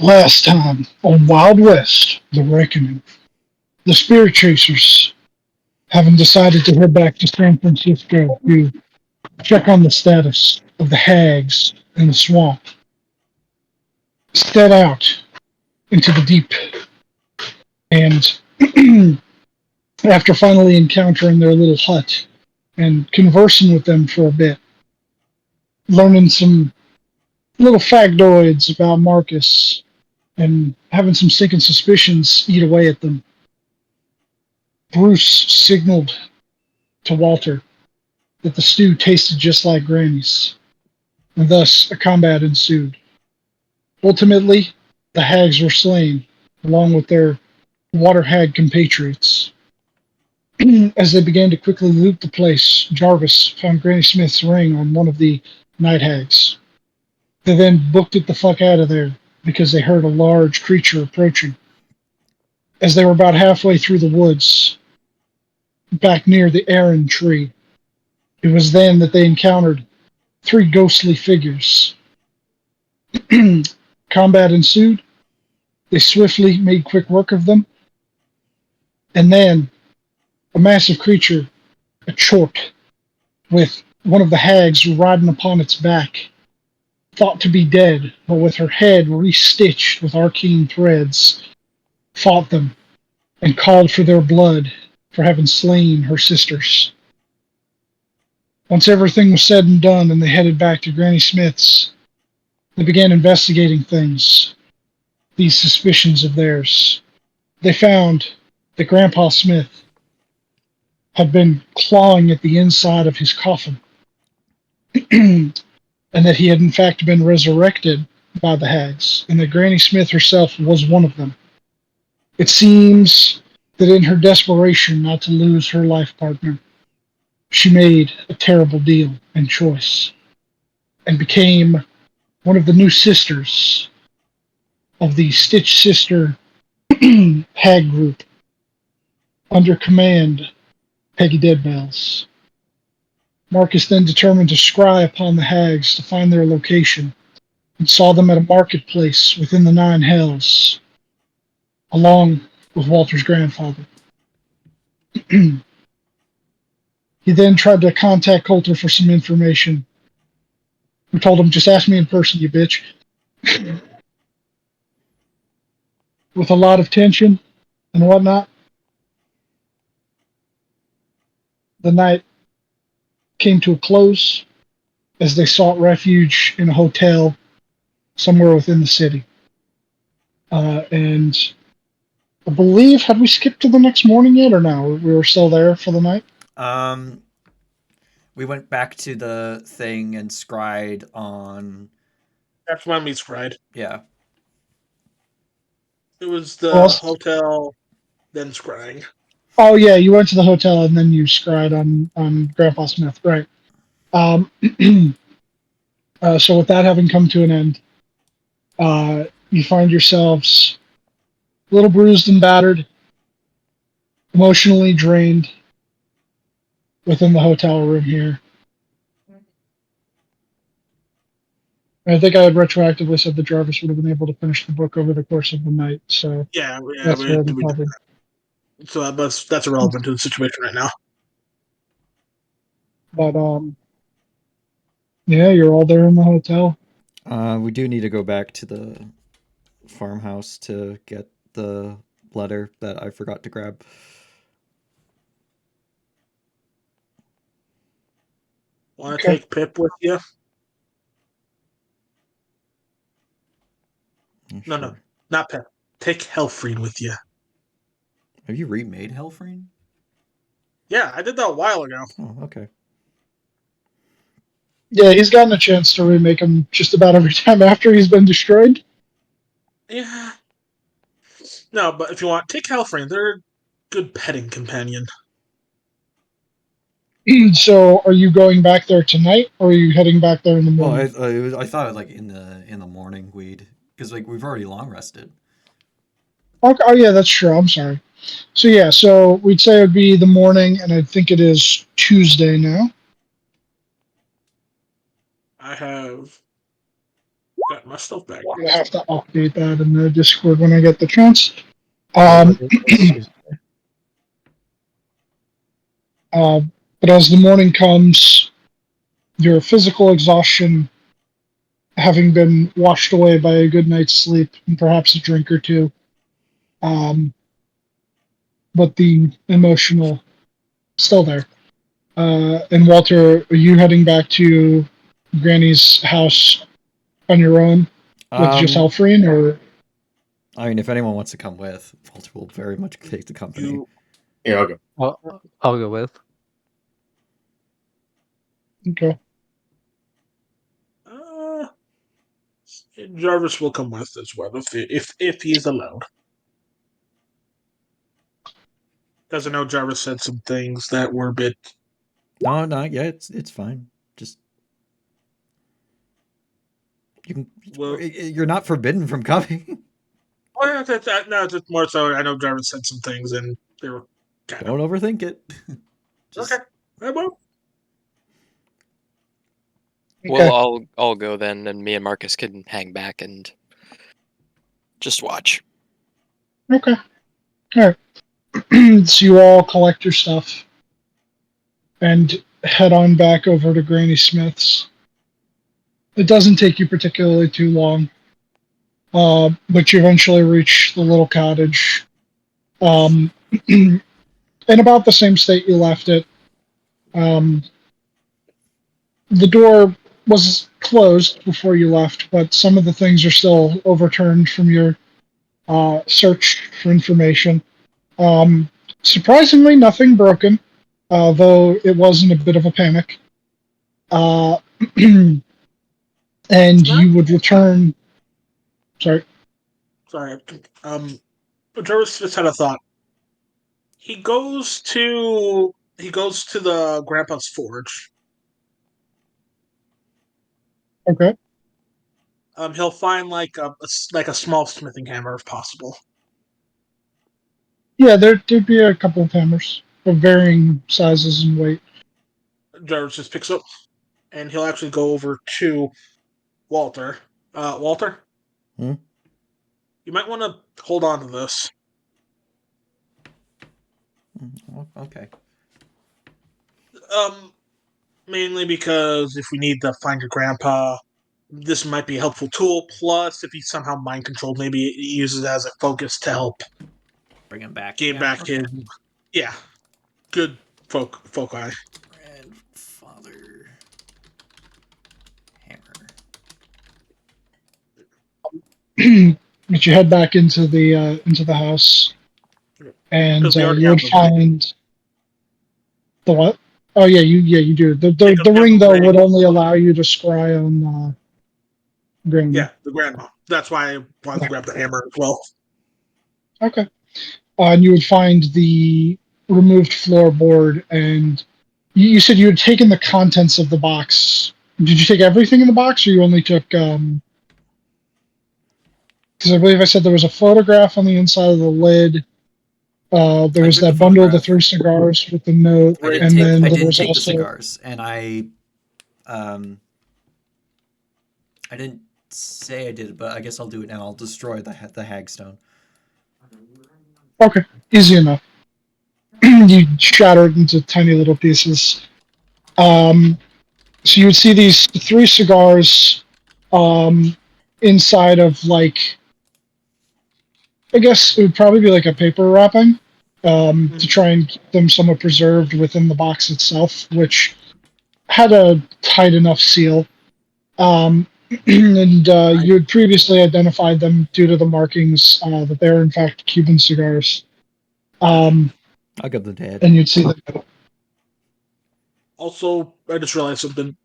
Last time on Wild West, The Reckoning, the Spirit Chasers, having decided to head back to San Francisco to check on the status of the hags in the swamp, set out into the deep. And after finally encountering their little hut and conversing with them for a bit, learning some little factoids about Marcus and having some sinking suspicions eat away at them, Bruce signaled to Walter that the stew tasted just like Granny's, and thus a combat ensued. Ultimately, the hags were slain, along with their water hag compatriots. As they began to quickly loot the place, Jarvis found Granny Smith's ring on one of the night hags. They then booked it the fuck out of there because they heard a large creature approaching. As they were about halfway through the woods, back near the Aaron tree, it was then that they encountered three ghostly figures. Combat ensued. They swiftly made quick work of them. And then a massive creature, a chork, with one of the hags riding upon its back, thought to be dead, but with her head restitched with arcane threads, fought them and called for their blood for having slain her sisters. Once everything was said and done and they headed back to Granny Smith's, they began investigating things, these suspicions of theirs. They found that Grandpa Smith had been clawing at the inside of his coffin, and that he had in fact been resurrected by the hags, and that Granny Smith herself was one of them. It seems that in her desperation not to lose her life partner, she made a terrible deal and choice, and became one of the new sisters of the Stitch Sister hag group, under command Peggy Deadbells. Marcus then determined to scry upon the hags to find their location, and saw them at a marketplace within the Nine Hells, along with Walter's grandfather. He then tried to contact Coulter for some information. We told him, just ask me in person, you bitch. With a lot of tension and whatnot, the night came to a close as they sought refuge in a hotel somewhere within the city. And I believe, had we skipped to the next morning yet, or no? We were still there for the night? We went back to the thing and scried on... That's when we scried. Yeah. It was the hotel, then scrying. Oh, yeah, you went to the hotel and then you scried on Grandpa Smith, right. So with that having come to an end, you find yourselves a little bruised and battered, emotionally drained within the hotel room here. I think I had retroactively said that Jarvis would have been able to finish the book over the course of the night, so yeah, that's we what did that. So that's irrelevant to the situation right now. But yeah, you're all there in the hotel. We do need to go back to the farmhouse to get the letter that I forgot to grab. Want to take Pip with you? Sure. No, not Pip. Take Helfreen with you. Have you remade Helfreen? Yeah, I did that a while ago. Oh, okay. Yeah, he's gotten a chance to remake him just about every time after he's been destroyed. Yeah. No, but if you want, take Helfreen. They're a good petting companion. So, are you going back there tonight, or are you heading back there in the morning? Well, I thought like in the morning because like we've already long rested. Okay, oh yeah, that's true. I'm sorry. So yeah, so we'd say it would be the morning, and I think it is Tuesday now. I have Got my stuff back. I'm gonna have to update that in the Discord when I get the chance. Oh, Um, excuse me. but as the morning comes, your physical exhaustion having been washed away by a good night's sleep and perhaps a drink or two, but the emotional still there. And Walter, are you heading back to Granny's house on your own with just Um, Alfreen, or I mean, if anyone wants to come with, Walter will very much take the company. You Yeah, I'll go. I'll go with. okay? uh, Jarvis will come with as well if he is allowed. Because I know Jarvis said some things that were a bit. No, not yet. It's fine. Just you can. Well, You're not forbidden from coming. oh yeah, no, just more so. I know Jarvis said some things and they were kind Don't overthink it. of okay. Well, Well, Okay. I'll go then, and me and Marcus can hang back and just watch. Okay. All right. So you all collect your stuff and head on back over to Granny Smith's. It doesn't take you particularly too long, but you eventually reach the little cottage. Um, in about the same state you left it. Um, the door was closed before you left, but some of the things are still overturned from your search for information. Surprisingly, nothing broken, though it was in a bit of a panic. Uh, and it's not. you would return. Sorry. Sorry. Jarvis just had a thought. He goes to the grandpa's forge. Okay. He'll find like a small smithing hammer if possible. Yeah, there'd be a couple of hammers of varying sizes and weight. Jarvis just picks up, and he'll actually go over to Walter. Walter, Hmm? you might want to hold on to this. Okay. Um, Mainly because if we need to find your grandpa, this might be a helpful tool. Plus, if he's somehow mind controlled, maybe it uses it as a focus to help Bring him back. gain back his. Yeah, good foci. Grandfather hammer. But you head back into the house, and Because we already you have would the ring. find the what? Oh yeah, you do. The Yeah, the, 'cause the we have ring the though ring. would only allow you to scry on Granny. Yeah, the grandma. That's why I wanted to grab the hammer as well. Okay. And you would find the removed floorboard, and you said you had taken the contents of the box. Did you take everything in the box, or you only took? Because I believe I said there was a photograph on the inside of the lid. There I was took the that bundle of the photograph. 3 cigars with the note, I didn't and take. then I there didn't was take the also cigars, and um, I didn't say I did it, but I guess I'll do it now. I'll destroy the hagstone. okay, easy enough. You shatter it into tiny little pieces. Um, so you would see these 3 cigars um, inside of I guess it would probably be like a paper wrapping to try and keep them somewhat preserved within the box itself, which had a tight enough seal. Um, and you had previously identified them due to the markings that they're in fact Cuban cigars. Um, I'll give them to Ed. and you'd see that. Also, I just realized something.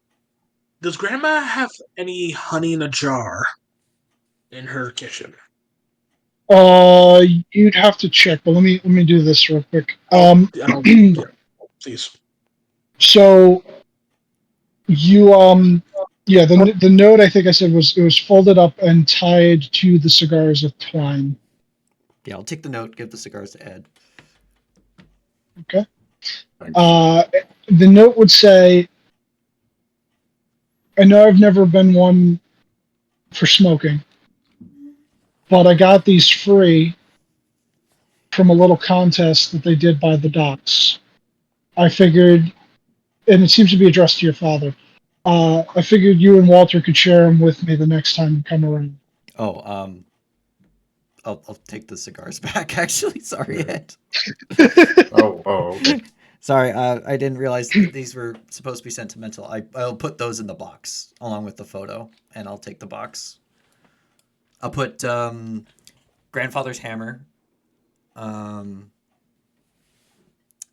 Does Grandma have any honey in a jar in her kitchen? You'd have to check, but let me do this real quick. Yeah, please. So you yeah, the note I think I said was it was folded up and tied to the cigars with twine. Yeah, I'll take the note. Give the cigars to Ed. Okay. Thanks. The note would say, "I know I've never been one for smoking, but I got these free from a little contest that they did by the docks. I figured, and it seems to be addressed to your father. I figured you and Walter could share them with me the next time you come around. Oh, I'll take the cigars back. Actually, sorry, Ed. Okay. Sorry, I didn't realize that these were supposed to be sentimental. I'll put those in the box along with the photo, and I'll take the box. I'll put grandfather's hammer, um,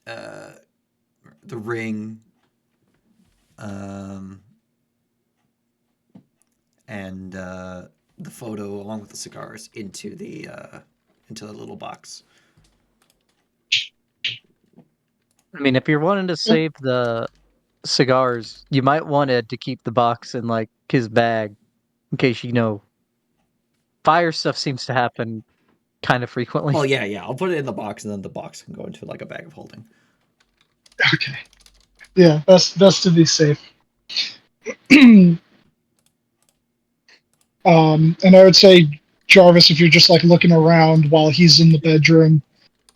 the ring, and the photo along with the cigars into the little box. I mean, if you're wanting to save the cigars, you might want Ed to keep the box in like his bag in case fire stuff seems to happen kind of frequently. Well, yeah. I'll put it in the box, and then the box can go into like a bag of holding. Okay. Yeah, best to be safe. And I would say, Jarvis, if you're just like looking around while he's in the bedroom,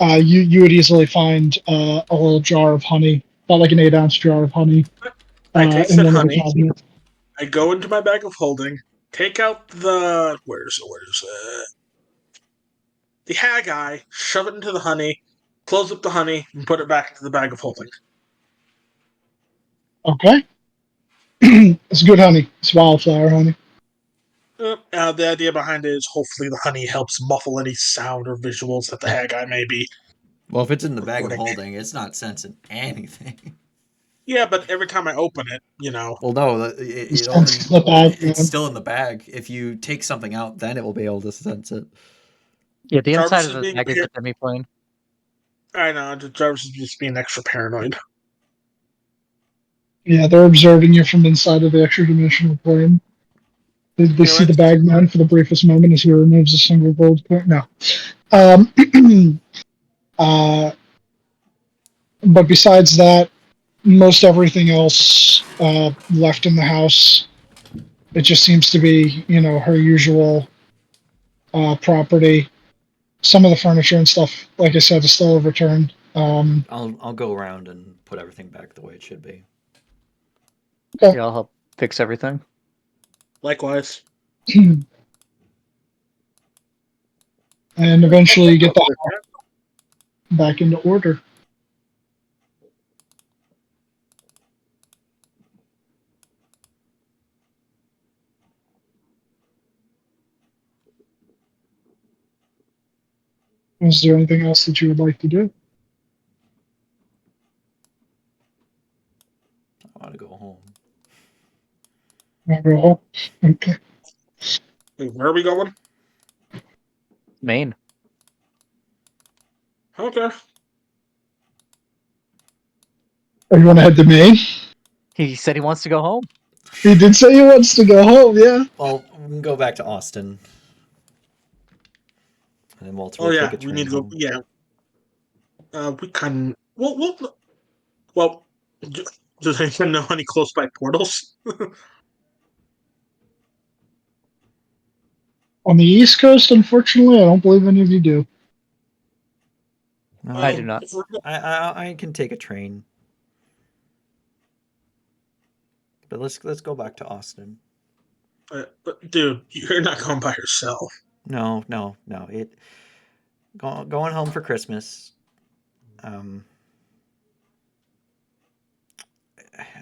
you would easily find a little jar of honey, about like an 8-ounce jar of honey, I take in said one of the honey. cabinets. I go into my bag of holding, take out the hag eye, shove it into the honey, close up the honey, and put it back into the bag of holding. Okay. It's good honey. It's wildflower honey. The idea behind it is hopefully the honey helps muffle any sound or visuals that the hag eye may be. Well, if it's in the bag of Recording. holding, it's not sensing anything. Yeah, but every time I open it, Well, no, It's the bag, it's man. still in the bag. If you take something out, then it will be able to sense it. Yeah, the inside Jarvis of is the being bag is here. a demi-plane. I know, Jarvis is just being extra paranoid. Yeah, they're observing you from inside of the extra dimensional plane. They see the bagman for the briefest moment as he removes a single gold coin. No. Uh, but besides that, most everything else left in the house. It just seems to be, her usual property. Some of the furniture and stuff, like I said, is still overturned. I'll go around and put everything back the way it should be. Yeah, I'll help fix everything. Likewise. And eventually get the house back into order. Is there anything else that you would like to do? I want to go home. Okay. Wait, where are we going? Maine. Okay. Oh, you want to head to Maine? He said he wants to go home. He did say he wants to go home, yeah. Well, we can go back to Austin. And then Walter Oh will yeah, take a we train need to go. home. Yeah. We can. Well. Does anyone know any close by portals? On the East Coast, unfortunately, I don't believe any of you do. No, I do not. I can take a train. But let's go back to Austin. But dude, you're not going by yourself. No. Going home for Christmas. I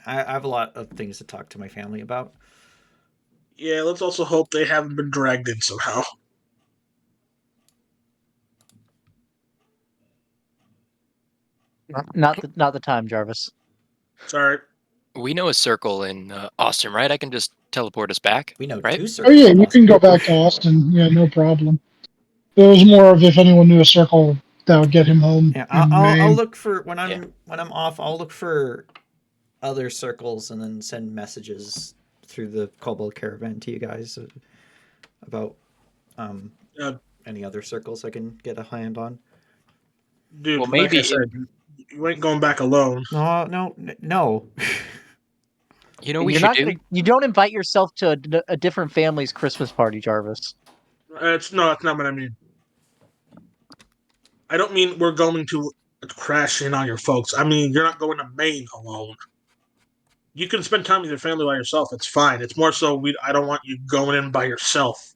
have a lot of things to talk to my family about. Yeah, let's also hope they haven't been dragged in somehow. Not the time, Jarvis. Sorry. We know a circle in Austin, right? I can just teleport us back. We know right? 2 Oh circles. yeah, in you can Austin. go back to Austin. Yeah, no problem. It was more of if anyone knew a circle that would get him home. Yeah, in I'll Maine. look for when I'm off. I'll look for other circles and then send messages through the Kobold Caravan to you guys about any other circles I can get a hand on. Dude, Well, like I maybe said, you ain't going back alone. No. You know what we You're should not do? gonna. You don't invite yourself to a different family's Christmas party, Jarvis. That's not what I mean. I don't mean we're going to crash in on your folks. I mean you're not going to Maine alone. You can spend time with your family by yourself. It's fine. It's more so I don't want you going in by yourself.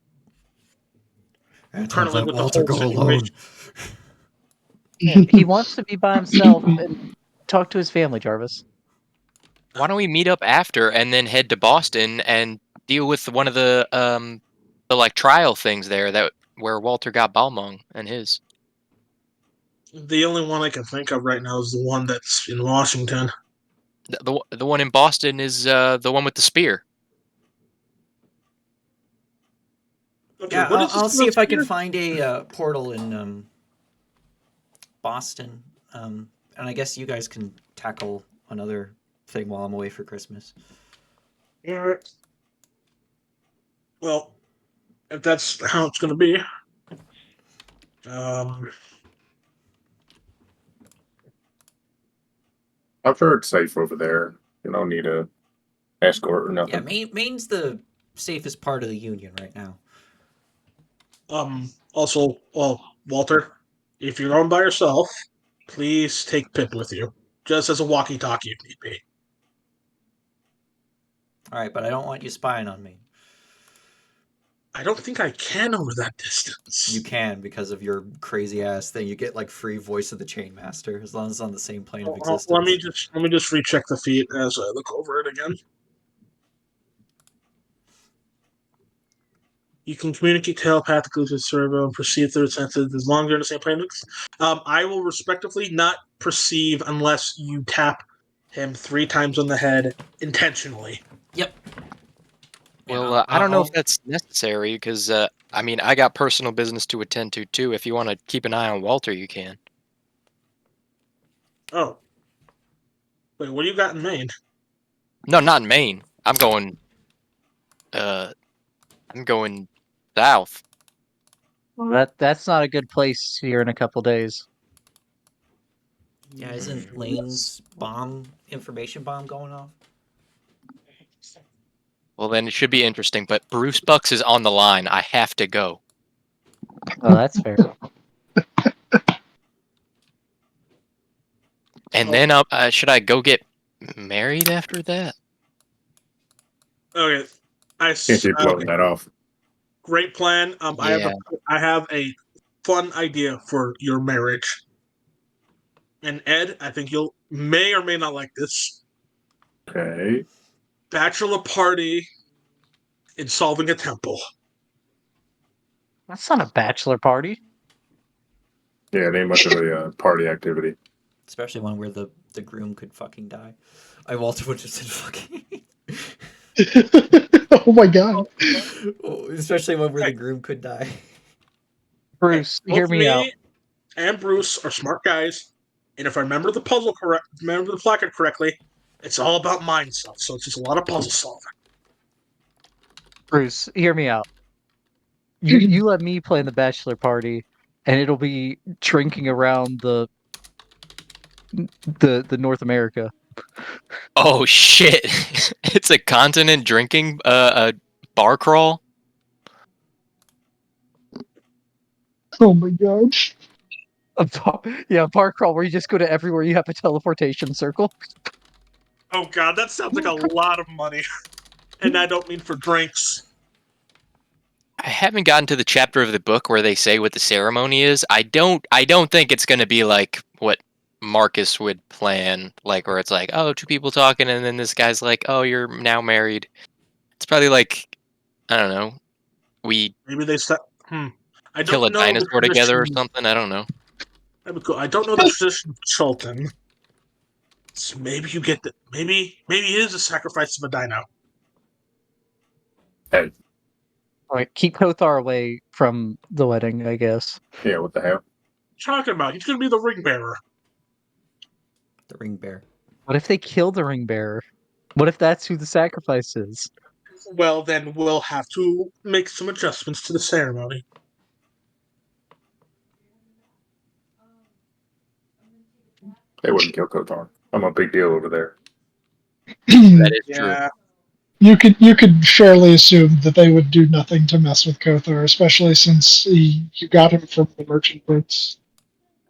Anton, Kind of like let with the Walter whole go situation. alone. Yeah, he wants to be by himself and talk to his family, Jarvis. Why don't we meet up after and then head to Boston and deal with one of the like trial things there that where Walter got Balmung and his. The only one I can think of right now is the one that's in Washington. The one in Boston is the one with the spear. Okay, Yeah, what is I'll this see about if I can here? find a portal in Boston. And I guess you guys can tackle another thing while I'm away for Christmas. Alright. Well, if that's how it's going to be, um, I'm sure it's safe over there. You don't need a escort or Yeah, nothing. Maine's the safest part of the Union right now. also, well, Walter, if you're going by yourself, please take Pip with you, just as a walkie-talkie if need be. All right, but I don't want you spying on me. I don't think I can over that distance. You can because of your crazy ass thing. You get like free voice of the Chainmaster as long as it's on the same plane of existence. Let me just recheck the feed as I look over it again. You can communicate telepathically with the servo and perceive through its senses as long as you're in the same plane. I will respectively not perceive unless you tap him 3 times on the head intentionally. Yep. Well, Yeah, I don't know if that's necessary because I mean I got personal business to attend to too. If you want to keep an eye on Walter, you can. Oh. Wait, what do you got in Maine? No, not in Maine. Uh, I'm going south. Well, that's not a good place here in a couple days. Yeah, isn't Lane's information bomb going off? Well, then it should be interesting. But Bruce Bucks is on the line. I have to go. Oh, that's fair. And Oh. then should I go get married after that? Okay. Can't keep blowing Okay. that off. Great plan. Yeah. I have a fun idea for your marriage. And Ed, I think you'll may or may not like this. Okay. Bachelor party in solving a temple. That's not a bachelor party. Yeah, it ain't much of a party activity. Especially one where the groom could fucking die. Walter would just said fucking. Oh my god. Especially one where the groom could die. Bruce, Both hear me out. me and Bruce are smart guys, and if I remember the remember the placard correctly, it's all about mind stuff. So it's just a lot of puzzle solving. Bruce, hear me out. You let me play in the bachelor party, and it'll be drinking around the North America. Oh shit! It's a continent drinking a bar crawl. Oh my god. Yeah, bar crawl where you just go to everywhere you have a teleportation circle. Oh god, that sounds like a lot of money, and I don't mean for drinks. I haven't gotten to the chapter of the book where they say what the ceremony is. I don't think it's going to be like what Marcus would plan, like where it's like, oh, two people talking, and then this guy's like, oh, you're now married. It's probably like, I don't know, we Maybe they said, I kill a don't know the dinosaur together or tradition. something. I don't know. That'd be cool. I don't know the tradition of Chulton. So maybe you get the maybe it is a sacrifice of a dino. Hey, All right, keep Kothar away from the wedding, I guess. yeah, what the hell? Talking about he's gonna be the ring bearer. The ring bear. What if they kill the ring bearer? What if that's who the sacrifice is? Well, then we'll have to make some adjustments to the ceremony. They wouldn't kill Kotar. I'm a big deal over there. That is true. Yeah. You could fairly assume that they would do nothing to mess with Kothar, especially since you got him from the Merchant Prince.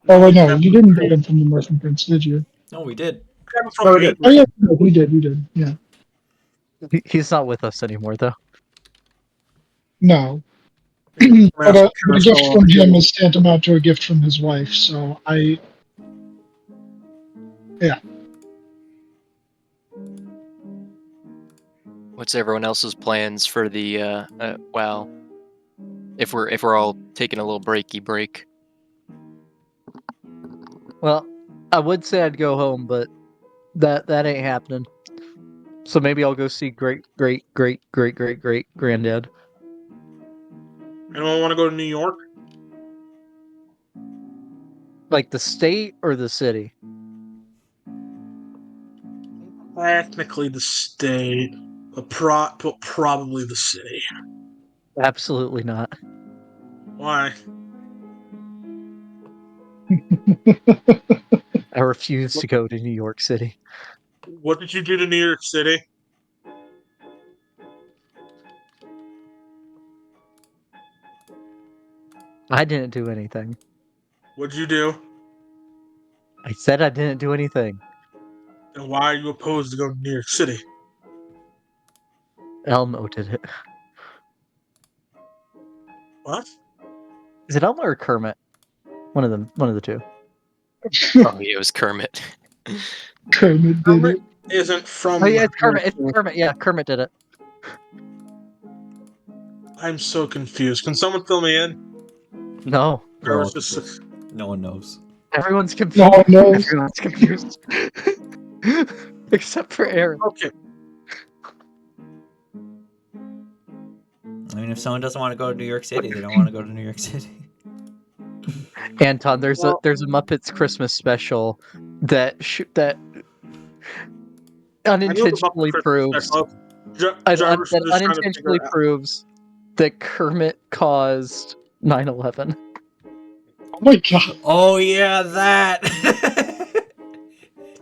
Oh wait, no, you didn't get him from the Merchant Prince, did you? No, we did. From Oh, we did. Oh Avery. yeah, no, we did. Yeah, He's not with us anymore, though. no. Master But a gift Council. from him is tantamount to a gift from his wife. So What's everyone else's plans for the well, if we're all taking a little break? Well, I would say I'd go home, but that ain't happening. So maybe I'll go see great granddad. Anyone want to go to New York? Like the state or the city? Technically the state, but probably the city. Absolutely not. Why? I refuse to go to New York City. What did you do to New York City? I didn't do anything. What'd you do? I said I didn't do anything. And why are you opposed to going to New York City? Elmo did it. What? Is it Elmo or Kermit? One of the two. Oh, yeah, it was Kermit. Kermit did Kermit it. isn't from. Oh yeah, it's Kermit. It's Kermit. Yeah, Kermit did it. I'm so confused. Can someone fill me in? No, Or No, it's just no one knows. everyone's No confused. one knows. Everyone's confused, except for Aaron. okay. I mean, if someone doesn't want to go to New York City, they don't want to go to New York City. Anton, there's Well- a Muppets Christmas special that that I know the unintentionally Muppet proves Christmas special. Jarvis that was just trying to unintentionally figure out. proves that Kermit caused 9/11. Oh my god. Oh yeah, that.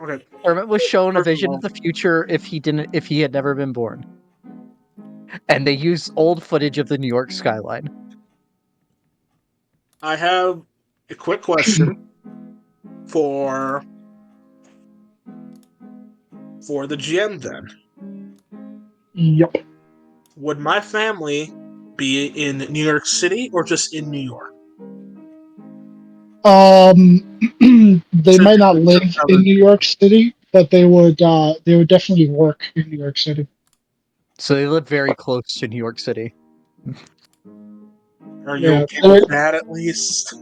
Okay. Kermit was shown a First of vision all- of the future if he had never been born. And they used old footage of the New York skyline. I have a quick question for the GM then. Yep. Would my family be in New York City or just in New York? They might not live in Other- New York City, but they would definitely work in New York City. So they live very close to New York City. Are you Yeah, okay with that at least?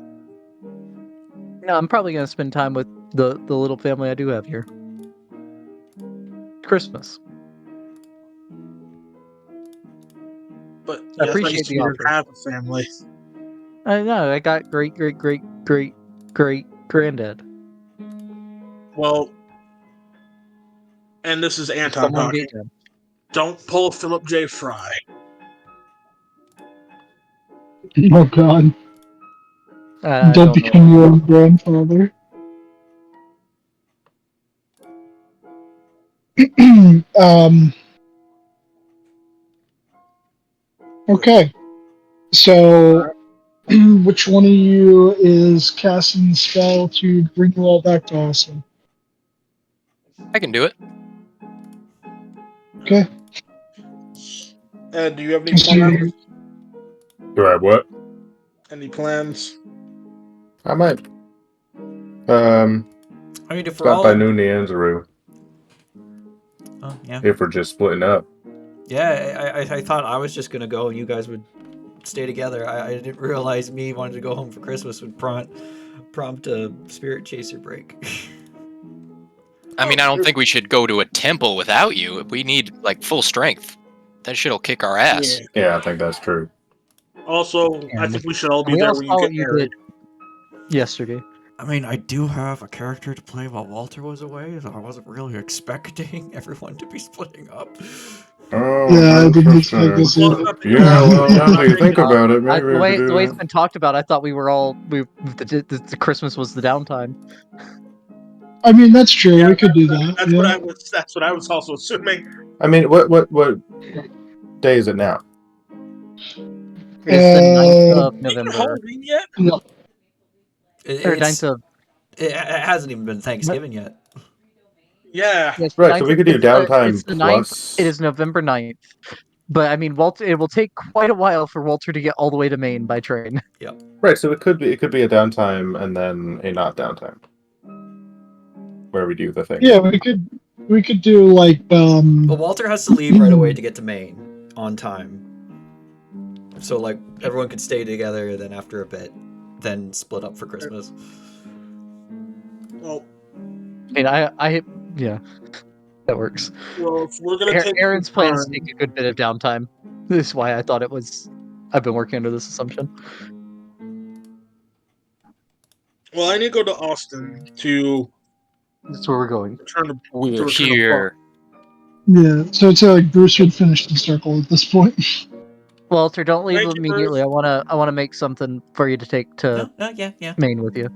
No, I'm probably gonna spend time with the little family I do have here. Christmas. But I yeah, appreciate the you offer. have a family. I know, I got great granddad. Well, and this is Anton Someone talking. get him. Don't pull Philip J. Fry. Oh god. I Don't don't know. become your own grandfather. Okay. So, which one of you is casting the spell to bring you all back to Austin? I can do it. Okay. Ed, do you have any So plans? Do I have what? Any plans? I might I mean, if we're stop all, by New Nianzaru oh yeah, if we're just splitting up. yeah. I thought I was just gonna go and you guys would stay together. I didn't realize me wanting to go home for Christmas would prompt a spirit chaser break. I mean, I don't think we should go to a temple without you. We need like full strength. That shit'll kick our ass. Yeah. Yeah, I think that's true. Also, I And think we should all be we there all when saw you what get you married. did yesterday. I mean, I do have a character to play while Walter was away, so I wasn't really expecting everyone to be splitting up. Oh, yeah, I that's didn't just, expect this Well, either. yeah, well, now that you think Uh, about it, maybe The we way could do it's that. been talked about, I thought we were all the Christmas was the downtime. I mean, that's true. Yeah, we could do that. That's what I was. That's what I was also assuming. I mean, what day is it now? It is the 9th of Ain't it November. Halloween yet? No. Or 9th of... It hasn't even been Thanksgiving yet. Yeah. Yes, Right, so we could do downtime it's the 9th. plus. It is November 9th. But I mean, Walter. It will take quite a while for Walter to get all the way to Maine by train. Right, so it could be a downtime and then a not downtime, where we do the thing. Yeah, we could do like Well, Walter has to leave right away to get to Maine on time. So like everyone could stay together, then after a bit, then split up for Christmas. Well, I mean, yeah, that works. well, if we're gonna take Aaron's some plans time- take a good bit of downtime. This is why I thought it was. I've been working under this assumption. Well, I need to go to Austin to That's where we're going. return to. We're return to here. yeah. So it's like Bruce would finish the circle at this point. Walter, don't leave Thank you, immediately. Bruce. I wanna make something for you to take to Yeah. Maine with you.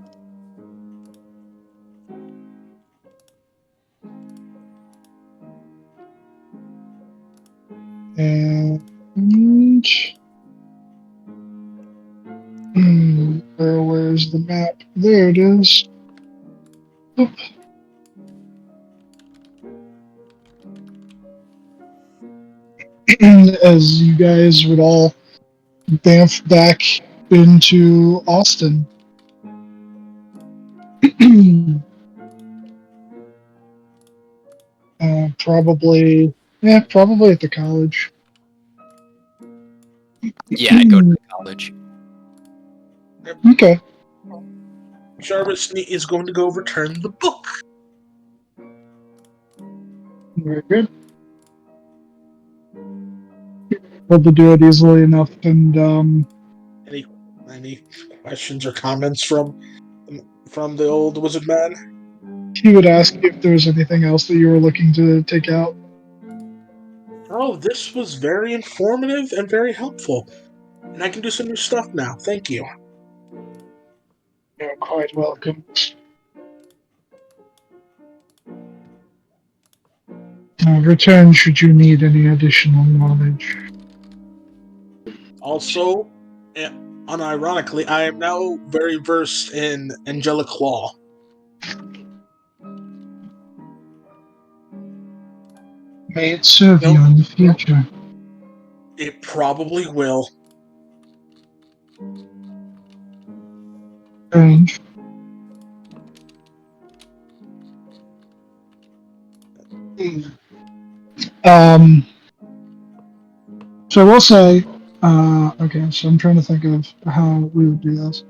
And where's the map? There it is. Oop. As you guys would all bamf back into Austin. Probably at the college. Yeah, I'd go to college. Okay. Jarvis is going to go return the book. Very good. Able to do it easily enough, and Any questions or comments from the old wizard man? he would ask if there was anything else that you were looking to take out. Oh, this was very informative and very helpful, and I can do some new stuff now. Thank you. You're quite welcome. Return should you need any additional knowledge. Also, unironically, I am now very versed in angelic law. May it serve you in the future. It probably will. Strange. So I will say, okay, so I'm trying to think of how we would do this.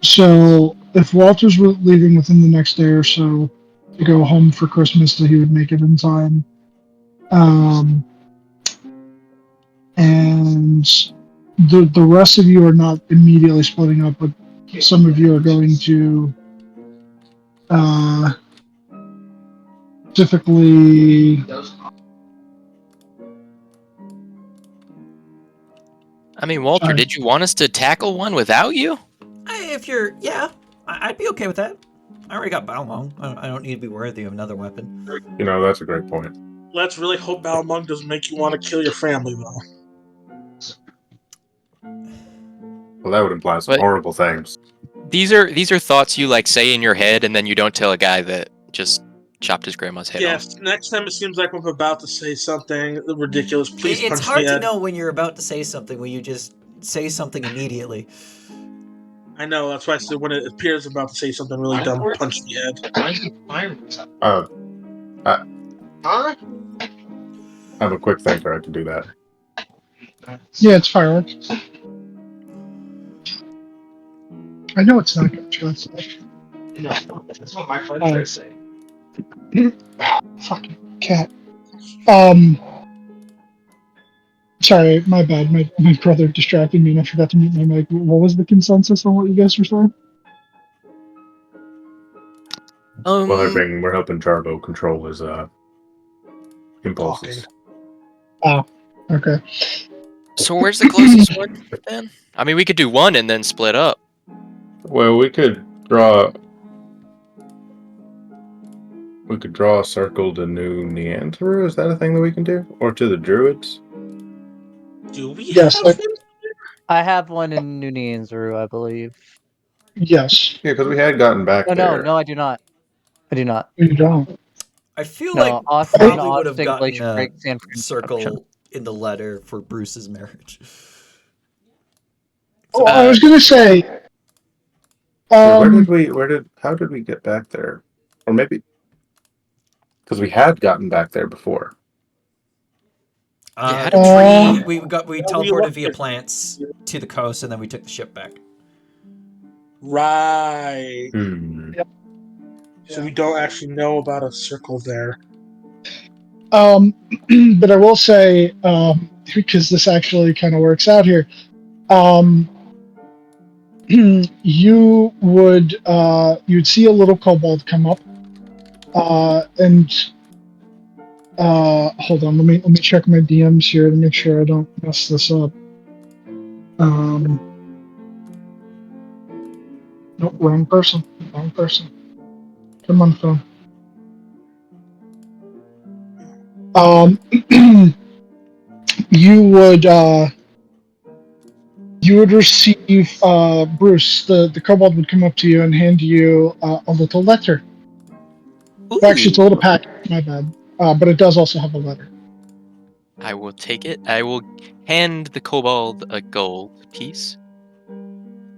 So if Walter's leaving within the next day or so to go home for Christmas, that he would make it in time. And the rest of you are not immediately splitting up, but some of you are going to typically. I mean, Walter, Sorry. did you want us to tackle one without you? I'd be okay with that. I already got Balmong. I don't need to be worthy of another weapon. You know, that's a great point. Let's really hope Balmung doesn't make you want to kill your family, though. Well, that would imply some But- horrible things. These are thoughts you like say in your head, and then you don't tell a guy that just chopped his grandma's head off. Yes, next time it seems like I'm about to say something ridiculous, please It's punch hard me to Ed. know when you're about to say something when you just say something immediately. I know, that's why I said when it appears I'm about to say something really dumb, punch me Ed. I have a quick thinker. I can do that. Yeah, it's fireworks. I know it's not good. Just No, that's what my friends say. fucking cat. Sorry, my bad. My brother distracted me and I forgot to mute my mic. What was the consensus on what you guys were saying? We're helping Jarbo control his impulses. Okay. So where's the closest one then? I mean, we could do one and then split up. Well, we could draw. We could draw a circle to New Neanderthal. Is that a thing that we can do? Or to the druids? Do we Yes, have one? I have one in New Nianzuru, I believe. yes, Yeah, because we had gotten back Oh there. no, I do not. I do not. you don't. I feel No, like Austin, probably would have Austin, gotten Glacier a Break, San Francisco. circle in the letter for Bruce's marriage. Oh, I was gonna say. How did we get back there? Or maybe because we had gotten back there before. Yeah, how did we- We we teleported left via it. plants to the coast, and then we took the ship back. Right. Hmm. So we don't actually know about a circle there. But I will say, because this actually kind of works out here, you would you'd see a little kobold come up, and hold on, let me check my DMs here to make sure I don't mess this up. Nope, wrong person. Come on, phone. You would receive Bruce. The kobold would come up to you and hand you a little letter. Ooh, Actually, it's a little packet. My bad. But it does also have a letter. I will take it. I will hand the kobold a gold piece.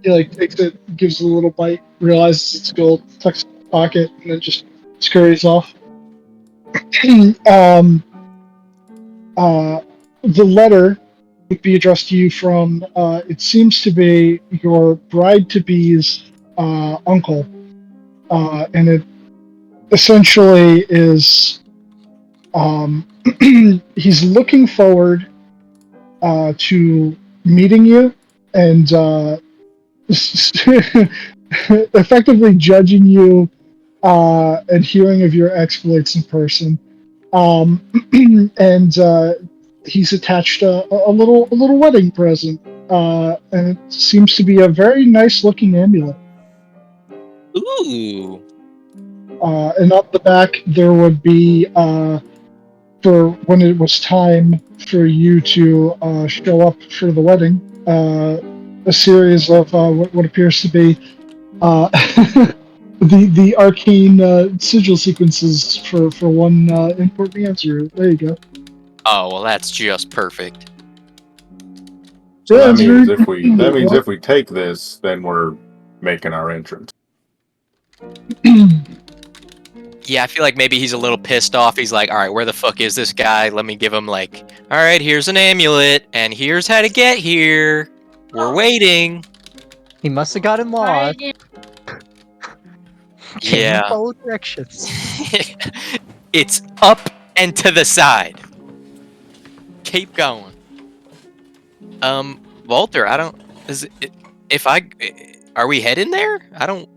He like takes it, gives it a little bite, realizes it's gold, tucks it in his pocket, and then just scurries off. um, the letter would be addressed to you from. It seems to be your bride-to-be's uncle, and it essentially is. He's looking forward to meeting you and effectively judging you and hearing of your exploits in person. And he's attached a little wedding present, and it seems to be a very nice looking amulet. Ooh. And up the back there would be for when it was time for you to show up for the wedding, a series of what appears to be the arcane sigil sequences for one important answer. There you go. Oh well, that's just perfect. So Yeah, that it's means very. if we take this, then we're making our entrance. Yeah, I feel like maybe he's a little pissed off. He's like, all right, where the fuck is this guy? Let me give him like, all right, here's an amulet, and here's how to get here. We're waiting. He must have gotten lost. Can you Yeah. follow directions? It's up and to the side. Keep going. Walter, I don't. Is it, if I are we heading there? I don't.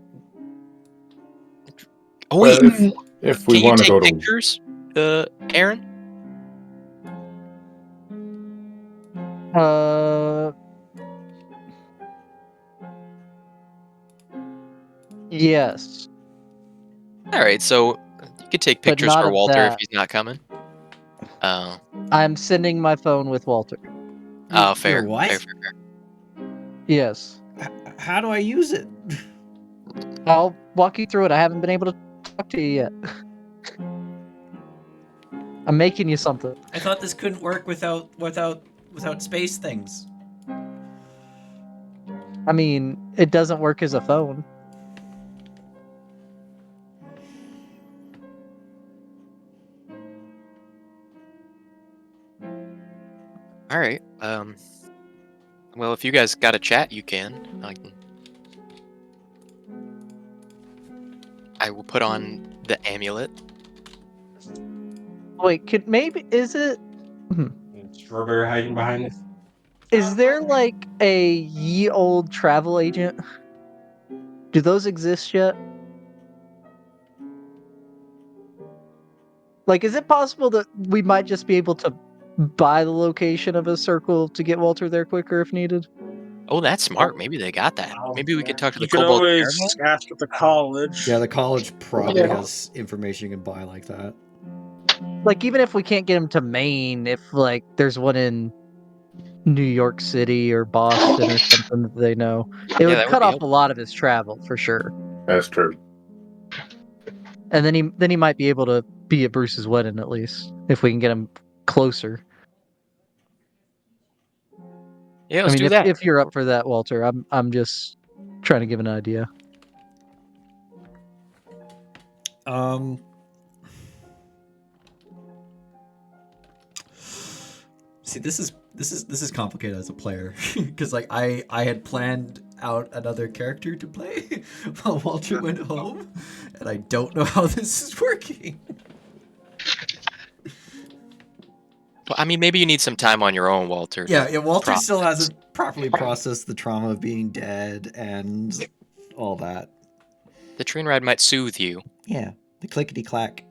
Oh wait, If we can you want to take go to pictures, Aaron? Yes, All right, so you could take but pictures not for of Walter if that. he's not coming. Oh, I'm sending my phone with Walter. oh, fair, Your what? fair. Yes. How do I use it? I'll walk you through it. I haven't been able to talk to you yet. I'm making you something. I thought this couldn't work without space things. I mean, it doesn't work as a phone. All right. Well, if you guys got a chat, you can. I will put on the amulet. Wait, is it? Strawberry hiding behind it. Is there like a ye old travel agent? Do those exist yet? Like, is it possible that we might just be able to buy the location of a circle to get Walter there quicker if needed? Oh, that's smart. Maybe they got that. Maybe we could talk to the You could kobold always caravan. ask at the college. Yeah, the college probably Yeah. has information you can buy like that. Like, even if we can't get him to Maine, if like there's one in New York City or Boston or something that they know, it Yeah, would that would cut be off a helpful. lot of his travel for sure. That's true. And then he might be able to be at Bruce's wedding at least if we can get him closer. Yeah, I let's mean, do that. if you're up for that, Walter, I'm just trying to give an idea. See, this is complicated as a player because like I had planned out another character to play while Walter went home, and I don't know how this is working. Well, I mean, maybe you need some time on your own, Walter. Yeah, Walter process. still hasn't properly processed the trauma of being dead and all that. The train ride might soothe you. Yeah, the clickety clack.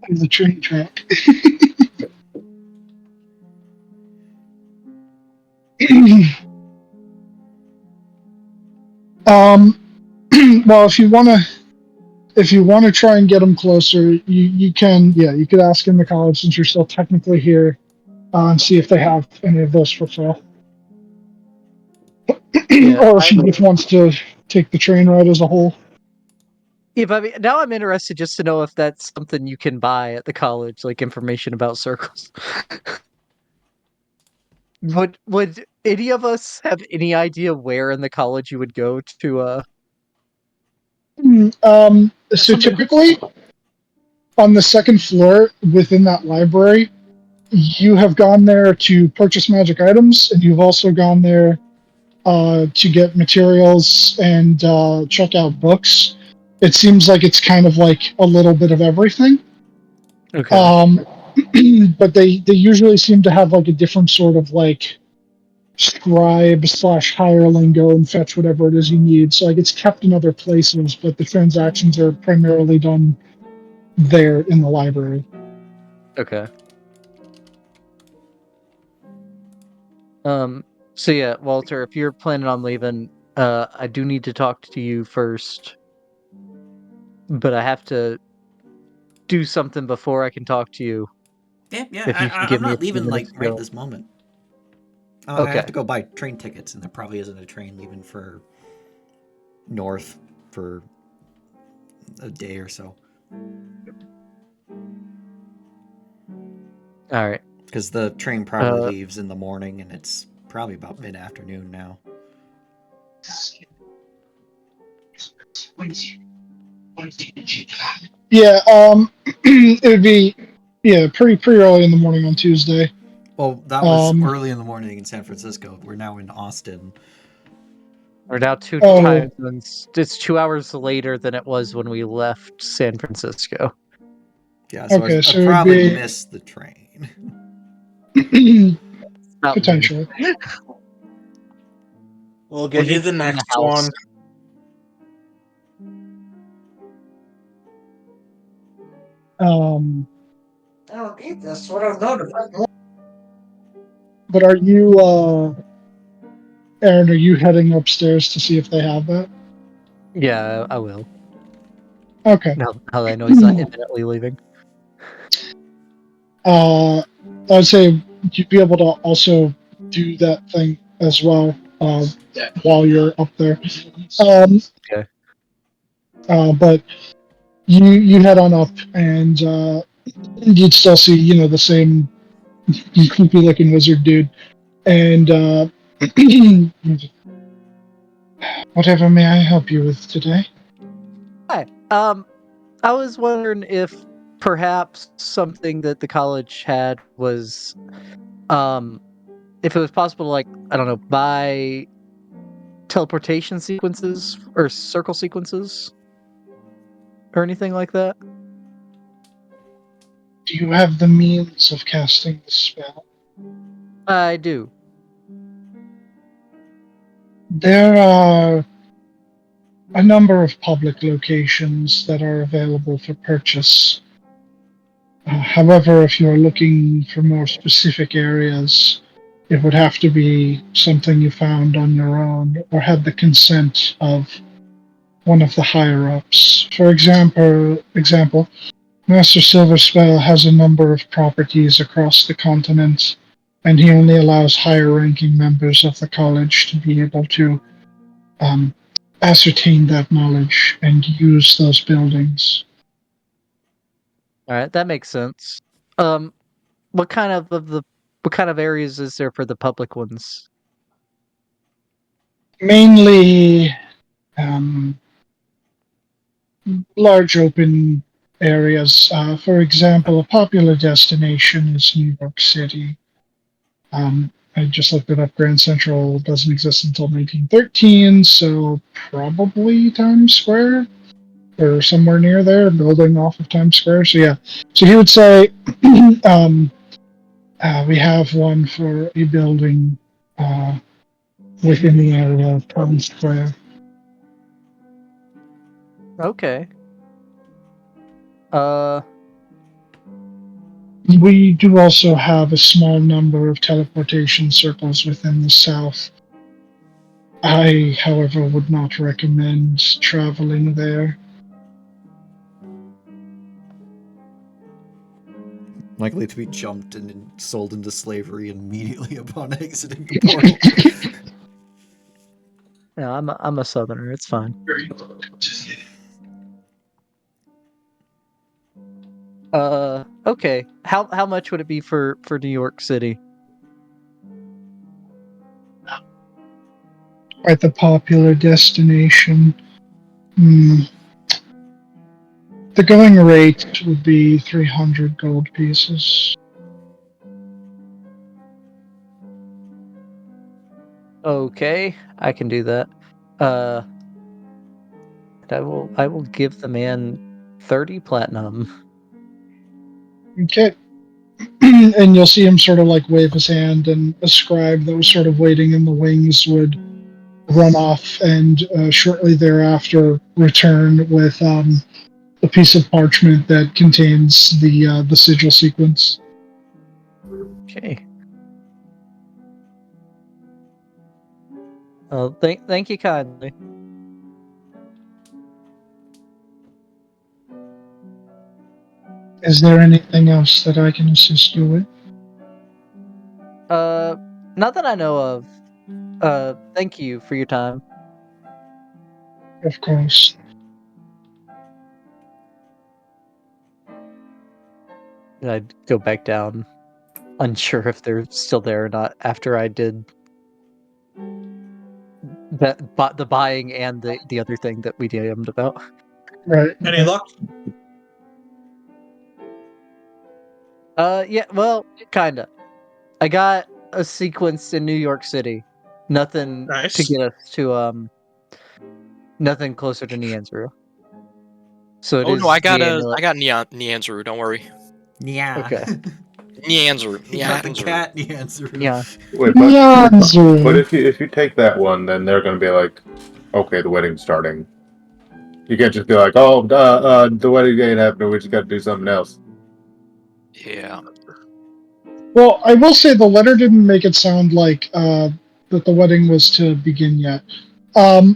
The train track. Well, if you want to try and get them closer, you can. Yeah, you could ask in the college since you're still technically here, and see if they have any of those for sale. Or if he just wants to take the train ride as a whole. Yeah, but I mean, now I'm interested just to know if that's something you can buy at the college, like information about circles. Would any of us have any idea where in the college you would go to? So typically, on the second floor within that library, you have gone there to purchase magic items, and you've also gone there to get materials and check out books. It seems like it's kind of like a little bit of everything. Okay. But they usually seem to have like a different sort of like scribe / hireling go and fetch whatever it is you need. So like it's kept in other places, but the transactions are primarily done there in the library. Okay. So yeah, Walter, if you're planning on leaving, I do need to talk to you first. But I have to do something before I can talk to you. Yeah, If you can I'm give me a not few leaving like minutes to right go. this moment. I Okay. have to go buy train tickets, and there probably isn't a train leaving for north for a day or so. All right. Because the train probably leaves in the morning, and it's probably about mid-afternoon now. Yeah, it would be pretty early in the morning on Tuesday. Well, that was early in the morning in San Francisco. We're now in Austin. We're now two times. It's 2 hours later than it was when we left San Francisco. Yeah, so Okay, I so it'd probably be- missed the train. Not potentially. We'll get you the next one. Um, I don't need this. What I've notified. but are you, Aaron? Are you heading upstairs to see if they have that? Yeah, I will. Okay. Now that I know he's not imminently leaving. I'd say you'd be able to also do that thing as well while you're up there. Okay. But you head on up, and you'd still see the same creepy looking wizard dude, and whatever may I help you with today? Hi. I was wondering if perhaps something that the college had was, if it was possible to, like, I don't know, buy teleportation sequences or circle sequences or anything like that. Do you have the means of casting the spell? I do. There are a number of public locations that are available for purchase. However, if you're looking for more specific areas, it would have to be something you found on your own or had the consent of one of the higher ups. For example, Master Silverspell has a number of properties across the continent, and he only allows higher ranking members of the college to be able to um, ascertain that knowledge and use those buildings. All right, that makes sense. Um, what kind of areas is there for the public ones? Mainly um, large open areas. For example, a popular destination is New York City. I just looked it up. Grand Central doesn't exist until 1913, so probably Times Square or somewhere near there, building off of Times Square. So yeah, so he would say um, we have one for a building uh, within the area of Times Square. Okay. Uh, We do also have a small number of teleportation circles within the south. I, however, would not recommend traveling there. Likely to be jumped and sold into slavery immediately upon exiting the portal. yeah, I'm a southerner. It's fine. Okay. How much would it be for New York City? At the popular destination, hmm, the going rate would be 300 gold pieces. Okay, I can do that. Uh, I will give the man 30 platinum. Okay. And you'll see him sort of like wave his hand, and a scribe that was sort of waiting in the wings would run off and shortly thereafter return with a piece of parchment that contains the sigil sequence. Okay. Thank you kindly. Is there anything else that I can assist you with? Uh, not that I know of. Thank you for your time. Of course. I'd go back down, unsure if they're still there or not after I did the buying and the other thing that we DM'd about. Right. Any luck? Yeah, well, kinda. I got a sequence in New York City. Nothing to Nice. get us to nothing closer to Nianzuru. So it Oh no, is the amulet. I got Neanzuru, don't worry. Yeah. Okay. Neanzuru. You got the Neanzuru. cat Neanzuru. Yeah. Wait, Nyanzu. but if you take that one, then they're going to be like, okay, the wedding's starting. You can't just be like, oh, the wedding ain't happening. We just got to do something else. Yeah. Well, I will say the letter didn't make it sound like that the wedding was to begin yet. They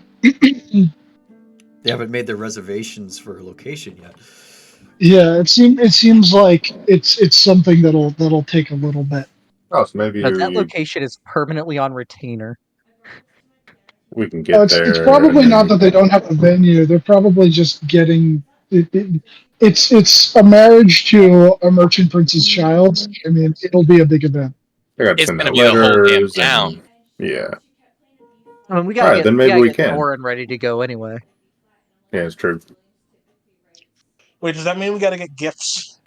haven't made their reservations for a location yet. Yeah, it seems like it's something that'll take a little bit. Oh, so maybe But that location is permanently on retainer. we can get It's there. probably and not then- that they don't have a venue. They're probably just getting it's a marriage to a merchant prince's child. I mean, it'll be a big event. They got to It's send gonna out be the whole damn letters town. and yeah, I mean, we All right, then maybe we can. Thorin ready to go anyway. yeah, it's true. Wait, does that mean we got to get gifts?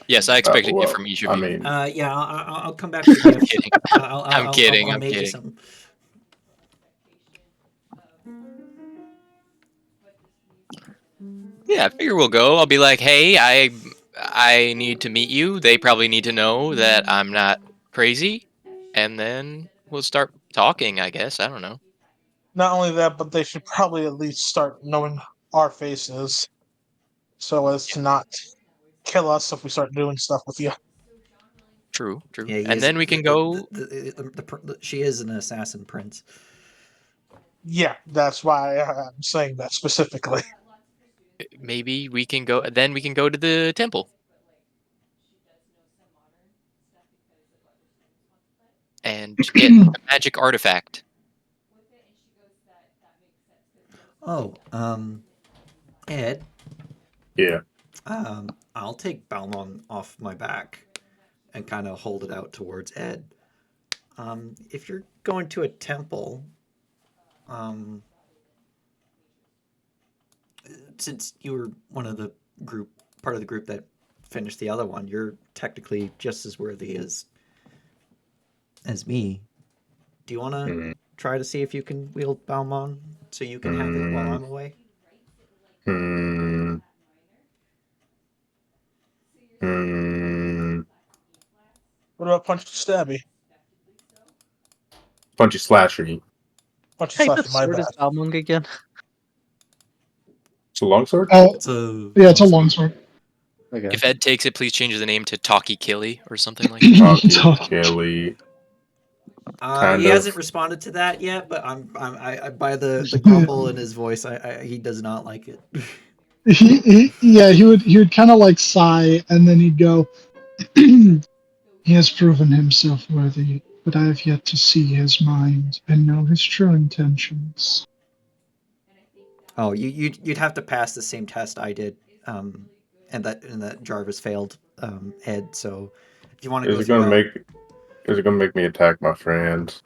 Yes, I expect a well, gift from each of I you. mean, Yeah, I'll come back with a gift. kidding. I'll kidding, I'll I'm make you kidding. something. Yeah, I figure we'll go. I'll be like, hey, I need to meet you. They probably need to know that I'm not crazy, and then we'll start talking. I guess I don't know. Not only that, but they should probably at least start knowing our faces, so as to not kill us if we start doing stuff with you. True. Yeah, he And is- then we can go. she is an assassin prince. Yeah, that's why I'm saying that specifically. Maybe we can go. Then we can go to the temple and get a magic artifact. Oh, Ed, Yeah. I'll take Balmong off my back and kind of hold it out towards Ed. If you're going to a temple, since you were part of the group that finished the other one, you're technically just as worthy as me. Do you want to Mm. try to see if you can wield Balmong so you can have it while I'm away? Hmm. Hmm. What about Punch Stabby? Punchy slashy. Punch Hey, the Slashy, my sword bad. is Balmung again. It's a longsword? Oh, It's a yeah, it's a longsword. Okay. If Ed takes it, please change the name to Talkie Killy or something like that. Talkie, Talk- Kelly. He Kind hasn't of. responded to that yet, but I by the grumble in his voice, he does not like it. he would kind of like sigh, and then he'd go, "He has proven himself worthy, but I have yet to see his mind and know his true intentions." Oh, you'd have to pass the same test I did, and that Jarvis failed, Ed. So if you want to Is go it through gonna that, make me attack my friends?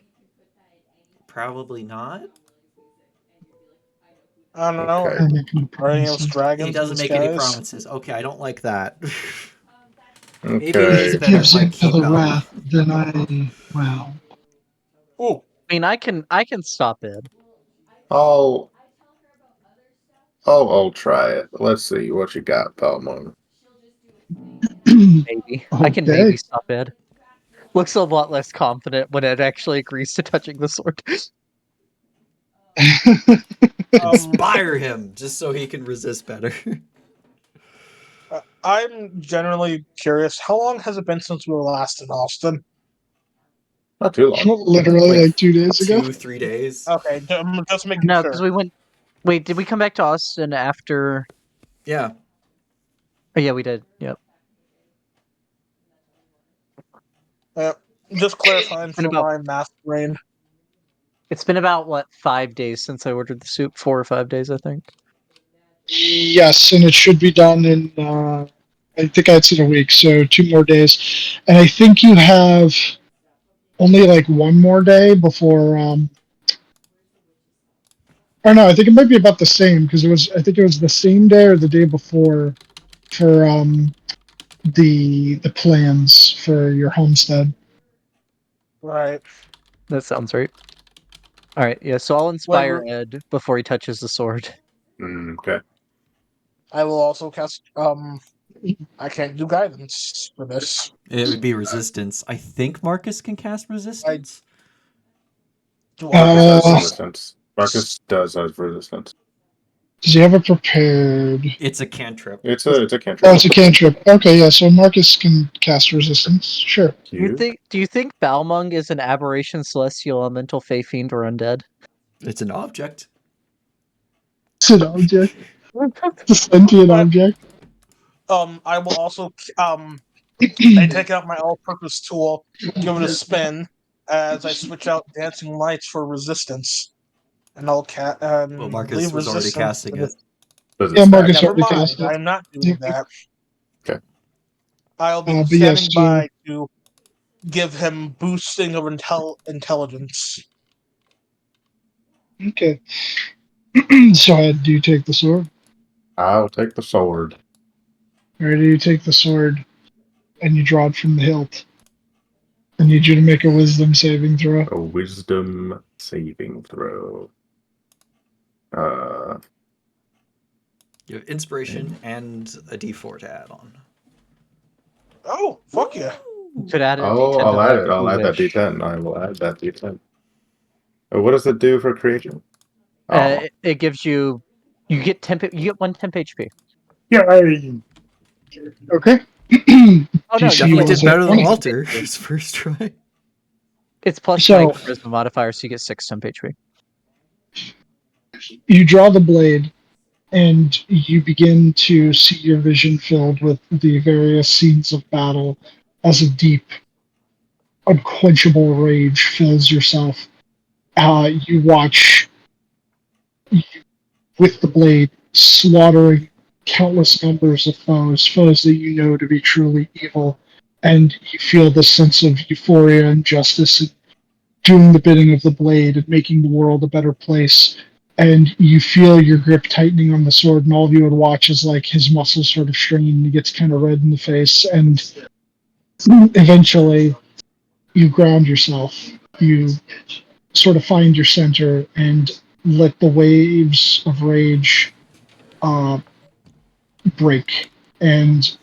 probably not. I don't know. Okay. I make no Are any of us promises. dragons? He doesn't in make any disguise? promises. Okay, I don't like that. Maybe it If is Okay. it better gives if I in to keep the Balmong. wrath, then well. Ooh, I mean, I can stop it. I'll I'll try it. Let's see what you got, Palmo. Maybe I can Okay. maybe stop Ed. Looks a lot less confident when Ed actually agrees to touching the sword. Inspire him just so he can resist better. I'm generally curious. How long has it been since we were last in Austin? Not too long. Literally like 2 days ago. 2-3 days. Okay, I'm just making No, sure. because we went. Wait, did we come back to Austin after? Yeah. Oh yeah, we did. Yep. Just clarifying It's been for about my math brain. It's been about what 5 days since I ordered the soup. 4 or 5 days, I think. Yes, and it should be done in, I think I'd said a week, so 2 more days. And I think you have only like one more day before, or no, I think it might be about the same because I think it was the same day or the day before for the plans for your homestead. Right. That sounds right. All right, yeah. So I'll inspire Whatever. Ed before he touches the sword. Okay. I will also cast. I can't do guidance for this. It would be resistance. I think Marcus can cast resistance. Do Marcus I? has Uh, resistance. Marcus does have resistance. Does he have it prepared? It's a cantrip. It's a Oh, cantrip. it's a cantrip. Okay, yeah, so Marcus can cast resistance. Sure. Cute. Do you think Balmung is an aberration, celestial, elemental, fey fiend, or undead? It's an object. It's an object. It's a sentient But object. I will also I take out my all-purpose tool, give it a spin as I switch out dancing lights for resistance, and I'll Well, Marcus leave was already resistance casting to the. it. Does it Yeah, stack? Marcus Never already mind. cast it. I'm not doing Yeah. that. Okay. I'll be But standing yes, by to give him boosting of intelligence. okay. So do you take the sword? I'll take the sword. Or do you take the sword and you draw it from the hilt? I need you to make a wisdom saving throw. A wisdom saving throw. Uh, You have inspiration and a D4 to add on. Oh, fuck yeah! You could add a oh, D10 to I'll add that it. if I'll you add that wish. D10. I will add that D10. What does it do for creation? Oh, It gives you get 10. You get 1 temp HP. yeah. Okay. Oh Do you no, see you Definitely was did it better than 20? Walter his first try. It's plus So- 9 charisma modifier, so you get 6 temp HP. You draw the blade, and you begin to see your vision filled with the various scenes of battle as a deep, unquenchable rage fills yourself. You watch with the blade slaughtering countless numbers of foes that you know to be truly evil, and you feel this sense of euphoria and justice and doing the bidding of the blade and making the world a better place. And you feel your grip tightening on the sword, and all of you would watch as like his muscles sort of strain, and he gets kind of red in the face, and eventually you ground yourself. You sort of find your center and let the waves of rage uh, break, and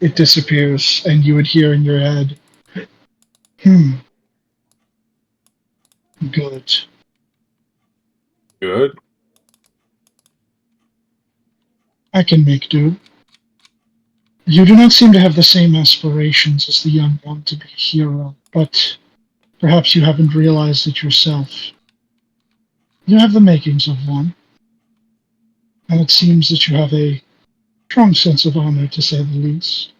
it disappears, and you would hear in your head, good. Good. I can make do. You do not seem to have the same aspirations as the young one to be a hero, but perhaps you haven't realized it yourself. You have the makings of one, and it seems that you have a strong sense of honor, to say the least.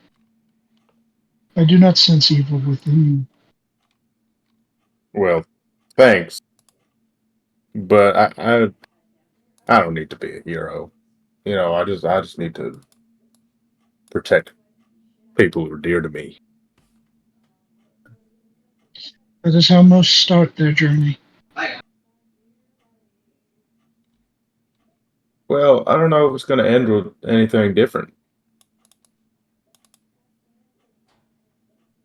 I do not sense evil within you. Well, thanks, but I don't need to be a hero. You know, I just need to protect people who are dear to me. That is how most start their journey. Well, I don't know if it's going to end with anything different.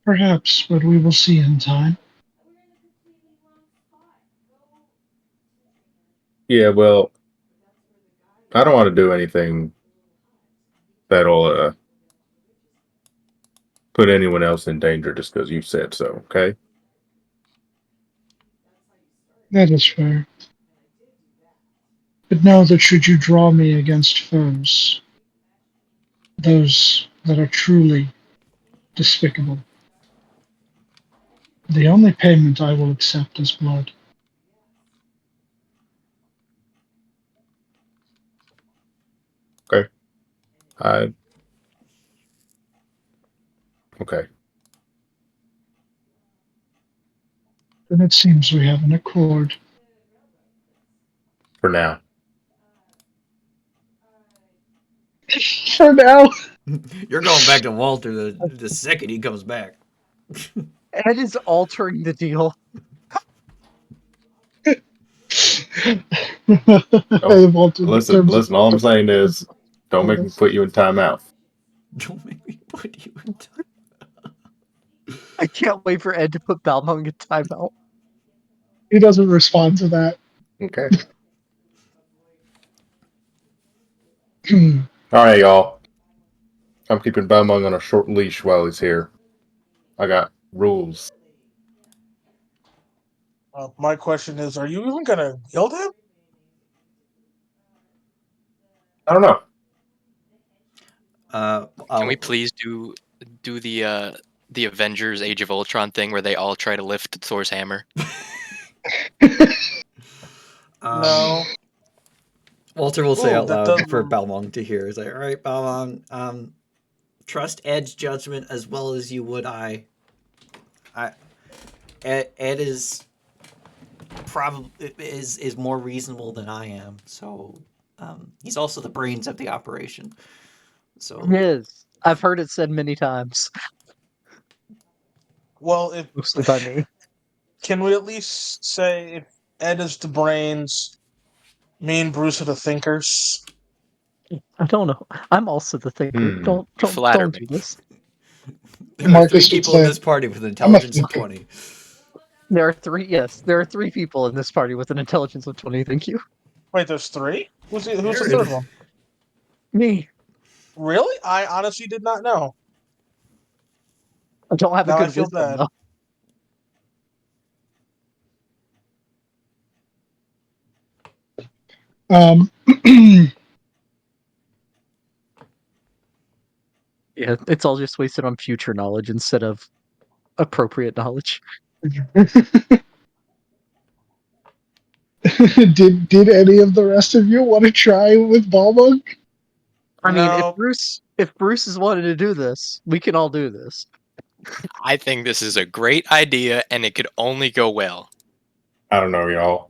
Perhaps, but we will see in time. Yeah, well, I don't want to do anything that'll put anyone else in danger just because you said so. Okay. That is fair. But know that should you draw me against foes, those that are truly despicable, the only payment I will accept is blood. Okay. I okay Then it seems we have an accord. for now. For now. You're going back to Walter the second he comes back. Ed is altering the deal. I have altered the Listen, terms of listen. All I'm saying is, don't make me put you in timeout. Don't make me put you in time. I can't wait for Ed to put Balmung in timeout. He doesn't respond to that. Okay. All right, y'all. I'm keeping Balmung on a short leash while he's here. I got rules. My question is, are you even gonna yield him? I don't know. Can we please do the Avengers Age of Ultron thing where they all try to lift Thor's hammer? No. Walter will say Ooh, out that loud does- for Balmung to hear. He's like, all right, Balmung, trust Ed's judgment as well as you would I. Ed is probably is more reasonable than I am, so he's also the brains of the operation. So It is. I've heard it said many times, Well, if mostly by me. can we at least say if Ed is the brains, me and Bruce are the thinkers? I don't know. I'm also the thinker. Hmm. Flatter Don't me. do this. there are Marcus three would people in say, this party with an I'm a intelligence of thinker. 20. There are three. Yes, there are 3 people in this party with an intelligence of 20. Thank you. Wait, there's 3? Who's the Aaron. third one? Me. Really? I honestly did not know. I don't have a Now I good feel wisdom bad. though. Um, Yeah, Yeah, it's all just wasted on future knowledge instead of appropriate knowledge. Did any of the rest of you want to try with Balmung? I mean, No. if Bruce is wanting to do this, we can all do this. I think this is a great idea, and it could only go well. I don't know, y'all.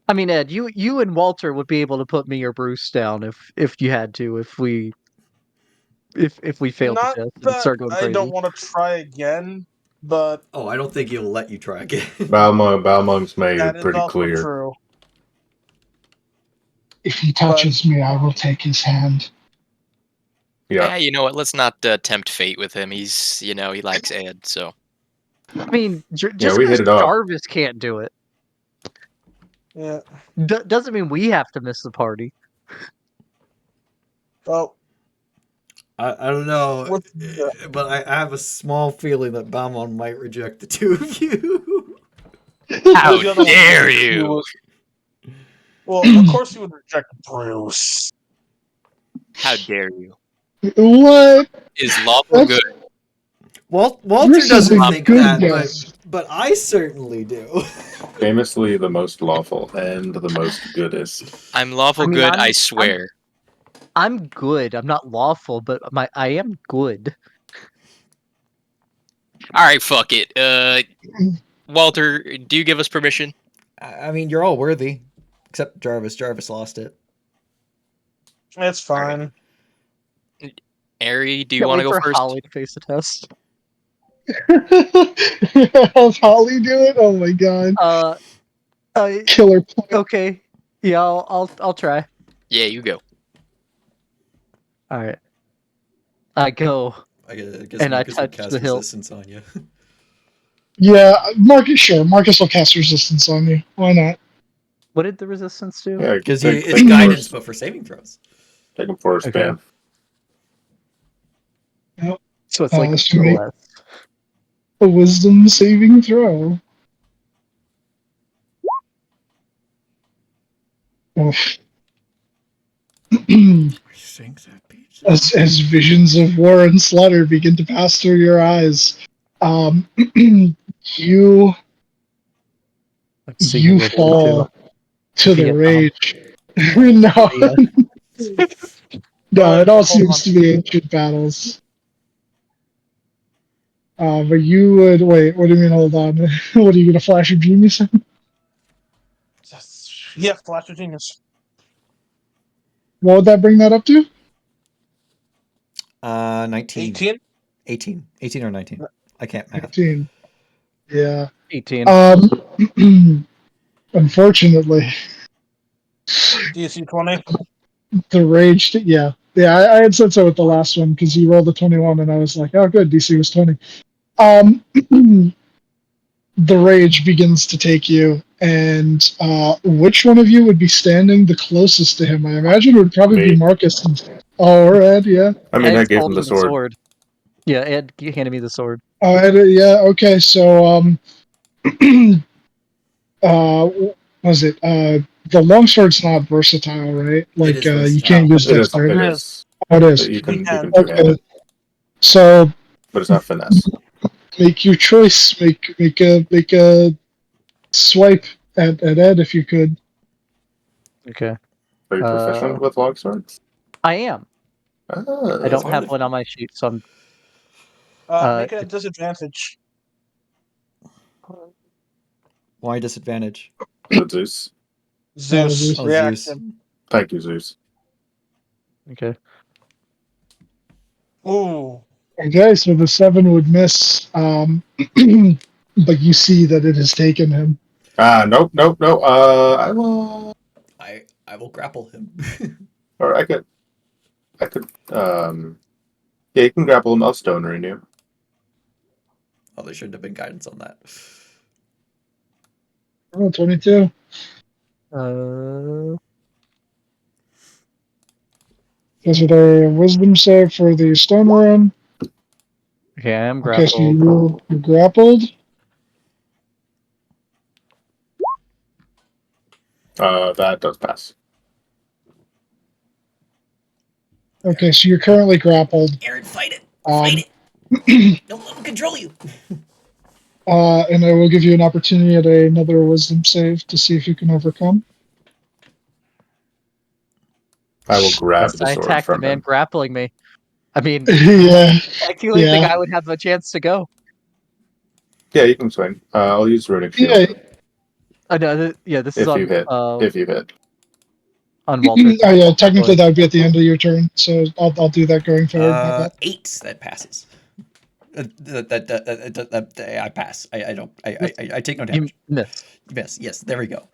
I mean, Ed, you and Walter would be able to put me or Bruce down if you had to, if we failed Not the test and that start going I crazy. don't want to try again, but Oh, I don't think he'll let you try again. Balmung's made that it is pretty also clear. true. If he touches me, I will take his hand. Yeah. You know what? Let's not tempt fate with him. He's, he likes Ed, so. I mean, just Yeah, we because hit it off. Jarvis can't do it Yeah. doesn't mean we have to miss the party. Well, I don't know, with the, but I have a small feeling that Balmon might reject the two of you. How the other one dare he you! would- well, of course he would reject Bruce. How dare you? What? Is lawful That's, good. Walter Bruce is doesn't a think good that, guess. but I certainly do. Famously the most lawful and the most goodest. I'm lawful I mean, good, I swear. I'm good. I'm not lawful, but I am good. Alright, fuck it. Walter, do you give us permission? I mean, you're all worthy, except Jarvis. Jarvis lost it. It's fine. Ari, do you Can't want to wait go for first? Holly to face the test. How's Holly do it? Oh my god. Uh, Killer plan. okay, yeah, I'll try. Yeah, you go. All right, I go I guess and I Marcus would touch cast the hilt. resistance on you. Yeah, Marcus, sure. Marcus will cast resistance on you. Why not? What did the resistance do? Yeah, Because take it's him guidance, for but for saving throws. take him for a spin. Yep. So it's like So make less. a wisdom saving throw. Oof. Sink that pizza. As visions of war and slaughter begin to pass through your eyes, you Let's see who we'll do fall to the Vietnam. rage. No, Korea. no, it all Hold seems on. to be ancient battles. But you would wait. What do you mean? Hold on. What are you gonna flash of genius? Yeah, Flash of Genius. What would that bring that up to? 19. 18? 18. 18 or 19. I can't math. 18. Yeah. 18. Unfortunately, DC 20? the rage. Yeah, yeah. I had said so with the last one because you rolled a 21, and I was like, oh, good. DC was 20. The rage begins to take you, and which one of you would be standing the closest to him? I imagine it would probably be Me. Marcus. Or Ed, yeah. I mean, I Ed's gave him holding the sword. Yeah, Ed handed me the sword. Oh, Ed, yeah. Okay, so uh, was it the longsword's not versatile, right? Like is you versatile. can't use It is. dexterity. It Yes. is. Oh, it is. You can can. two hand Okay, it, so but it's not finesse. make your choice. Make a swipe at Ed if you could. Okay. Are you proficient with longswords? I am. Ah, I don't have wonderful. one on my sheet, so I'm. Make it a disadvantage. Why disadvantage? the Zeus. Zeus. Zeus. Oh, Reaction. Zeus. Thank you, Zeus. Okay. Ooh. Okay, so the 7 would miss, but you see that it has taken him. Nope. I will. I will grapple him. Or I could. Yeah, you can grapple him. I'll stone ring you. Oh, there shouldn't have been guidance on that. Oh, 22. Is it a wisdom save for the stone rune? Okay, I am Okay, so grappled. you're grappled. That does pass. Okay, so you're currently grappled. Aaron, fight it! Um, Fight it! Don't let him control you! And I will give you an opportunity at another wisdom save to see if you can overcome. I will grab Yes, the I sword attacked the from man him. grappling me. I mean, Yeah, I feel the yeah, guy would have a chance to go. Yeah, you can swing. I'll use runic yeah. shield Oh, no, this is if you hit. If you hit. on Walter. Oh yeah, technically that would be at the end of your turn, so I'll do that going forward. My bad. 8. That passes. I pass. I don't. I take no You damage. miss. Miss. Yes, there we go.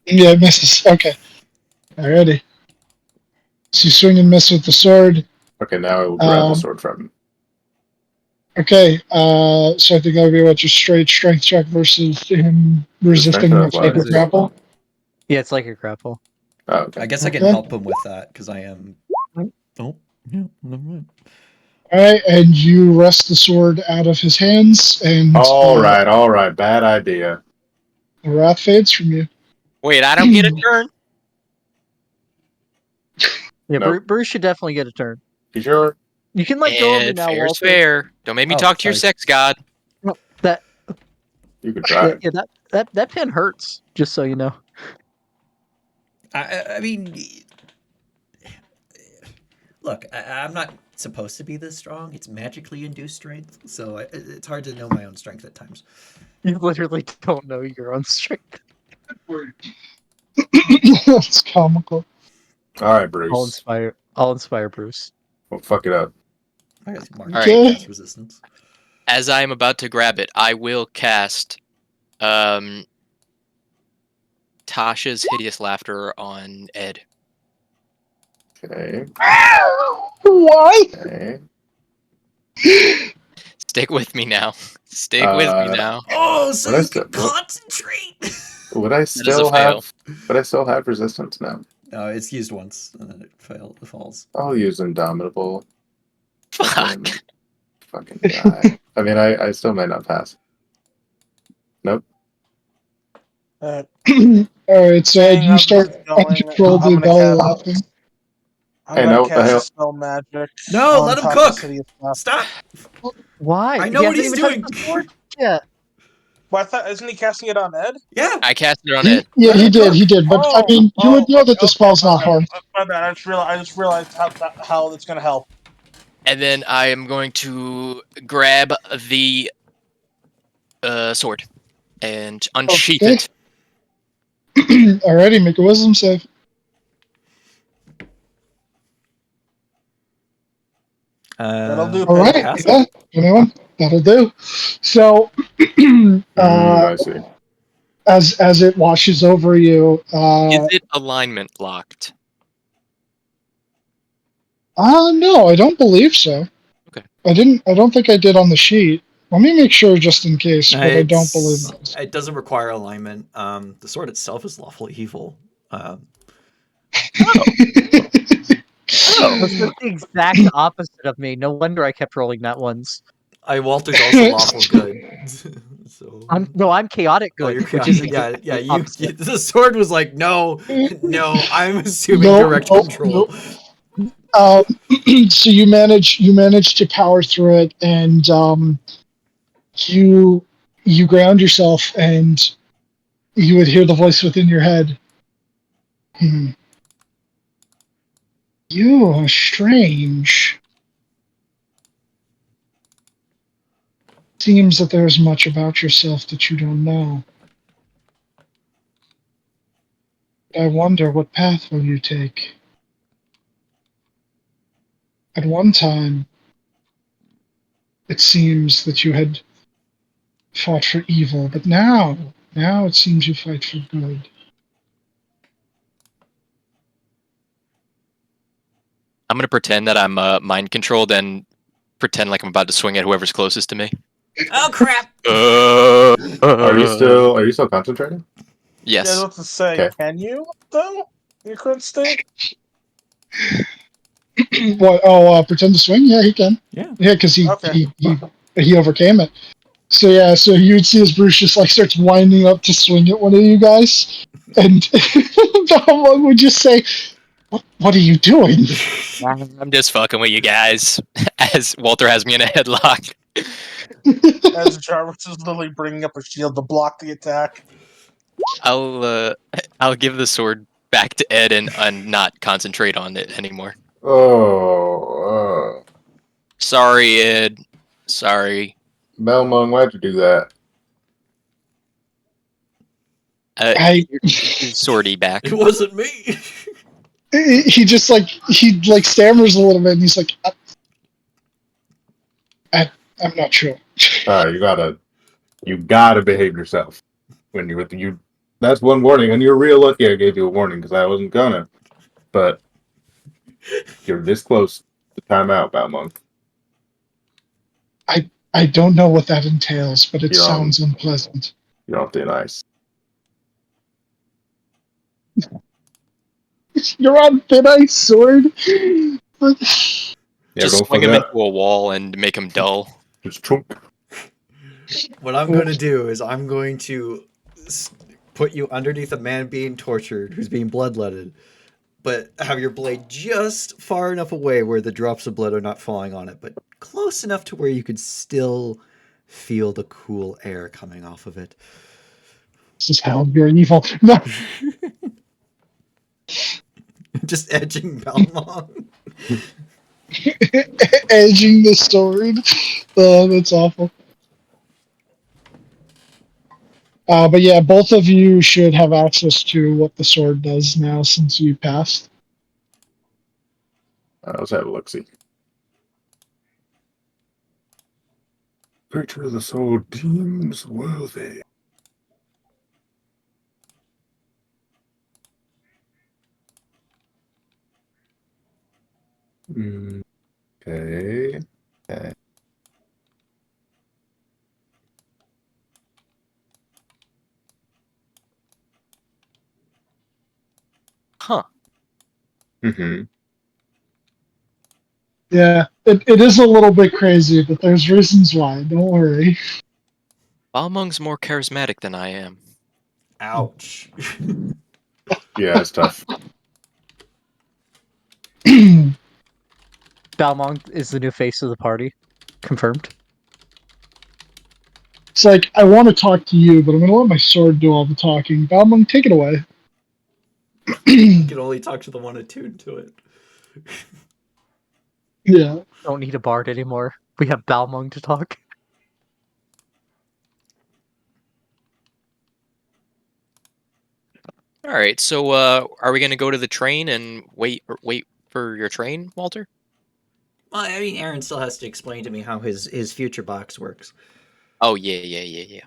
Yeah, it misses. Okay, alrighty. So you swing and miss with the sword. Okay, now I will grab the Um, sword from him. Okay, so I think that would be what your straight strength check versus him resisting strength or the sacred athletics? grapple. Yeah, it's like a grapple. Oh, okay. I guess I can Okay. help him with that because I am. Oh, yeah, never mind. All right, and you wrest the sword out of his hands, and All right. Bad idea. the wrath fades from you. Wait, I don't get a turn? Yeah, Nope. Bruce should definitely get a turn. You sure? You can let go of me And now, fair's Walter. fair. Don't make me Oh, talk to your sorry. sex god. No, that You could try. yeah, that pin hurts. Just so you know. I mean, look, I'm not supposed to be this strong. It's magically induced strength, so it's hard to know my own strength at times. You literally don't know your own strength. That's comical. All right, Bruce. I'll inspire Bruce. We'll fuck it up. I guess Mark All right. cast resistance. As I am about to grab it, I will cast Tasha's Hideous Laughter on Ed. Okay. Why? Okay. Stick with me now. Stick with me now. Oh, so What you is can that? concentrate. Would I is a still fail. have? Would I still have resistance now? No, it's used once and then it falls. I'll use Indomitable. Fuck. Fucking guy. I mean, I still may not pass. Nope. All right, so Saying you as start this is going, uncontrollably I'm gonna belly cast. laughing. I'm Hey, gonna no, cast hell. a spell magic. No, on let him top of cook. Hideous Laughter. Stop. Why? I know He what hasn't he's even touched doing. the sword yet. Well, I thought isn't he casting it on Ed? Yeah. I cast it on Ed. Yeah, Let he him did. cook. He did. But I mean, you would know that the spell's not harm. My bad. I just realized how it's gonna help. And then I am going to grab the sword and unsheath Okay. it. Alrighty, make a wisdom save. That'll do. All right, Pass yeah, 21. That'll do. So, I see. as it washes over you, Is it alignment locked? no, I don't believe so. Okay. I don't think I did on the sheet. Let me make sure just in case, but I don't believe it. It doesn't require alignment. The sword itself is lawfully evil. That's the exact opposite of me. No wonder I kept rolling that ones. Walter's also lawful good. So I'm chaotic oh, good, you're which is yeah. You opposite. the sword was like no. I'm assuming Nope, direct nope, control. nope. So you manage to power through it, and you ground yourself, and you would hear the voice within your head. You are strange. Seems that there's much about yourself that you don't know. I wonder what path will you take. At one time, it seems that you had fought for evil, but now it seems you fight for good. I'm gonna pretend that I'm mind controlled and pretend like I'm about to swing at whoever's closest to me. Oh crap! Are you still concentrating? Yes. Yeah, what to say? Okay. Can you though? In your current state? What? Oh, pretend to swing? Yeah, he can. Yeah. Yeah, because Okay. he overcame it. So yeah, so you'd see as Bruce just like starts winding up to swing at one of you guys, and that one would just say, What are you doing? I'm just fucking with you guys. As Walter has me in a headlock. As Jarvis is literally bringing up a shield to block the attack. I'll give the sword back to Ed and not concentrate on it anymore. Oh, Sorry, Ed. Sorry. Belmont, why'd you do that? I Swordy back. It wasn't me. he just he stammers a little bit and he's like, I'm not sure. You gotta behave yourself when you're with you. That's one warning, and you're real lucky I gave you a warning because I wasn't gonna. But you're this close to timeout, Belmont. I don't know what that entails, but it You're on- sounds unpleasant. You're on thin ice. You're on thin ice, sword. Yeah, Just don't swing fuck him it into up. a wall and make him dull. Just chunk. What I'm going to do is I'm going to put you underneath a man being tortured who's being bloodletted, but have your blade just far enough away where the drops of blood are not falling on it, but close enough to where you could still feel the cool air coming off of it. This is how you're evil. No. Just edging Balmong. Edging the sword. Oh, that's awful. But yeah, both of you should have access to what the sword does now since you passed. Let's have a look see. Creature of the soul deems worthy. Okay. Huh. Mm-hmm. Yeah, it is a little bit crazy, but there's reasons why. Don't worry. Balmung's more charismatic than I am. Ouch. Yeah, it's tough. Balmong is the new face of the party. Confirmed. It's like, I want to talk to you, but I'm going to let my sword do all the talking. Balmung, take it away. You can only talk to the one attuned to it. Yeah. Don't need a bard anymore. We have Balmong to talk. All right. So, are we gonna go to the train and wait for your train, Walter? Well, I mean, Aaron still has to explain to me how his future box works. Oh yeah.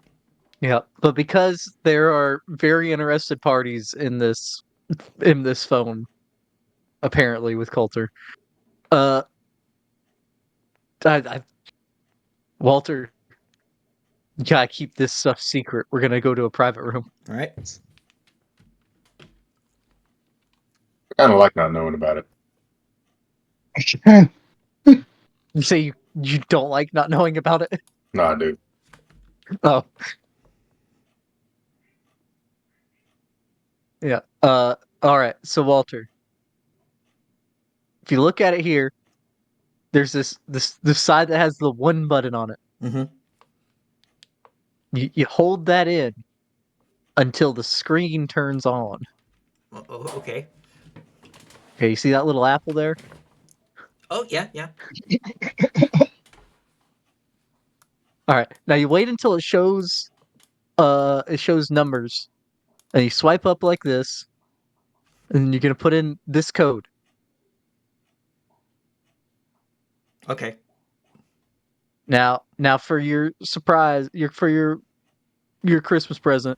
Yeah, but because there are very interested parties in this phone, apparently with Coulter, I Walter, you gotta keep this stuff secret. We're gonna go to a private room. All right. I kind of like not knowing about it. You say you don't like not knowing about it? No, I do. Oh. Yeah. All right. So Walter, if you look at it here, there's this side that has the one button on it. Mm-hmm. You hold that in until the screen turns on. Oh, okay. Okay, you see that little apple there? Oh, yeah. All right. Now you wait until it shows numbers, and you swipe up like this, and you're gonna put in this code. Okay. Now for your surprise, your Christmas present,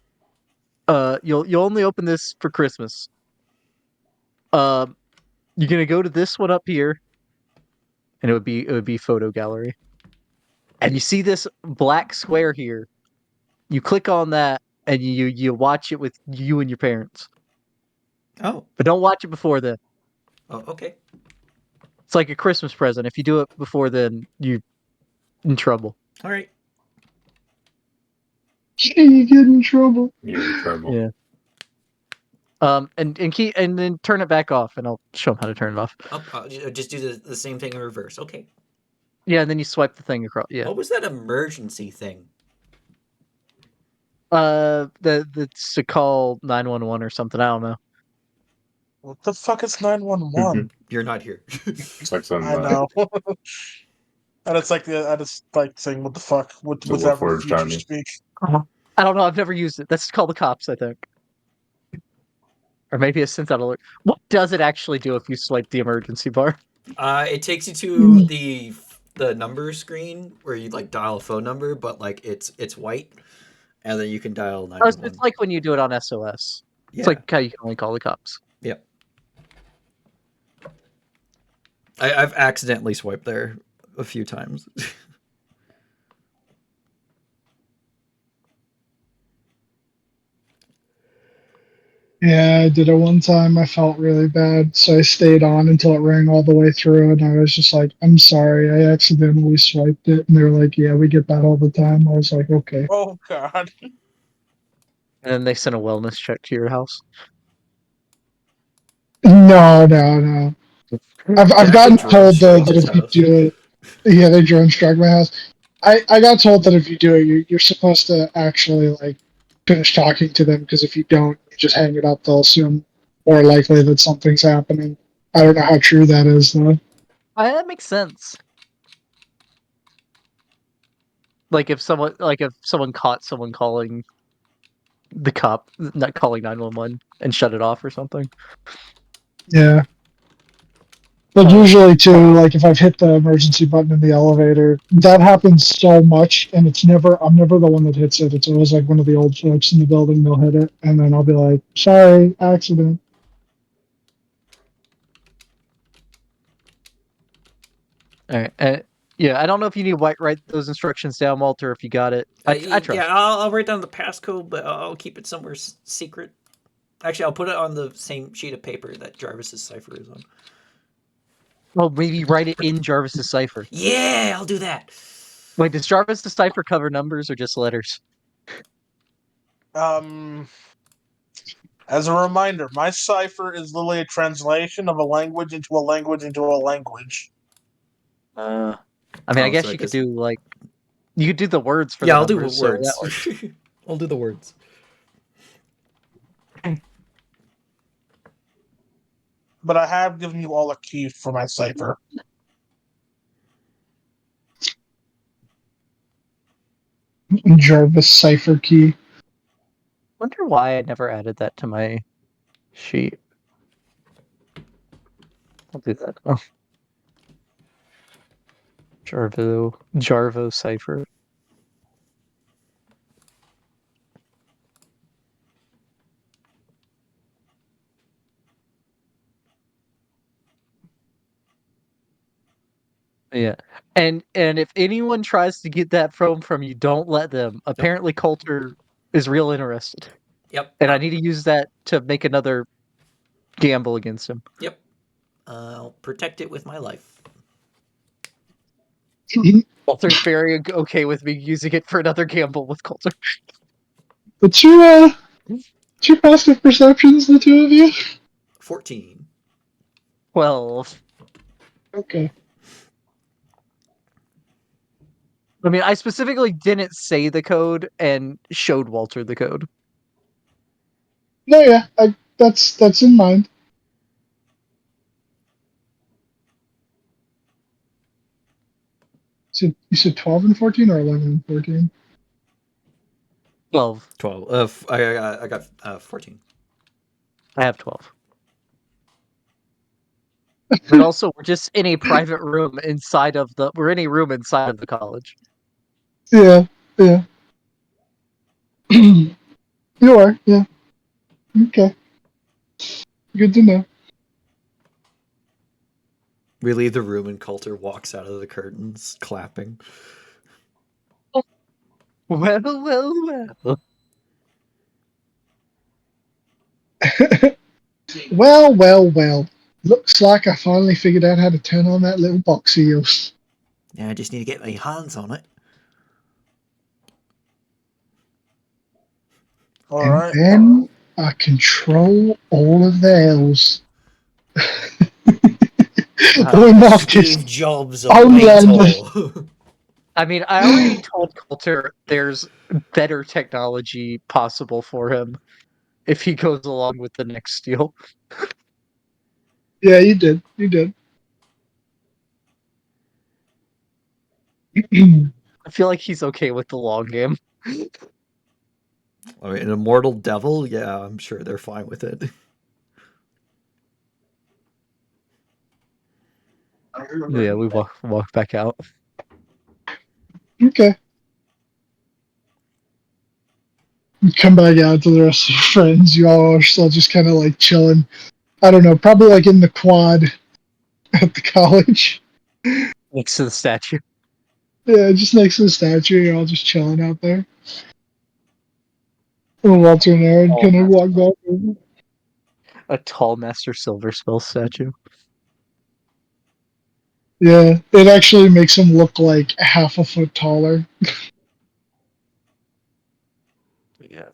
you'll only open this for Christmas. You're gonna go to this one up here, and it would be photo gallery, and you see this black square here. You click on that, and you watch it with you and your parents, Oh. but don't watch it before then. Oh, okay. It's like a Christmas present. If you do it before then, you're in trouble. All right. You get in trouble. You're in trouble. Yeah. And then turn it back off, and I'll show him how to turn it off. Just do the same thing in reverse. Okay. Yeah, and then you swipe the thing across. Yeah. What was that emergency thing? That's to call 911 or something. I don't know. What the fuck is 911? You're not here. It's like some I know. And it's like I just like saying, "What the fuck?" So Whatever what future time? speak. I don't know. I've never used it. That's called the cops, I think. Or maybe a sent out alert. What does it actually do if you swipe the emergency bar? It takes you to the number screen where you like dial a phone number, but like it's white, and then you can dial Oh, it's 911. like when you do it on SOS. Yeah. It's like how you can only call the cops. Yep. I've accidentally swiped there a few times. Yeah, I did it one time. I felt really bad, so I stayed on until it rang all the way through, and I was just like, "I'm sorry, I accidentally swiped it." And they're like, "Yeah, we get that all the time." I was like, "Okay." Oh god. And then they send a wellness check to your house. No, no, no. I've gotten told though that if you do it, yeah, they drone struck my house. I got told that if you do it, you're supposed to actually like finish talking to them, because if you don't, you just hang it up. They'll assume more likely that something's happening. I don't know how true that is though. That makes sense. Like if someone caught someone calling the cop, not calling 911, and shut it off or something. Yeah. But usually too, like if I've hit the emergency button in the elevator, that happens so much, and I'm never the one that hits it. It's always like one of the old folks in the building. They'll hit it, and then I'll be like, "Sorry, accident." All right. Yeah, I don't know if you need to write those instructions down, Walter. If you got it, I trust. Yeah, I'll write down the passcode, but I'll keep it somewhere secret. Actually, I'll put it on the same sheet of paper that Jarvis's cipher is on. Well, maybe write it in Jarvis's cipher. Yeah, I'll do that. Wait, does Jarvis's cipher cover numbers or just letters? As a reminder, my cipher is literally a translation of a language into a language into a language. I mean, I guess you could do like you could do the words for the I'll do numbers. words. So that works. I'll do the words. But I have given you all a key for my cipher. Jarvis cipher key. Wonder why I never added that to my sheet. I'll do that. Oh. Jarvo cipher. Yeah, and if anyone tries to get that from you, don't let them. Apparently, Coulter is real interested. Yep. And I need to use that to make another gamble against him. Yep. I'll protect it with my life. Coulter's very okay with me using it for another gamble with Coulter. What's your passive perceptions, the two of you? 14. 12. Okay. I mean, I specifically didn't say the code and showed Walter the code. No, yeah, that's in mind. So you said 12 and 14 or 11 and 14? 12. 12. I got 14. I have 12. But also, we're just in a private room we're in a room inside of the college. Yeah, yeah. You are, yeah. Okay. Good to know. We leave the room and Coulter walks out of the curtains, clapping. Well. Well. Looks like I finally figured out how to turn on that little box of yours. Yeah, I just need to get my hands on it. All right. And then I control all of the elves. Boy, Marcus, Steve Jobs of outlandish. Beto. I mean, I already told Coulter there's better technology possible for him if he goes along with the next deal. Yeah, you did. You did. I feel like he's okay with the long game. I mean, an immortal devil? Yeah, I'm sure they're fine with it. Yeah, we walk back out. Okay. You come back out to the rest of your friends. You all are still just kind of like chilling. I don't know, probably like in the quad at the college. Next to the statue. Yeah, just next to the statue. You're all just chilling out there. And Walter and Aaron kind of walk back over. A tall Master Silver Spell statue. Yeah, it actually makes him look like half a foot taller. Yeah.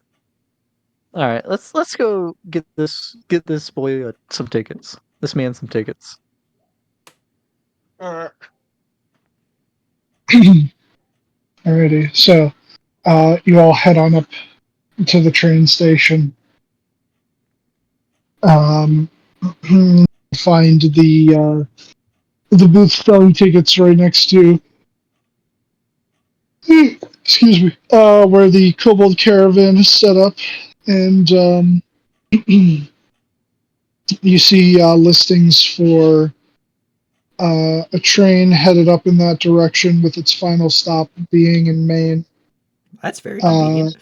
All right, let's go get this boy some tickets. This man some tickets. Alright. Alrighty, so you all head on up to the train station. Um, find the booth selling tickets right next to excuse me, where the Kobold Caravan is set up, and you see listings for a train headed up in that direction, with its final stop being in Maine. That's very Uh, convenient.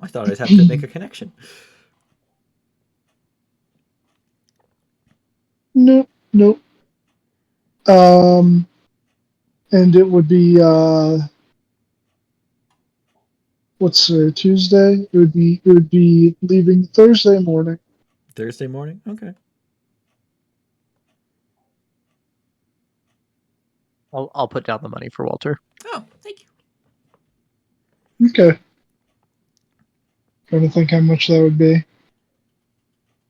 I thought I'd have to make a connection. no, no. And it would be what's Tuesday? It would be leaving Thursday morning. Thursday morning? Okay. I'll put down the money for Walter. Oh, thank you. Okay. Trying to think how much that would be.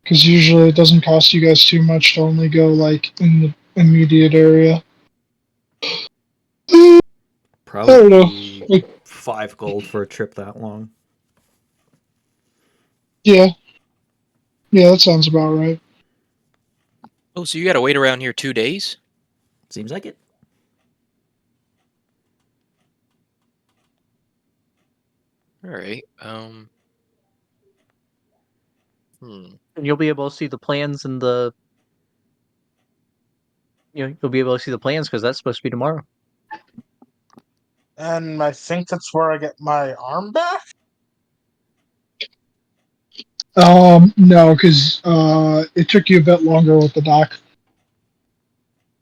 Because usually it doesn't cost you guys too much to only go like in the immediate area. I don't know. Probably Like, 5 gold for a trip that long. yeah. Yeah, that sounds about right. Oh, so you got to wait around here 2 days? Seems like it. All right. And you'll be able to see the plans and you'll be able to see the plans because that's supposed to be tomorrow. And I think that's where I get my arm back? No, because it took you a bit longer with the doc.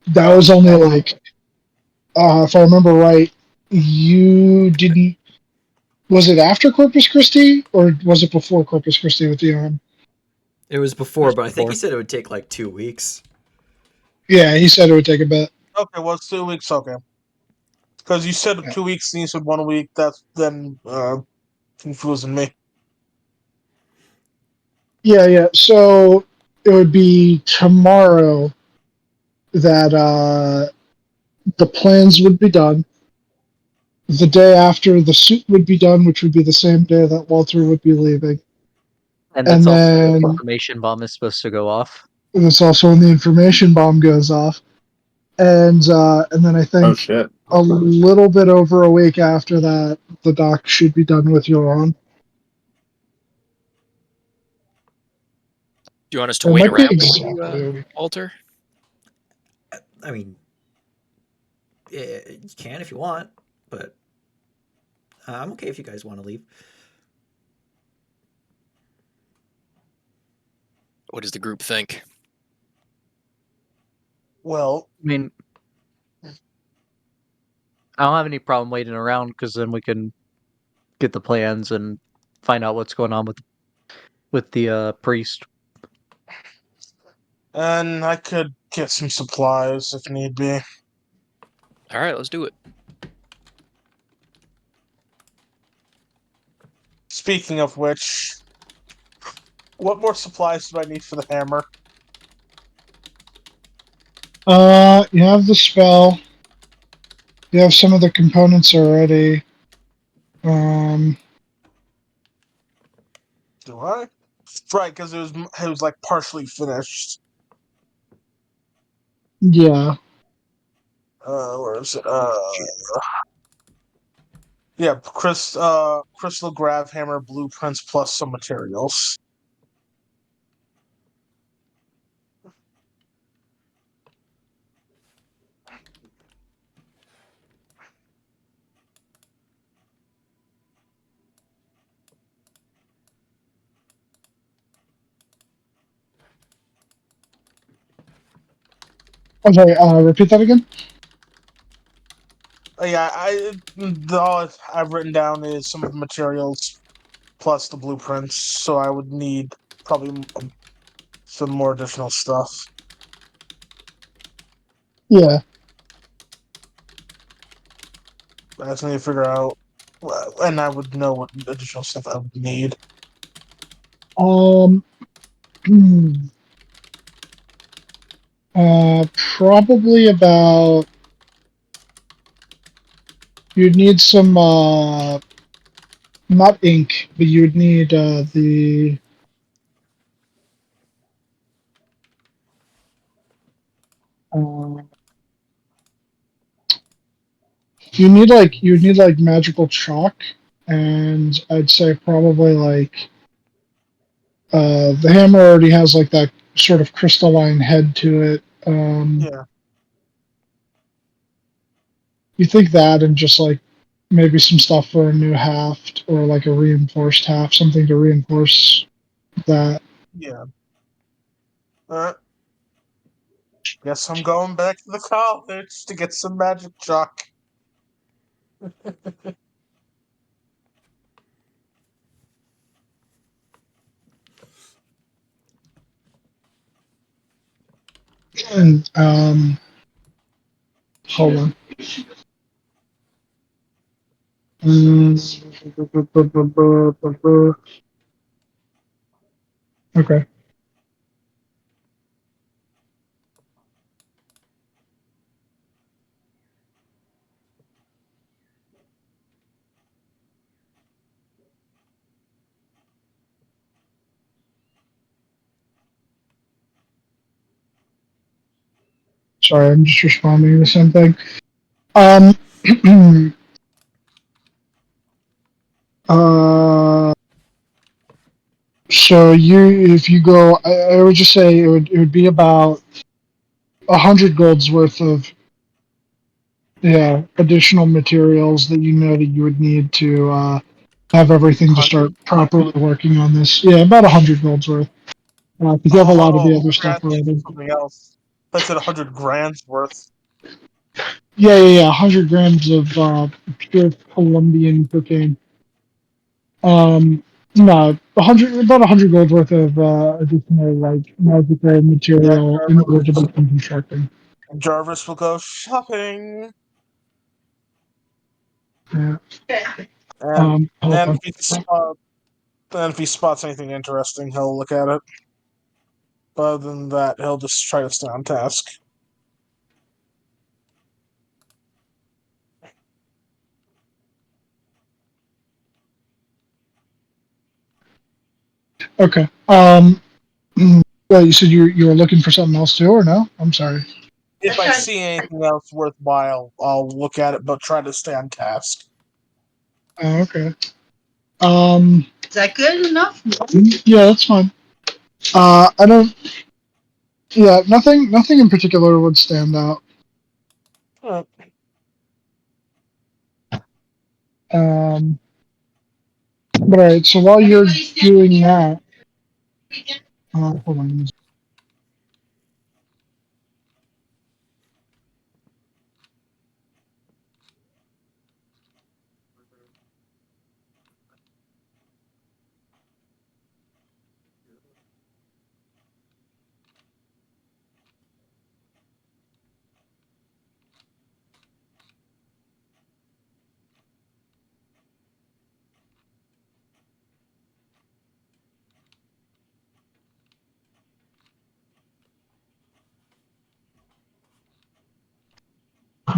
That was only like, if I remember right, you didn't. Was it after Corpus Christi or was it before Corpus Christi with the arm? It was before, but I think before. he said it would take like 2 weeks. Yeah, he said it would take a bit. Okay, well, it's 2 weeks, okay. Because you said Yeah. 2 weeks and you said 1 week, that's then confusing me. Yeah. So it would be tomorrow that the plans would be done. The day after, the suit would be done, which would be the same day that Walter would be leaving. And And that's also when then the information bomb is supposed to go off. that's also when the information bomb goes off. And then I Oh think shit. a little bit over a week after that, the doc should be done with your arm. Do you want us to It wait might be around with exactly you, a week. Walter? I mean, you can if you want, but I'm okay if you guys want to leave. What does the group think? Well, I mean, I don't have any problem waiting around because then we can get the plans and find out what's going on with the priest. and I could get some supplies if need be. All right, let's do it. Speaking of which, What more supplies do I need for the hammer? You have the spell. You have some of the components already. Do I? Right, because it was like partially finished. Yeah. Where is it? Yeah, crystal grav hammer blueprints plus some materials. I'm sorry. Repeat that again. Yeah, all I've written down is some of the materials plus the blueprints, so I would need probably some more additional stuff. Yeah. I just need to figure out, and I would know what additional stuff I would need. Um. Probably about. You'd need some. Not ink, but you'd need the. Uh, you need magical chalk, and I'd say probably like the hammer already has like that sort of crystalline head to it. Yeah, You think that, and just like maybe some stuff for a new haft or like a reinforced haft, something to reinforce that. yeah. Guess I'm going back to the college to get some magic chalk. And hold on. Okay. Sorry, I'm just responding to something. Um, uh, so if you go, I would just say it would be about 100 gold's worth of additional materials that you know that you would need to have everything to 100? start properly working on this. Yeah, about 100 gold's worth. Because you have a lot of the Oh, other stuff already. something else. I said 100 grand's worth. Yeah. 100 grams of pure Colombian cocaine. No, about 100 gold worth of additional like magical Yeah, material in order to become constructing. Jarvis will go shopping, Yeah. and Hold and on. if he spots anything interesting, he'll look at it. But other than that, he'll just try to stay on task. Okay. Well, you said you were looking for something else too, or no? I'm sorry. If I see anything else worthwhile, I'll look at it, but try to stay on task. Oh, okay. Is that good enough? Yeah, that's fine. I don't. Yeah, nothing in particular would stand out. Alright. But all right. So while you're doing that, hold on.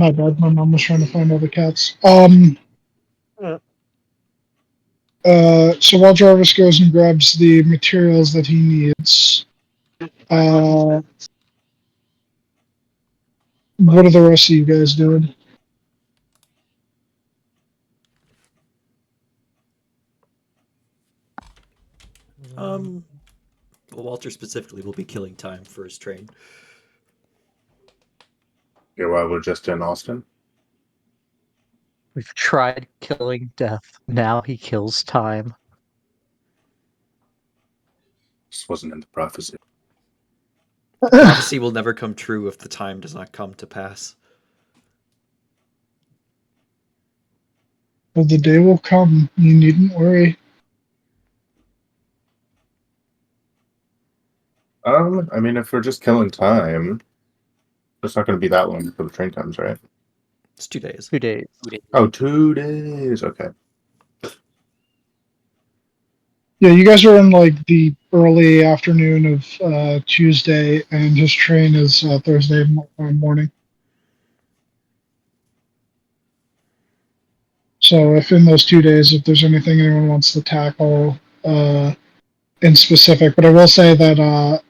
My bad. My mom was trying to find all the cats. So while Jarvis goes and grabs the materials that he needs, what are the rest of you guys doing? Well, Walter specifically will be killing time for his train. Yeah, while we're just in Austin. We've tried killing death. Now he kills time. This wasn't in the prophecy. Prophecy will never come true if the time does not come to pass. Well, the day will come. You needn't worry. I mean, if we're just killing time, it's not going to be that long before the train comes, right? It's 2 days. 2 days. Oh, 2 days. Okay. Yeah, you guys are in like the early afternoon of Tuesday, and his train is Thursday morning. So if in those 2 days, if there's anything anyone wants to tackle in specific, but I will say that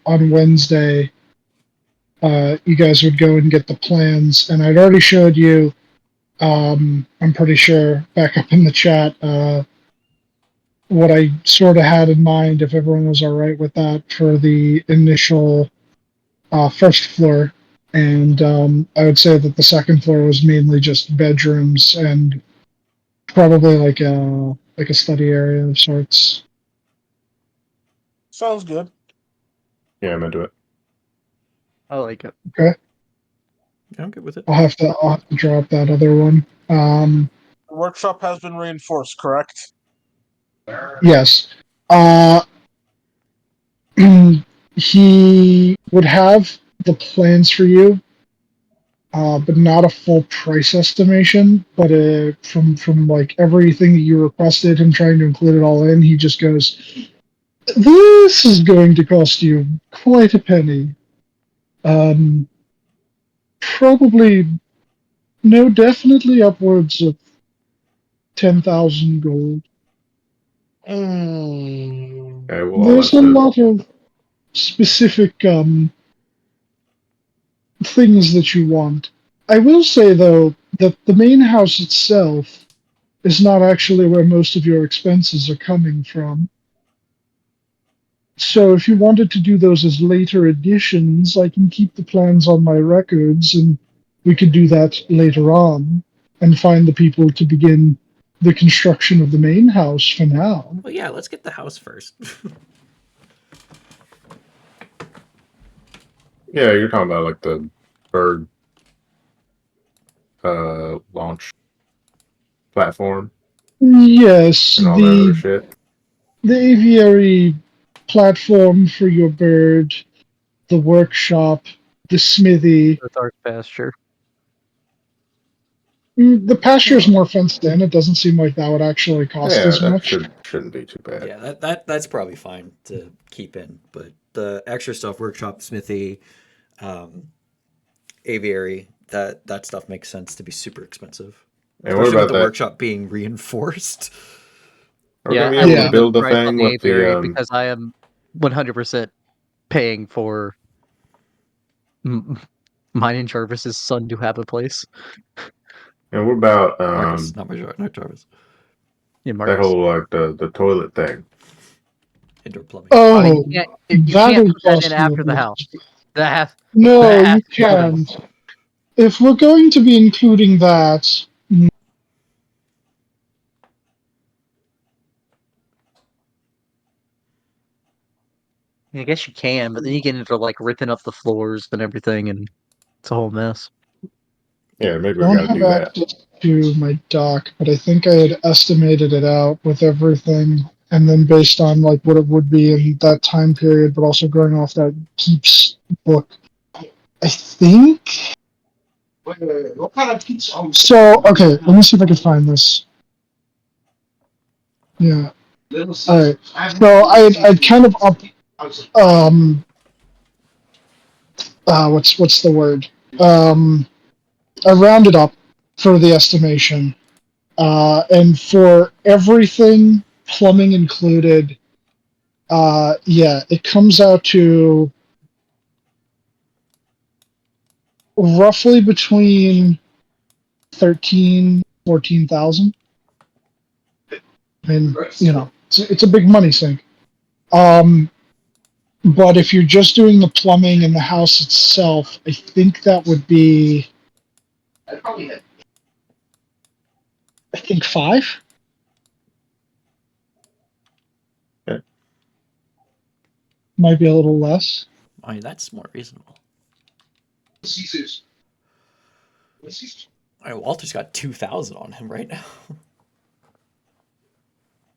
on Wednesday, you guys would go and get the plans, and I'd already showed you. I'm pretty sure back up in the chat what I sort of had in mind, if everyone was all right with that, for the initial first floor. And I would say that the second floor was mainly just bedrooms and probably like a study area of sorts. Sounds good. Yeah, I'm into it. I like it. Okay, Yeah, I'm good with it. I'll have to drop that other one. The workshop has been reinforced, correct? Yes. He would have the plans for you, but not a full price estimation. But from like everything that you requested, him trying to include it all in, he just goes, "This is going to cost you quite a penny. Probably, no, definitely upwards of 10,000 gold. Okay, well, I'll There's have a to. lot of specific things that you want. I will say, though, that the main house itself is not actually where most of your expenses are coming from. So if you wanted to do those as later additions, I can keep the plans on my records, and we could do that later on and find the people to begin the construction of the main house for now. Well, yeah, let's get the house first. Yeah, you're talking about like the bird launch platform Yes, and all that other shit. the aviary platform for your bird, the workshop, the smithy. The dark pasture. The pasture is more fenced in. It doesn't seem like that would actually cost Yeah, as that much. shouldn't be too bad. Yeah, that's probably fine to keep in. But the extra stuff, workshop, smithy, aviary, that stuff makes sense to be super expensive. And what Especially about with the that? workshop being reinforced. Are we Yeah, gonna be I able Yeah. to build the price on thing the with aviary the because I am 100% paying for mine and Jarvis's son to have a place. and what about Marcus, not Jarvis. Yeah, that Marcus. whole like the toilet thing? Indoor plumbing. I mean, Oh, you that can't would put that cost in you after a the lot. house. That No, has you to be put in can't. If we're going to be including that, I guess you can, but then you get into like ripping up the floors and everything, and it's a whole mess. Yeah, maybe we don't got to have do that. access to my doc, but I think I had estimated it out with everything, and then based on like what it would be in that time period, but also going off that Keeps book. I think. What kind of pizza? So okay, let me see if I can find this. Yeah. All right. So I'd kind of up what's the word? I rounded up for the estimation, and for everything, plumbing included, yeah, it comes out to roughly between 14,000. I mean, it's a big money sink. But if you're just doing the plumbing in the house itself, I think that would be, I think 5. Okay. Might be a little less. I mean, that's more reasonable. Walter's got 2,000 on him right now.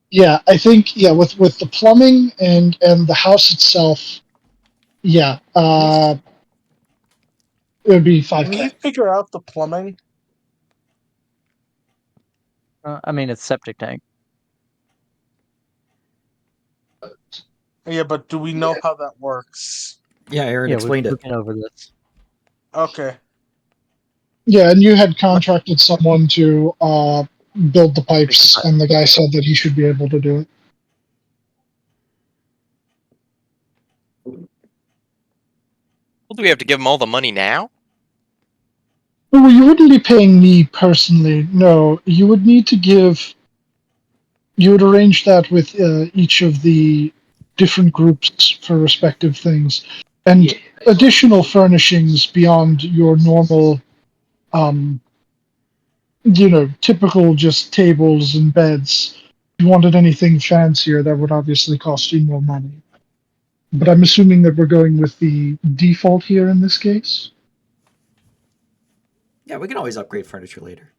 Yeah, I think with the plumbing and the house itself, yeah, it would be Can you 5K. figure out the plumbing? I mean, it's septic tank. Yeah, but do we know how that works? Yeah, Aaron Yeah, we've explained it. been over this. Okay. Yeah, and you had contracted someone to build the pipes, and the guy said that he should be able to do it. Well, do we have to give them all the money now? Well, you wouldn't be paying me personally. No, you would need to give. You would arrange that with each of the different groups for respective things, and additional furnishings beyond your normal, typical just tables and beds. If you wanted anything fancier, that would obviously cost you more money. But I'm assuming that we're going with the default here in this case. Yeah, we can always upgrade furniture later.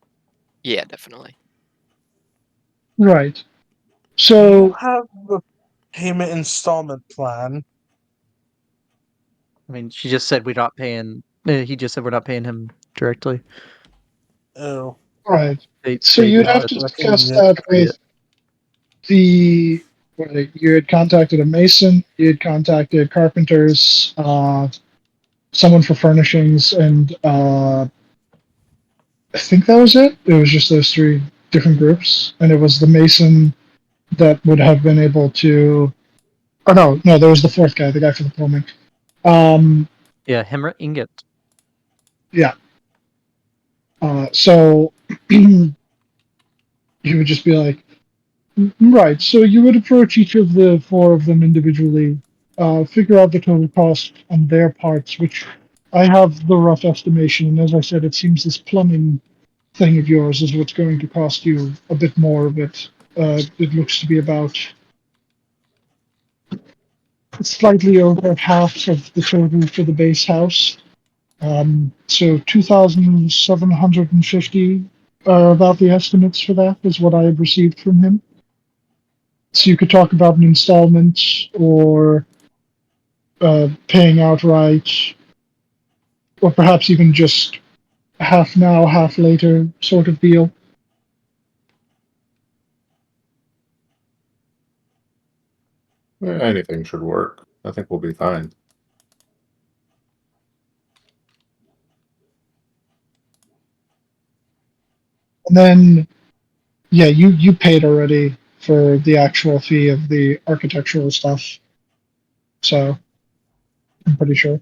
Yeah, definitely. Right. You So, have the payment installment plan. I mean, she just said we're not paying. He just said we're not paying him directly. Oh. right. So They you'd just have said to that. discuss Yeah. that with you had contacted a mason, you had contacted carpenters, someone for furnishings, and I think that was it. It was just those 3 different groups, and it was the mason that would have been able to. Oh no, there was the 4th guy, the guy for the plumbing. Yeah, Hemra Ingot. Yeah. So he would just be like, right. So you would approach each of the 4 of them individually, figure out the total cost on their parts, which I have the rough estimation. And as I said, it seems this plumbing thing of yours is what's going to cost you a bit more of it. It looks to be about slightly over half of the total for the base house. So 2,750 are about the estimates for that, is what I have received from him. So you could talk about an installment or paying outright, or perhaps even just half now, half later sort of deal. Anything should work. I think we'll be fine. And then, yeah, you paid already for the actual fee of the architectural stuff. So I'm pretty sure.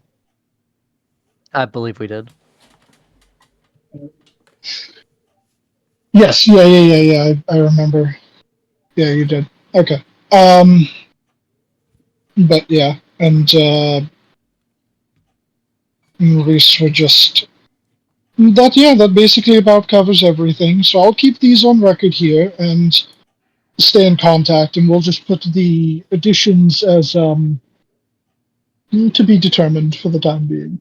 I believe we did. Yes, yeah. I remember. Yeah, you did. Okay. But yeah, and Maurice would just that. Yeah, that basically about covers everything. So I'll keep these on record here and stay in contact, and we'll just put the additions as to be determined for the time being.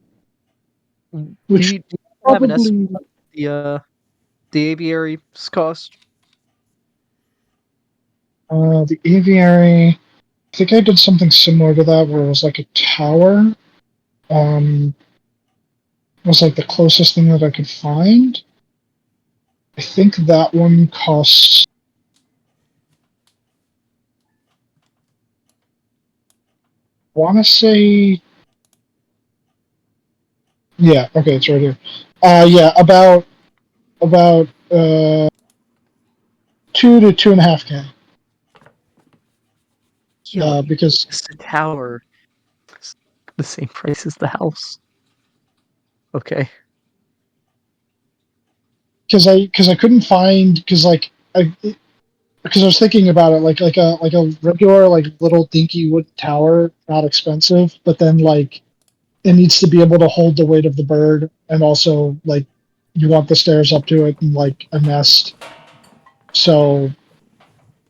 Do Which you have an estimate probably of the aviary's cost? the aviary. I think I did something similar to that, where it was like a tower. It was like the closest thing that I could find. I think that one costs. Want to say Yeah, okay, it's right here. Yeah, about 2 to 2.5K. Yo, Because it's the tower. It's the same price as the house. Okay. because I couldn't find because I was thinking about it like a regular like little dinky wood tower, not expensive, but then like it needs to be able to hold the weight of the bird, and also like you want the stairs up to it and like a nest. So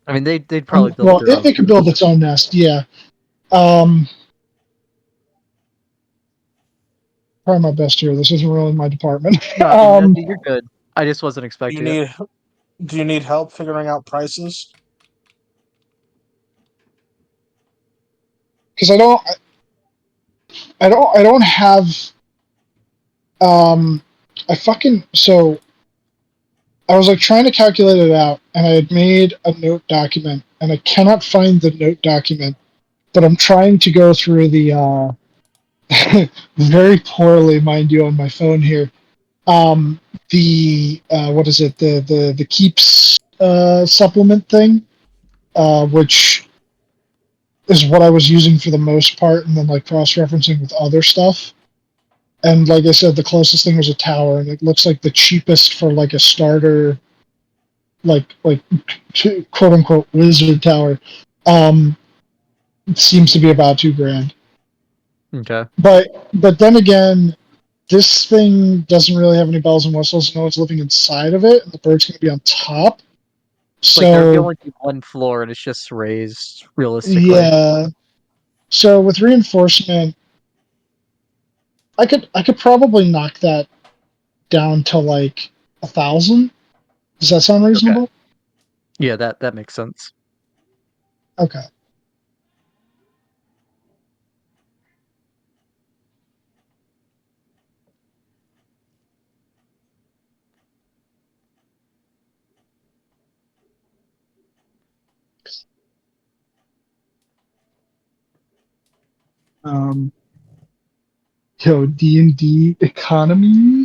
I mean, they'd probably build well, their own. it could build its own nest. Yeah. Um, Try my best here. This isn't really my department. No, I mean, you're good. I just wasn't Do you expecting it. need Do you need help figuring out prices? Because I don't have I fucking so I was like trying to calculate it out, and I had made a note document, and I cannot find the note document, but I'm trying to go through the very poorly, mind you, on my phone here. The what is it? The keeps supplement thing, which is what I was using for the most part, and then like cross referencing with other stuff. And like I said, the closest thing was a tower, and it looks like the cheapest for like a starter, like quote unquote wizard tower, um, seems to be about $2,000. Okay. But then again, this thing doesn't really have any bells and whistles. No one's living inside of it, and the bird's going to be on top. Like there'd So only be one floor, and it's just raised realistically. yeah. So with reinforcement, I could probably knock that down to like 1,000. Does that sound reasonable? Yeah, that makes sense. Okay. Um, Yo, D&D economy.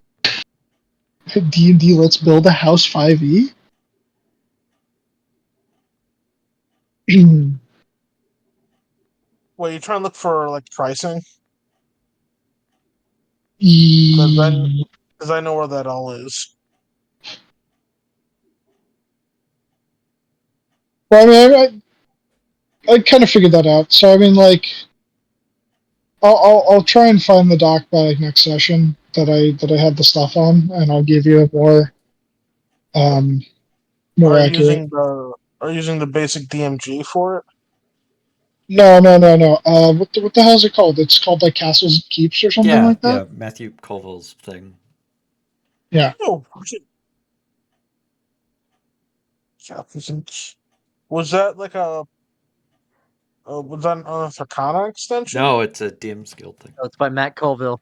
D&D, let's build a house 5e. Well, you trying to look for like pricing E- because I know where that all is. well, I mean, I kind of figured that out. So I mean, like, I'll try and find the doc by like next session that I had the stuff on, and I'll give you a um more Are you accurate. using the basic DMG for it? No. What the hell is it called? It's called like Castles and Keeps or something Yeah, like that. yeah. Matthew Colville's thing. Yeah. Oh, was that like was that an Arthurcana extension? No, it's a DM's Guild thing. So it's by Matt Colville.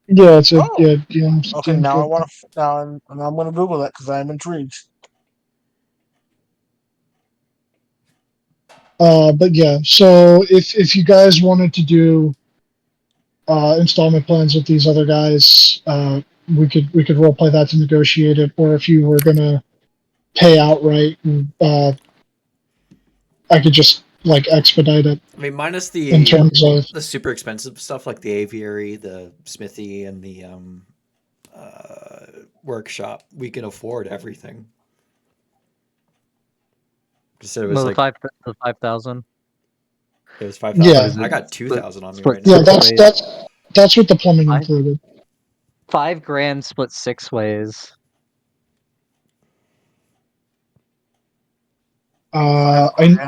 Yeah, it's a Oh, DM's, okay. DM's Now I good. want to. Now I'm going to Google that because I am intrigued. But yeah, so if you guys wanted to do installment plans with these other guys, we could role play that to negotiate it. Or if you were gonna pay outright, I could just like expedite it I mean, minus in terms of the super expensive stuff like the aviary, the smithy, and the workshop, we can afford everything. Just said it was No, like the 5,000. it was 5,000. yeah, I got 2,000 on me Split right yeah. now. 6 ways. That's what the plumbing Five, included. $5,000 split 6 ways. Uh, I And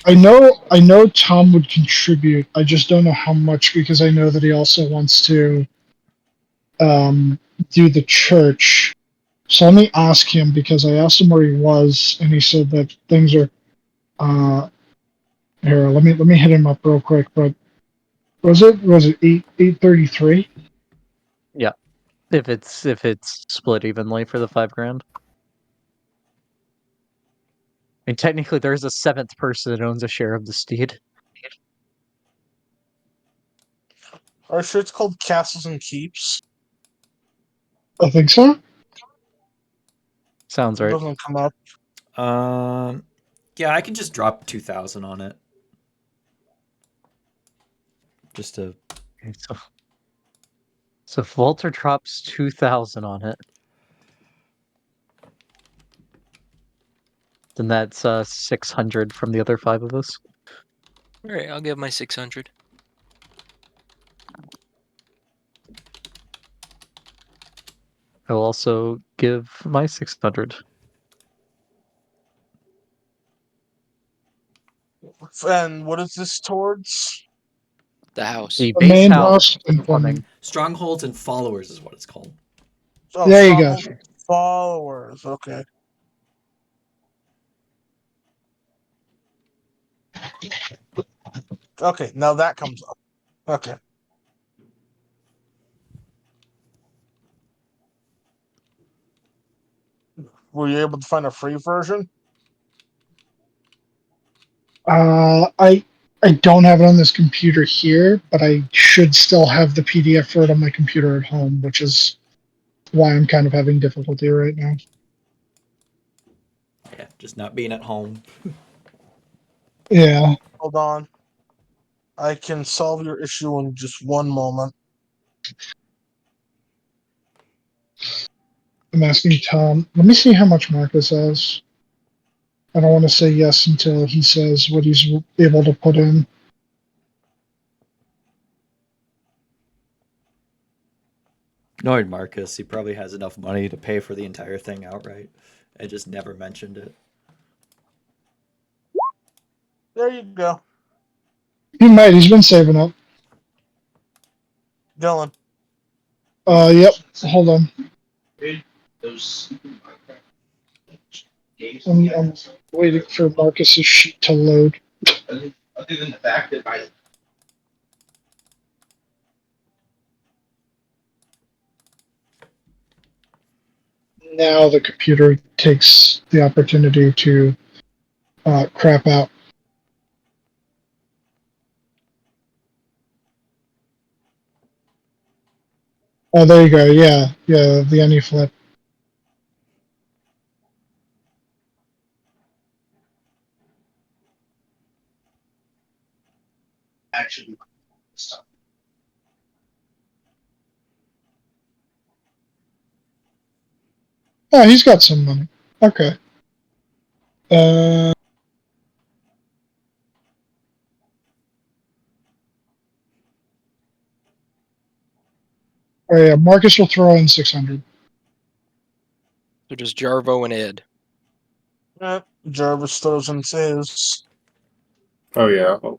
I know Tom would contribute. I just don't know how much because I know that he also wants to um, do the church. So let me ask him because I asked him where he was, and he said that things are. Here, let me hit him up real quick. But was it 833? Yeah, if it's split evenly for the $5,000. I mean, technically, there's a 7th person that owns a share of the steed. are you sure it's called Castles and Keeps? I think so. Sounds It right. doesn't come up. Yeah, I can just drop 2,000 on it. Just to Okay, so if Walter drops 2,000 on it, then that's 600 from the other 5 of us. All right, I'll give my 600. I will also give my 600. And what is this towards? The house. The The base main house house with and plumbing. strongholds and followers is what it's called. Oh, There you go. Stronghold followers. Okay. Okay, now that comes up. Okay. Were you able to find a free version? I don't have it on this computer here, but I should still have the PDF for it on my computer at home, which is why I'm kind of having difficulty right now. Yeah, just not being at home. Yeah. Hold on. I can solve your issue in just one moment. I'm asking Tom. Let me see how much Marcus has. I don't want to say yes until he says what he's able to put in. Knowing Marcus, he probably has enough money to pay for the entire thing outright. I just never mentioned it. There you go. He might. He's been saving up. Dylan. Yep. Hold on. I'm waiting for Marcus's sheet to load. Other than the fact that I Now the computer takes the opportunity to crap out. Oh, there you go. Yeah, the any flip. actually stuff. Oh, he's got some money. Okay. Oh yeah, Marcus will throw in 600. So just Jarvo and Ed. Jarvis throws in his. Oh yeah. Oh,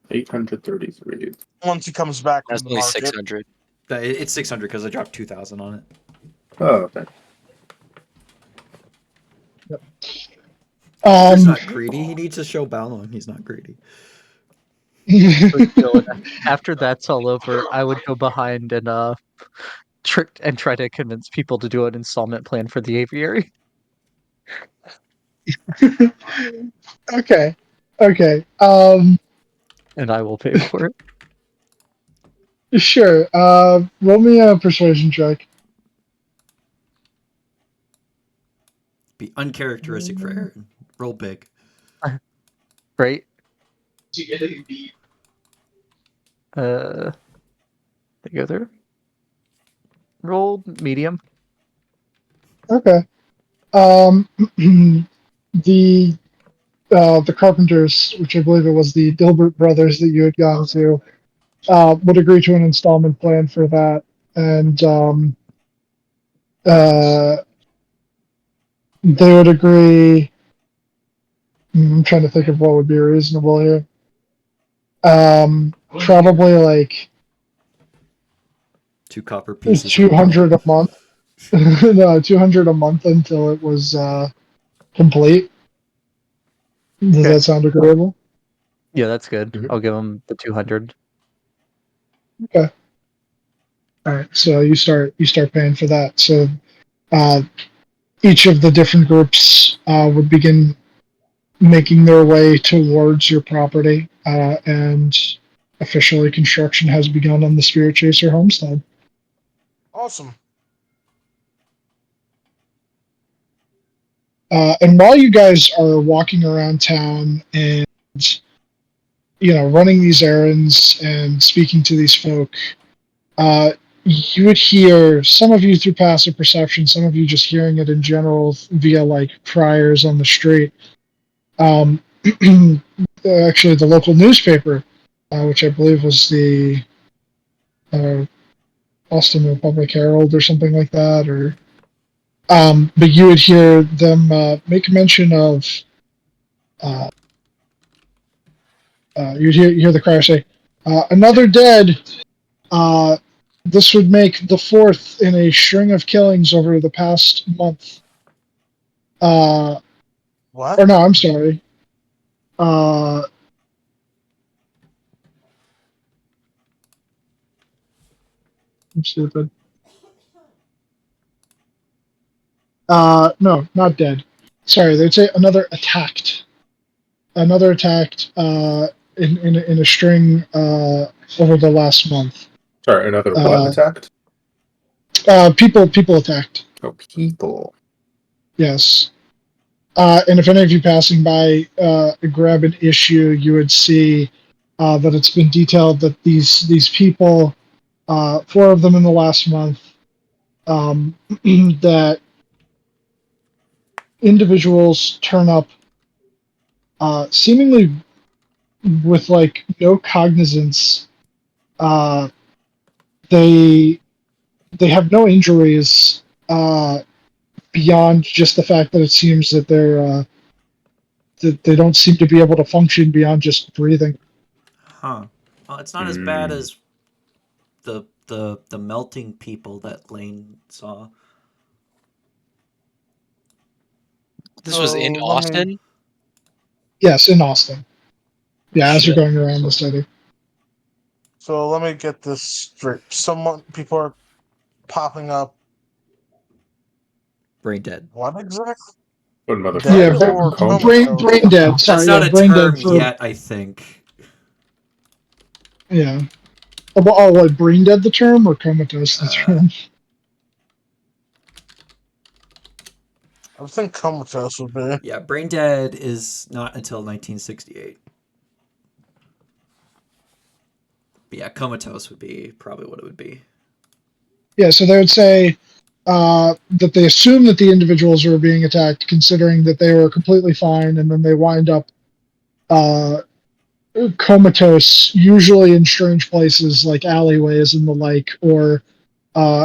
833. Once he comes back That's from the only market. 600. It's 600 because I dropped 2,000 on it. Oh, okay. He's not greedy. He needs to show Balon he's not greedy. After that's all over, I would go behind and try to convince people to do an installment plan for the aviary. Okay. And I will pay for it. Sure. Roll me a persuasion check. Be uncharacteristic for Aaron. Roll big. Right? Together, Together. Roll medium. Okay. The Carpenters, which I believe it was the Dilbert brothers that you had gone to, would agree to an installment plan for that, and they would agree. I'm trying to think of what would be reasonable here. Probably like 2 copper pieces. 200 a month. No, 200 a month until it was complete. Does Okay. that sound agreeable? Yeah, that's good. Mhm. I'll give him the 200. Okay. All right. So you start paying for that. So each of the different groups would begin making their way towards your property, and officially construction has begun on the Spirit Chaser homestead. Awesome. And while you guys are walking around town and running these errands and speaking to these folk, you would hear, some of you through passive perception, some of you just hearing it in general via like criers on the street. Actually, the local newspaper, which I believe was the Austin Republic Herald or something like that, but you would hear them make mention of. You hear the crier say, "Another dead." This would make the fourth in a string of killings over the past month. Or What? no, I'm sorry. I'm stupid. No, not dead. Sorry, they'd say another attacked. Another attacked in a string over the last month. Sorry, another what attacked? People attacked. Oh, people. Yes. And if any of you passing by grab an issue, you would see that it's been detailed that these people, 4 of them in the last month, that individuals turn up seemingly with like no cognizance. They they have no injuries beyond just the fact that it seems that that they don't seem to be able to function beyond just breathing. Huh. Well, it's not as bad as the melting people that Lane saw. This was in So, let me- Austin. Yes, in Austin. Yeah, as you're Shit. going around the city. So let me get this straight. People are popping up. Brain dead. What exactly? What Dead Yeah, motherfucker? or brain comatose? dead. Sorry, That's not yeah, a brain term dead for yet, I think. yeah. Oh, what, brain dead the term or comatose the term? I would think comatose would be. Yeah, brain dead is not until 1968. But yeah, comatose would be probably what it would be. Yeah, so they would say that they assume that the individuals were being attacked, considering that they were completely fine, and then they wind up uh, comatose, usually in strange places like alleyways and the like, or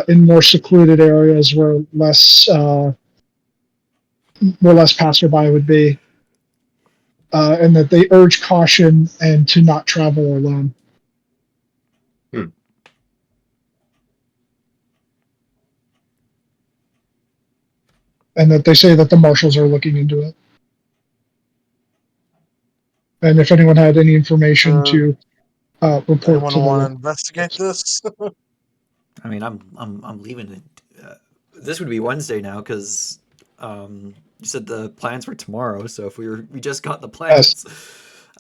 in more secluded areas where less passerby would be, and that they urge caution and to not travel alone. Hmm. And that they say that the marshals are looking into it. And if anyone had any information to report Anyone to want to the. investigate this? I mean, I'm leaving it. This would be Wednesday now because you said the plans were tomorrow. So if we just got the plans,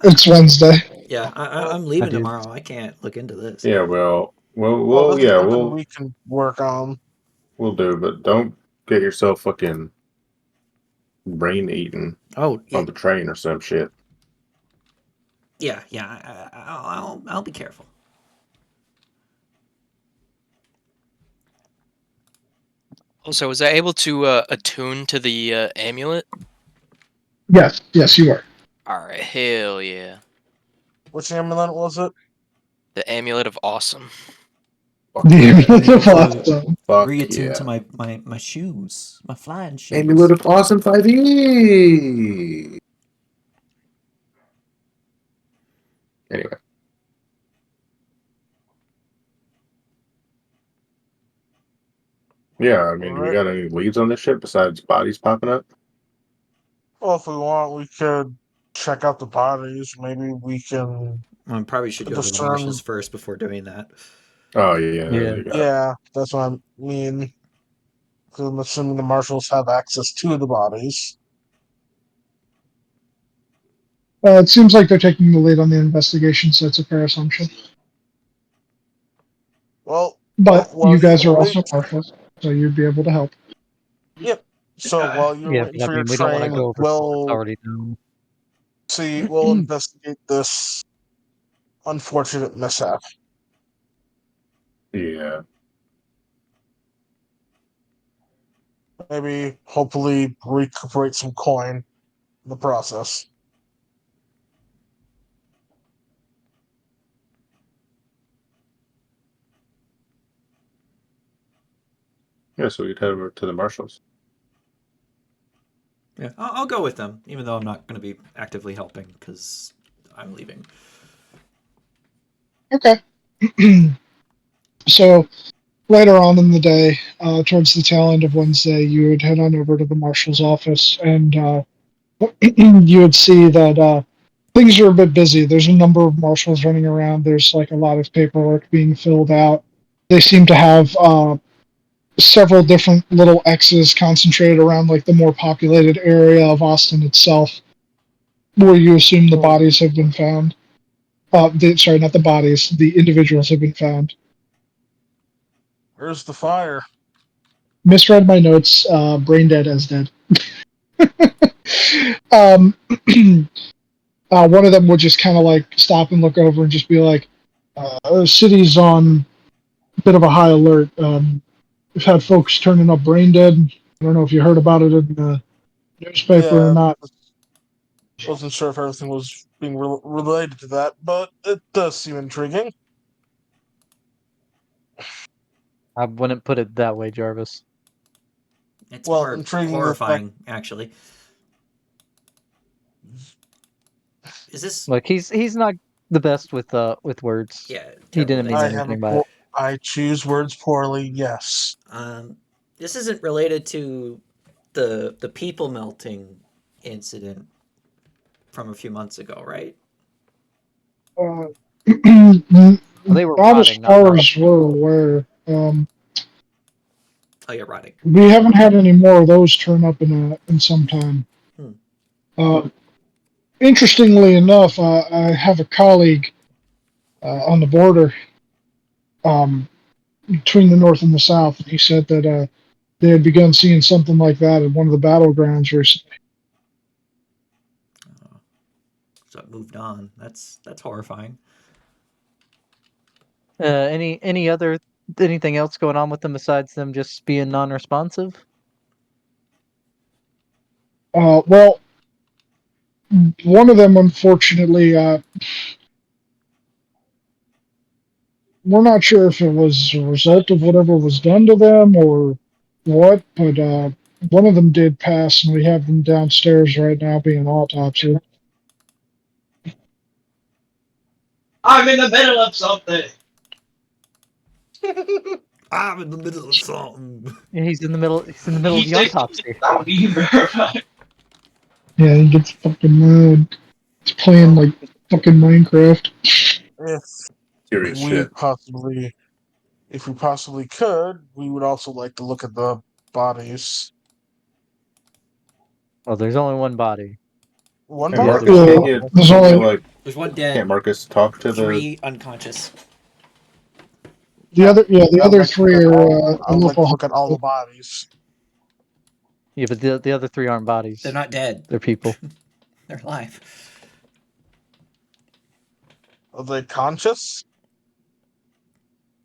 It's Wednesday. yeah, I'm I leaving do. tomorrow. I can't look into this. Yeah, well, This is yeah, something we can work on. we'll do, but don't get yourself fucking brain eaten Oh yeah, on the train or some shit. yeah. I'll be careful. Also, was I able to attune to the amulet? Yes, you are. All right, hell yeah, Which amulet was it? the amulet of awesome. Fuck The yeah. Amulet of To Awesome. Fuck reattune yeah. to my shoes, my flying shoes. Amulet of Awesome 5e! Anyway. Yeah, I mean, we Alright. got any leads on this shit besides bodies popping up? Well, if we want, we could check out the bodies. Maybe we can I probably should go to the discern. marshals first before doing that. Oh, yeah, Yeah. there you go. Yeah, that's what I mean. 'Cause I'm assuming the marshals have access to the bodies. It seems like they're taking the lead on the investigation, so it's a fair assumption. Well, But Well, you guys you're are also waiting. marshals, so you'd be able to help. Yep. So while you're Yeah, waiting but I for your mean, we don't want to train, go over stuff that's we'll already known. see. We'll investigate this unfortunate mishap. Yeah. Maybe, hopefully, recuperate some coin in the process. Yeah, so we'd head over to the marshals. Yeah, I'll go with them, even though I'm not going to be actively helping because I'm leaving. Okay. So later on in the day, towards the tail end of Wednesday, you would head on over to the marshal's office, and you would see that things are a bit busy. There's a number of marshals running around. There's like a lot of paperwork being filled out. They seem to have several different little X's concentrated around like the more populated area of Austin itself, where you assume the bodies have been found. Sorry, not the bodies. The individuals have been found. Where's the fire? Misread my notes. Brain dead as dead. um, one of them would just kind of like stop and look over and just be like, the city's on a bit of a high alert. We've had folks turning up brain dead. I don't know if you heard about it in the newspaper or Yeah, not. wasn't sure if everything was being related to that, but it does seem intriguing. I wouldn't put it that way, Jarvis. It's Well, more intriguing in the fact. horrifying, actually. Is this? Like he's not the best with words. Yeah, He terrible didn't with mean I explaining. have anything by it. I choose words poorly. Yes. This isn't related to the people melting incident from a few months ago, right? Well, they were Not as rotting, not far melting. as we're aware. Oh, you're rotting. We haven't had any more of those turn up in some time. Hmm. Interestingly enough, I have a colleague on the border between the north and the south, and he said that they had begun seeing something like that at one of the battlegrounds recently. So it moved on. That's horrifying. Anything else going on with them besides them just being non-responsive? Well, one of them, unfortunately, we're not sure if it was a result of whatever was done to them or what, but one of them did pass, and we have them downstairs right now being autopsied. I'm in the middle of something. I'm in the middle of something. Yeah, he's in the middle. He's in the middle He of the says autopsy. without being verified. Yeah, he gets fucking mad. He's playing like fucking Minecraft. If Serious we shit. possibly, if we possibly could, we would also like to look at the bodies. Well, there's only one body. One Hey, The body. others Marcus, are Yeah, can't there's you only like There's one can't dead, Marcus talk to the 3 unconscious. the other. Yeah, the I would other like to three look at are all. I a would like to local. look at all the bodies. Yeah, but the other three aren't bodies. They're not dead. They're people. They're alive. Are they conscious?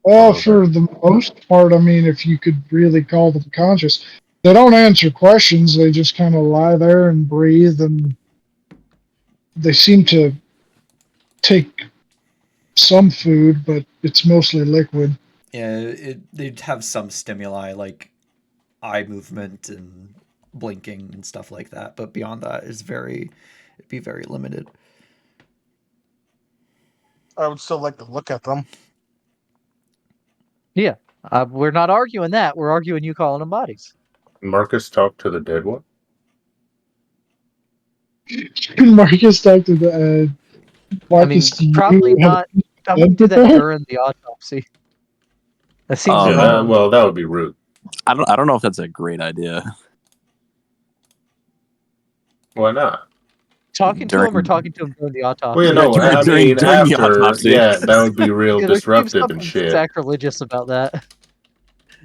Well, although they're for the most part, I mean, if you could really call them conscious, they don't answer questions. They just kind of lie there and breathe, and they seem to take some food, but it's mostly liquid. Yeah, they'd have some stimuli like eye movement and blinking and stuff like that, but beyond that, it'd be very limited. I would still like to look at them. Yeah, we're not arguing that. We're arguing you calling them bodies. Marcus talk to the dead one? Marcus talked to the I mean, Marcus. Do probably you have not. a Probably bed do that prepared? during the autopsy. That seems Yeah, wrong. well, that would be rude. I don't know if that's a great idea. Why not? Talking to him or During- talking to him during the autopsy? Well, you know, I during mean, the after, autopsy. yeah, that would be real Yeah, there seems disruptive and something shit. sacrilegious about that.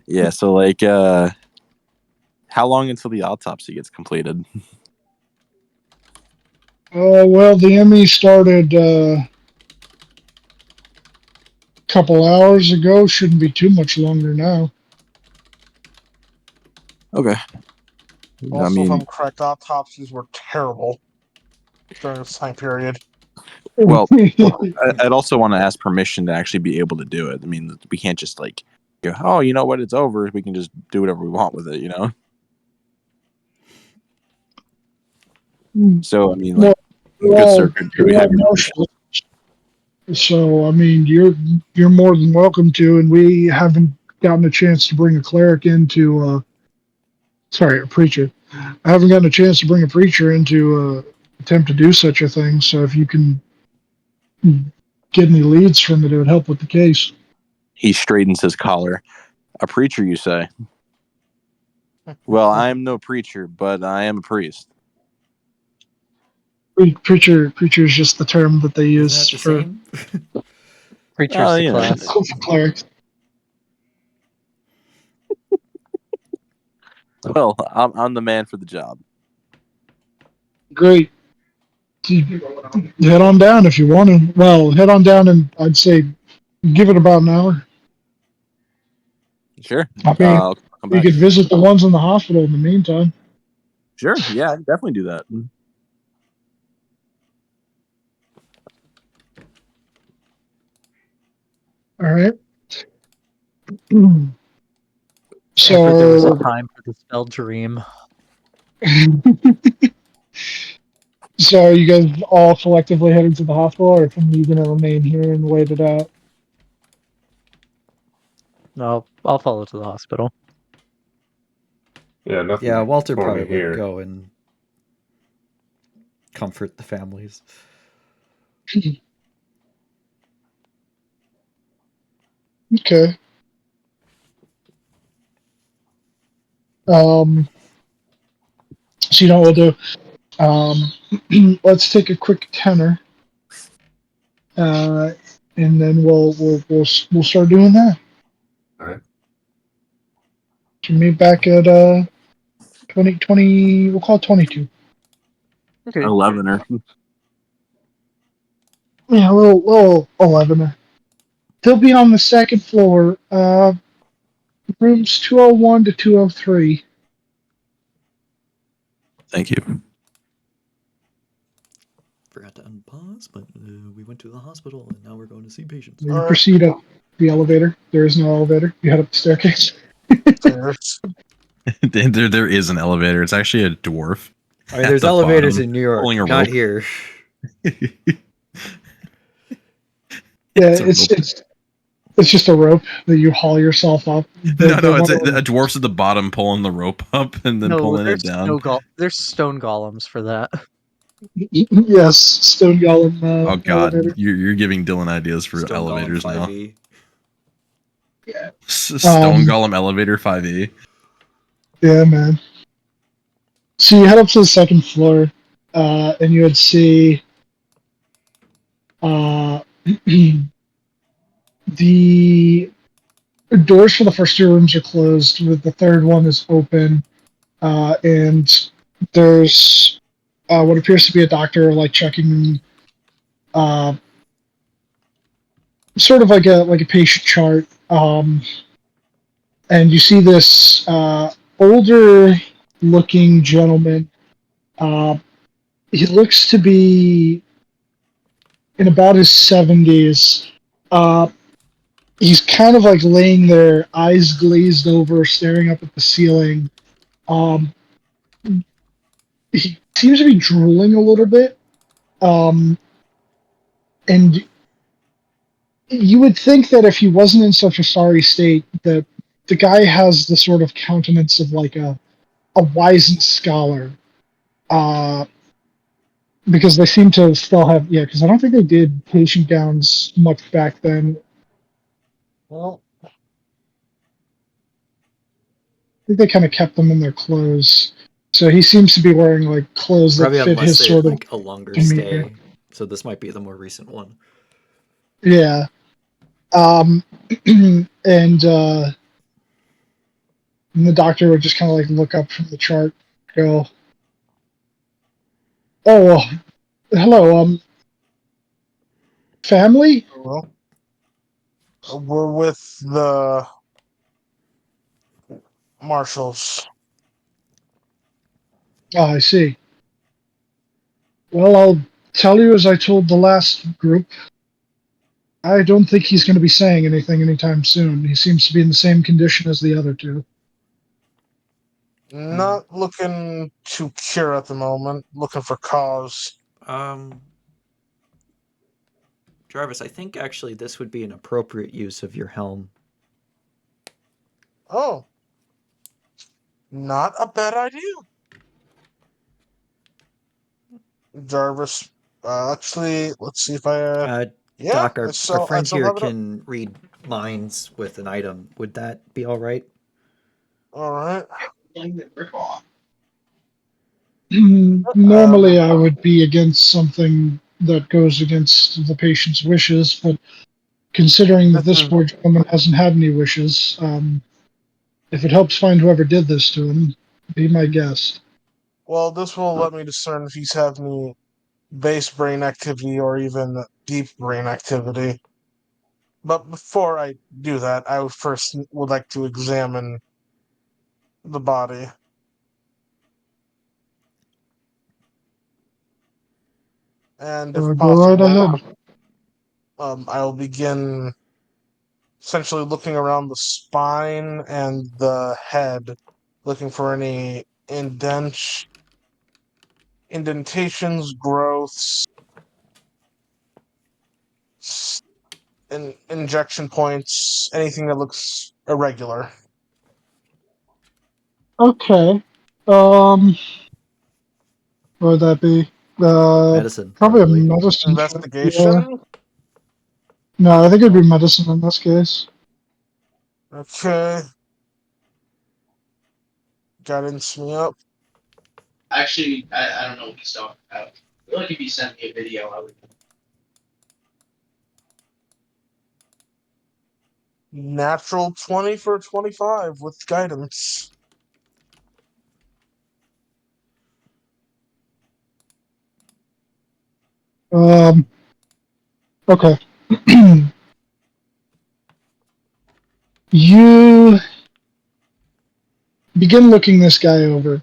Yeah, so like how long until the autopsy gets completed? Well, the ME started a couple hours ago. Shouldn't be too much longer now. Okay. Also, I if mean, I'm correct, autopsies were terrible during this time period. well, I'd also want to ask permission to actually be able to do it. I mean, we can't just like go, oh, you know what, it's over. We can just do whatever we want with it, you know? So, I mean, like, good sir, could we have your permission? marshals. So, I mean, you're more than welcome to, and we haven't gotten a chance to bring a cleric into. Sorry, a preacher. I haven't gotten a chance to bring a preacher into attempt to do such a thing. So, if you can get any leads from it, it would help with the case. He straightens his collar. A preacher, you say? Well, I am no preacher, but I am a priest. Preacher is just the term that they use Isn't that the for same? Preacher's the you know, class. clerics. well, I'm the man for the job. Great. Head on down if you want to. Well, head on down, and I'd say give it about an hour. Sure. I mean, I'll come you back. could visit the ones in the hospital in the meantime. Sure. Yeah, I can definitely do that. All right. Ever there was a So, time for the spell dream. so are you guys all collectively heading to the hospital, or are you going to remain here and wait it out? No, I'll follow to the hospital. Yeah, nothing Yeah, Walter for probably me here. would go and comfort the families. Okay. So you know what we'll do? Let's take a quick tenor, and then we'll start doing that. All right. So meet back at 2020. We'll call it 22. Okay. 11er. Yeah, a little 11er. He'll be on the second floor, rooms 201 to 203. Thank you. Forgot to unpause, but we went to the hospital and now we're going to see patients. You All right. proceed up the elevator. There is no elevator. You head up the staircase. There is an elevator. It's actually a dwarf. I mean, At there's the elevators bottom, in New York, pulling a not rope. here. Yeah, It's it's just a rope that you haul yourself up. no, it's a dwarf's at the bottom pulling the rope up and then No, pulling there's it down. there's stone golems for that. Yes, stone golem Oh god, elevator. you're giving Dylan ideas for Stone Golem elevators now. 5e. Stone Golem elevator 5e. Yeah, man. So you head up to the second floor, and you would see the doors for the first two rooms are closed. The third one is open, and there's what appears to be a doctor like checking, sort of like a patient chart. And you see this older looking gentleman. He looks to be in about his 70s. He's kind of like laying there, eyes glazed over, staring up at the ceiling. He seems to be drooling a little bit. And you would think that if he wasn't in such a sorry state, that the guy has the sort of countenance of like a wizened scholar. Because they seem to still have, yeah, because I don't think they did patient gowns much back then. Well, I think they kind of kept them in their clothes. So he seems to be wearing like clothes that Probably fit unless his they had sort of like a longer demeanor. stay. So this might be the more recent one. Yeah. And the doctor would just kind of like look up from the chart, go, "Oh, well, hello, family." Well, we're with the marshals. Oh, I see. Well, I'll tell you as I told the last group. I don't think he's going to be saying anything anytime soon. He seems to be in the same condition as the other two. Not looking to cure at the moment. Looking for cause. Jarvis, I think actually this would be an appropriate use of your helm. Oh, not a bad idea. Jarvis. Actually, let's see if I. Yeah, Doc, I our still friend here have it up. can read minds with an item. Would that be all right? All right. Normally, I would be against something that goes against the patient's wishes, but considering that this poor gentleman hasn't had any wishes, if it helps find whoever did this to him, be my guest. Well, this will let me discern if he's had any base brain activity or even deep brain activity. But before I do that, I would first would like to examine the body. And if Go right possible, ahead. I will begin essentially looking around the spine and the head, looking for any indentations, growths, injection points, anything that looks irregular. Okay. What would that be? Medicine, Probably a probably. medicine check. Yeah. Investigation. No, I think it'd be medicine in this case. Okay. Guidance me up. Actually, I don't know what he's talking about. I feel like if you sent me a video, I would. Natural 20 for 25 with guidance. Okay. You begin looking this guy over,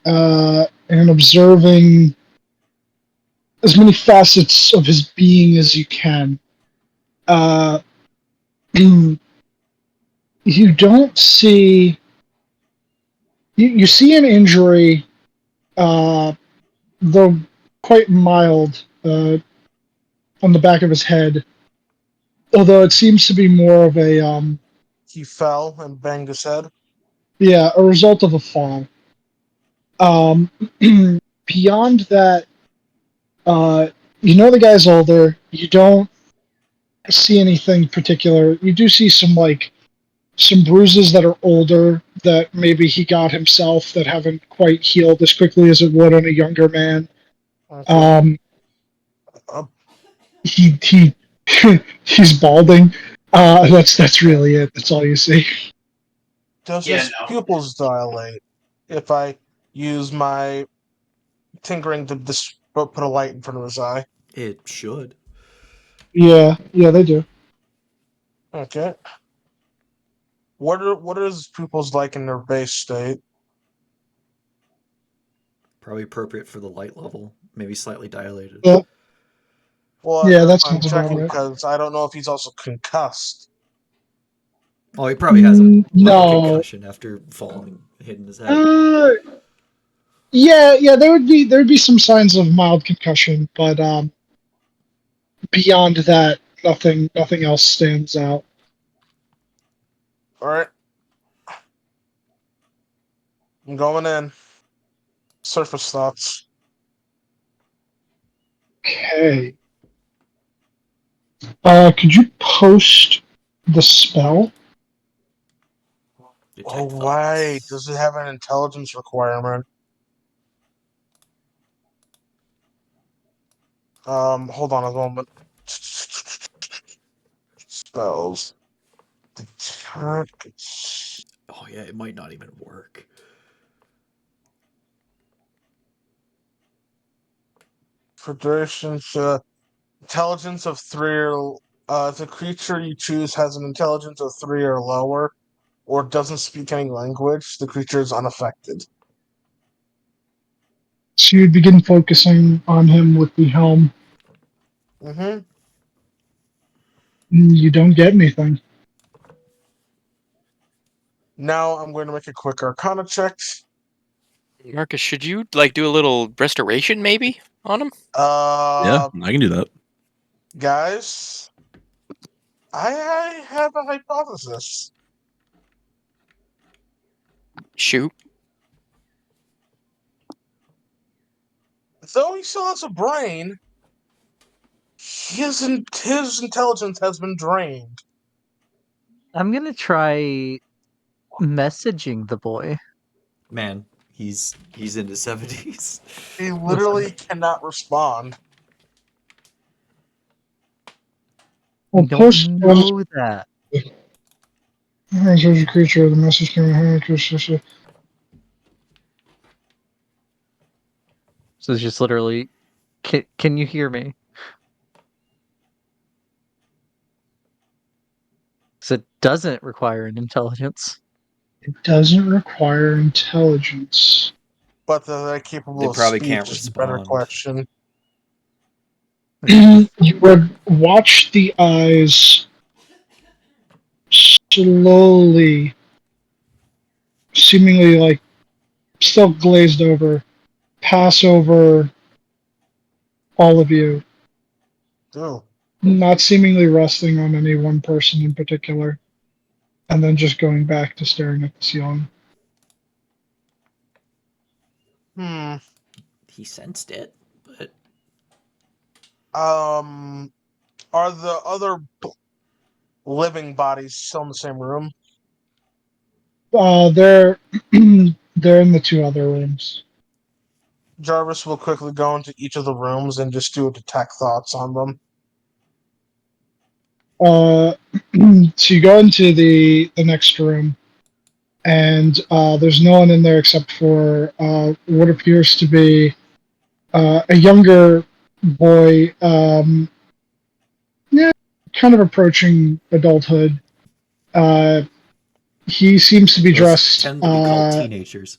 and observing as many facets of his being as you can. Uh, you don't see. You see an injury, though quite mild, on the back of his head. Although it seems to be more of a He fell and banged his head. yeah, a result of a fall. Um, beyond that, you know the guy's older. You don't see anything particular. You do see some bruises that are older that maybe he got himself that haven't quite healed as quickly as it would on a younger man. Okay. Uh, He he's balding. That's really it. That's all you see. does Yeah, his no. pupils dilate if I use my tinkering to put a light in front of his eye? It should. Yeah, they do. Okay. What are his pupils like in their base state? Probably appropriate for the light level. Maybe slightly dilated. Yeah, Well, yeah, that's that what I'm sounds about checking right. because I don't know if he's also concussed. Oh, he probably has a mild No. concussion after falling, hitting his head. Yeah, there would be some signs of mild concussion, but beyond that, nothing else stands out. All right. I'm going in. Surface thoughts. Okay. Could you post the spell? Oh, Detect right. thoughts. Does it have an intelligence requirement? Hold on a moment. Spells. Detect. Oh yeah, it might not even work. For duration, intelligence of 3 or if the creature you choose has an intelligence of 3 or lower, or doesn't speak any language, the creature is unaffected. So you'd begin focusing on him with the helm. Mm-hmm. You don't get anything. Now I'm going to make a quick Arcana check. Marcus, should you like do a little restoration maybe on him? Yeah, I can do that. Guys, I have a hypothesis. Shoot. Though he still has a brain, his intelligence has been drained. I'm gonna try messaging the boy. Man, he's in his 70s. He literally cannot respond. I Well, don't post know that. a creature with a message coming. So it's just literally, can you hear me? So it doesn't require an intelligence. It doesn't require intelligence. But they're capable They of probably speech can't is the better respond. question. You would watch the eyes slowly, seemingly like still glazed over, pass over all of you, Oh. not seemingly resting on any one person in particular, and then just going back to staring at the ceiling. Hmm. He sensed it, but Are the other living bodies still in the same room? They're they're in the two other rooms. Jarvis will quickly go into each of the rooms and just do a detect thoughts on them. So you go into the next room, and there's no one in there except for what appears to be a younger boy, yeah, kind of approaching adulthood. Uh, he seems to be those dressed. tend to be called teenagers.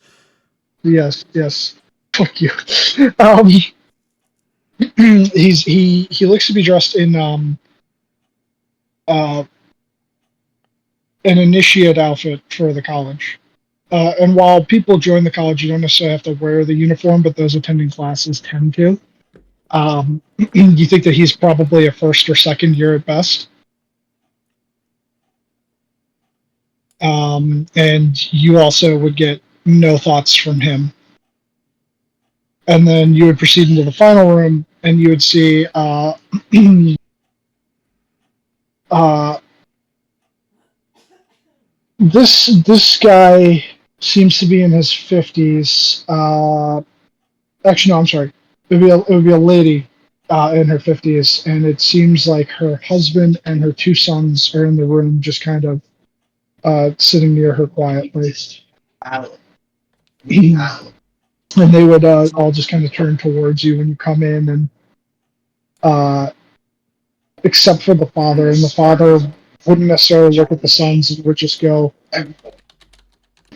Yes, yes. Fuck you. He looks to be dressed in uh, an initiate outfit for the college. And while people join the college, you don't necessarily have to wear the uniform, but those attending classes tend to. You think that he's probably a first or second year at best. And you also would get no thoughts from him. And then you would proceed into the final room, and you would see uh, this guy seems to be in his 50s. Actually, no, I'm sorry. It would be a lady in her 50s, and it seems like her husband and her two sons are in the room, just kind of sitting near her quietly. And they would all just kind of turn towards you when you come in, and except for the father, and the father wouldn't necessarily look at the sons and would just go,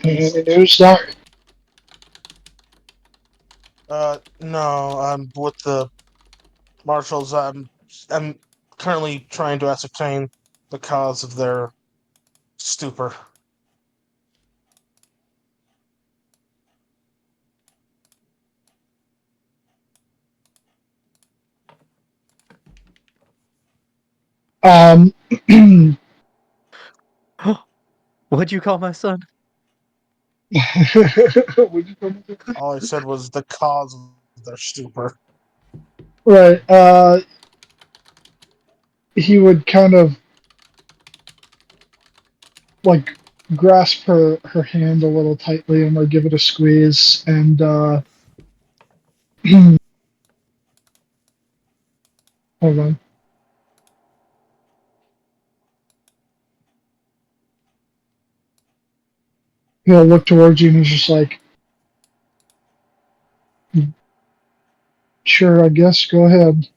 "Who's that?" No, with the marshals, I'm currently trying to ascertain the cause of their stupor. Um, What'd you call my son? All I said was the cause of their stupor. right. He would kind of like grasp her hand a little tightly and like give it a squeeze, and Hold on. He'll look towards you and he's just like, sure, I guess, go ahead.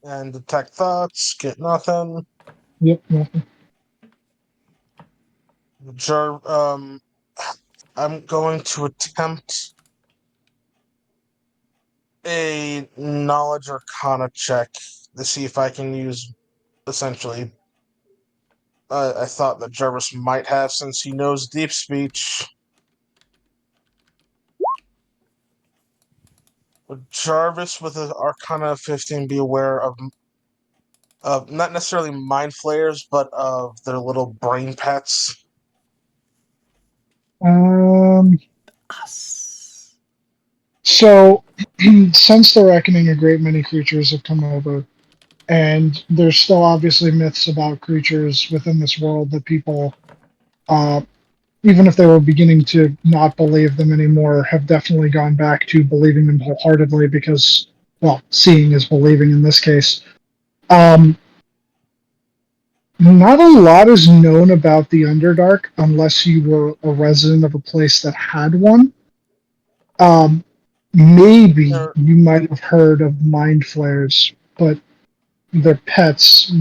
And detect thoughts, get nothing. Yep, nothing. I'm going to attempt a knowledge arcana check to see if I can use essentially. I thought that Jarvis might have since he knows deep speech. Would Jarvis with an arcana of 15 be aware of not necessarily mind flayers, but of their little brain pets? So, since the reckoning, a great many creatures have come over, and there's still obviously myths about creatures within this world that people, even if they were beginning to not believe them anymore, have definitely gone back to believing them wholeheartedly because, well, seeing is believing in this case. Not a lot is known about the Underdark unless you were a resident of a place that had one. Maybe you might have heard of mind flayers, but their pets,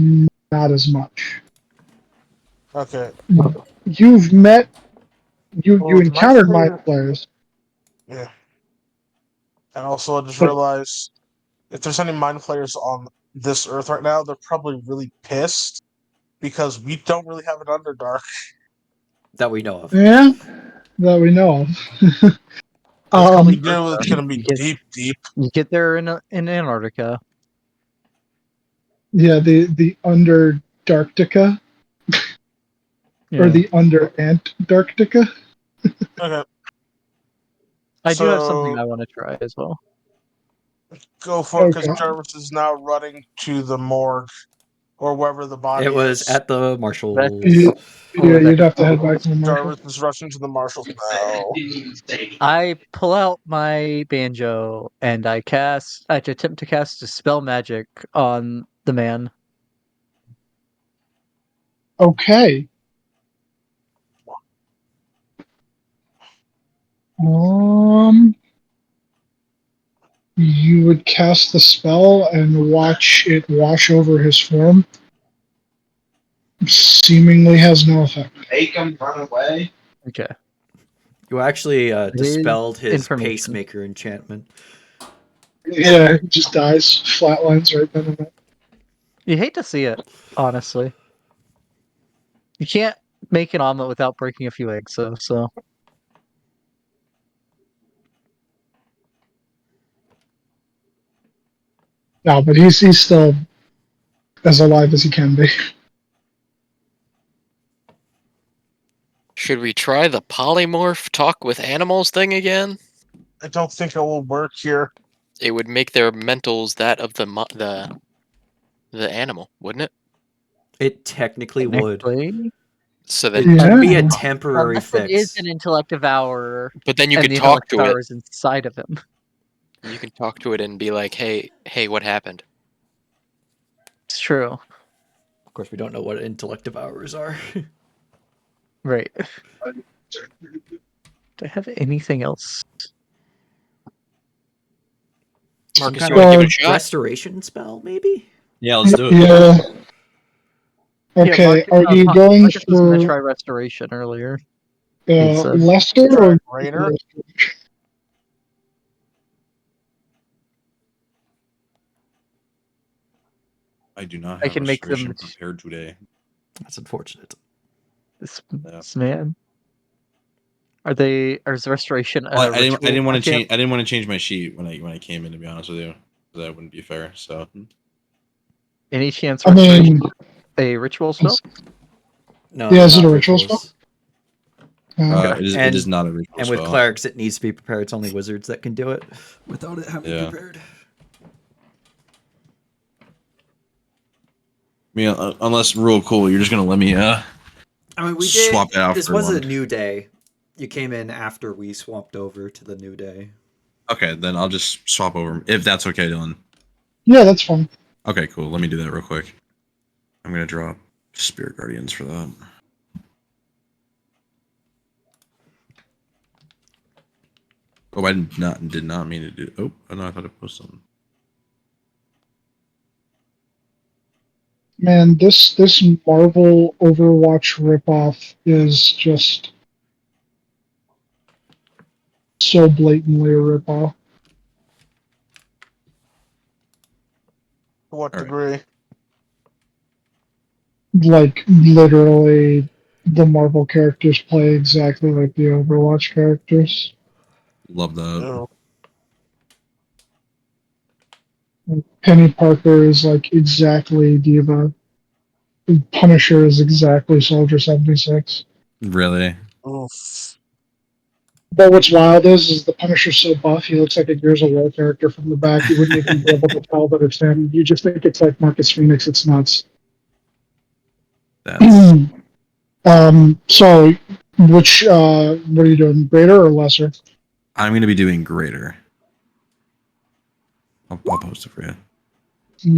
not as much. Okay. You've met, you Well, with mind encountered mind flayer, flayers. yeah. And also, I just But realized if there's any mind flayers on this Earth right now, they're probably really pissed because we don't really have an Underdark. That we know of. yeah, that we know of. If we do, it's going to be You get- deep, deep. You get there in Antarctica. Yeah, the Underdarctica or Yeah. the Under Antarctica. Okay. I do have something So I want to try as well. go for it because Okay. Jarvis is now running to the morgue or wherever the body It was is. at the Marshalls. Yeah, you'd have to head back to the marshal. Jarvis is rushing to the marshals now. I pull out my banjo and I attempt to cast a spell magic on the man. Okay. You would cast the spell and watch it wash over his form. Seemingly has no effect. Make him run away. Okay. You actually dispelled his information. pacemaker enchantment. Yeah, he just dies. Flatlines right then and there. You hate to see it, honestly. You can't make an omelet without breaking a few eggs, so. No, but he's still as alive as he can be. Should we try the polymorph talk with animals thing again? I don't think it will work here. It would make their mentals that of the animal, wouldn't it? It technically would. So then, It'd be a Yeah. temporary Unless it is fix. an intellect devourer. but then you and could the talk intellect to devourer it. is inside of him. You can talk to it and be like, "Hey, what happened?" It's true. Of course, we don't know what intellect devourers are. Right. Do I have anything else? Marcus, Some you want to give it a of shot? restoration spell, maybe? Yeah, let's do it. Yeah. Okay, Yeah, are you going Marcus was going to for try restoration earlier. He said. lesser Try or greater? I do not I have can make them- restoration prepared today. That's unfortunate. This man. Is the restoration? Well, I didn't want to ritual change. I didn't want to change my sheet when I came in. To be honest with you, that wouldn't be fair. So Any chance I restoration? mean, A ritual spell? No, Yeah, they're is it not a ritual rituals. it is not a ritual And with spell. clerics, it needs to be prepared. It's only wizards that can do it without it having Yeah. prepared. I mean, unless real cool, you're just gonna let me I mean, we did. swap it out This for was a one. new day. You came in after we swapped over to the new day. Okay, then I'll just swap over if that's okay, Dylan. yeah, that's fine. Okay, cool. Let me do that real quick. I'm gonna drop Spirit Guardians for that. Oh, I did not mean to do. Oh no, I thought I posted something. Man, this Marvel Overwatch ripoff is just so blatantly a ripoff. To what All right. degree? Like literally, the Marvel characters play exactly like the Overwatch characters. Love that. Ew. Penny Parker is like exactly Diva. Punisher is exactly Soldier 76. Really? Oof. But what's wild is the Punisher's so buff, he looks like a Gears of War character from the back. You wouldn't even be able to tell that it's him. You just think it's like Marcus Phoenix. It's nuts. That's So, which, what are you doing? Greater or lesser? I'm gonna be doing greater. I'll post it for you.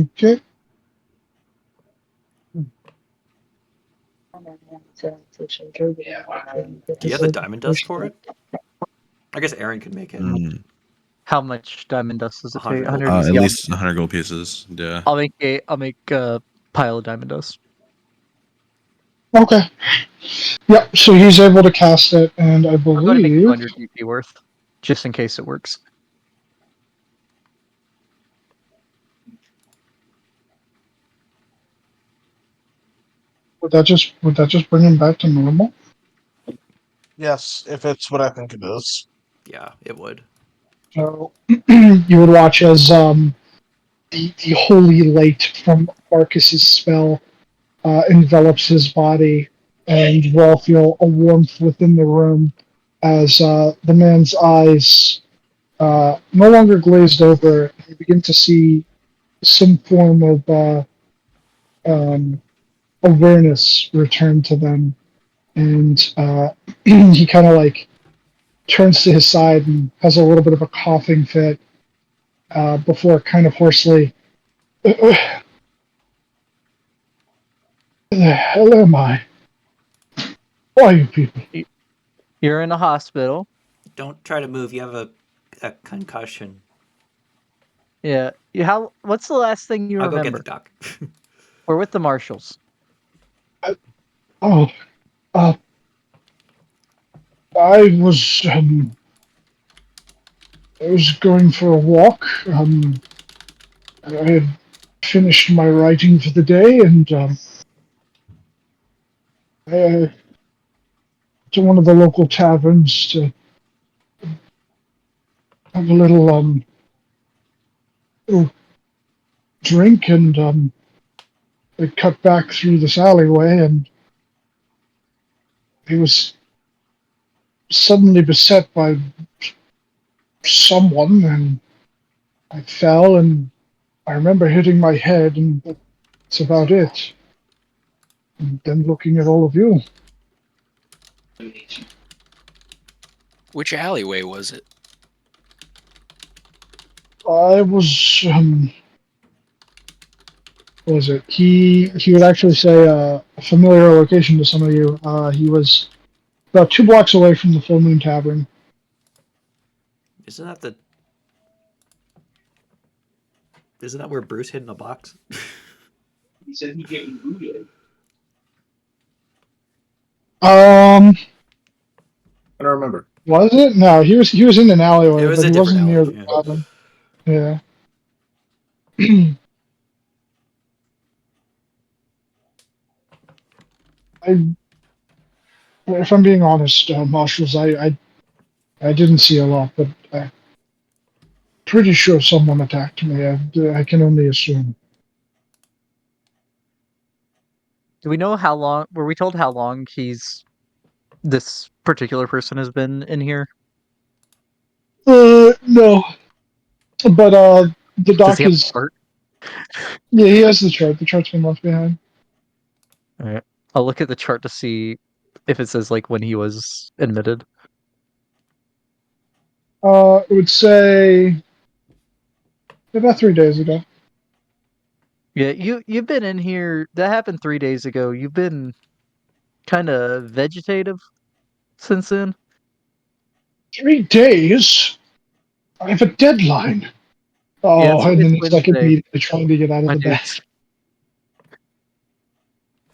Okay. Do you have the diamond dust for it? I guess Aaron could make it. How much diamond dust does it take? 100 gold 100. At Yeah, least 100 gold pieces. Yeah. I'll make a pile of diamond dust. Okay. Yep, so he's able to cast it, and I I'm going to make believe 200 GP worth, just in case it works. would that just bring him back to normal? Yes, if it's what I think it is. Yeah, it would. So you would watch as the holy light from Marcus's spell envelops his body, and you all feel a warmth within the room as the man's eyes no longer glazed over. You begin to see some form of um, awareness return to them, and he kind of like turns to his side and has a little bit of a coughing fit before kind of hoarsely, "Where the hell am I? Who are you people?" You're in a hospital. Don't try to move. You have a concussion. Yeah. What's the last thing you I'll go get remember? the doc. We're with the marshals. Oh, uh, I was going for a walk. I had finished my writing for the day, and I to one of the local taverns to have a little drink, and I cut back through this alleyway, and he was suddenly beset by someone, and I fell, and I remember hitting my head, and that's about it. And then looking at all of you. Which alleyway was it? I was what was it? He would actually say a familiar location to some of you. He was about 2 blocks away from the Full Moon Tavern. Isn't that where Bruce hid in a box? He said he getting booted. Um, I don't remember. was it? No, he was in an alleyway, It was but a he different wasn't near the alley, tavern. Yeah. I, if I'm being honest, marshals, I didn't see a lot, but I'm pretty sure someone attacked me. I can only assume. Do we know how long? Were we told how long this particular person has been in here? No, but the Does he doc have a is chart? yeah, he has the chart. The chart's been left behind. All right. I'll look at the chart to see if it says like when he was admitted. It would say about 3 days ago. Yeah, you've been in here. That happened 3 days ago. You've been kind of vegetative since then. 3 days? I have a deadline. Yeah, Oh, and it's then he's like Wednesday. immediately trying to get out of My the bed. dudes.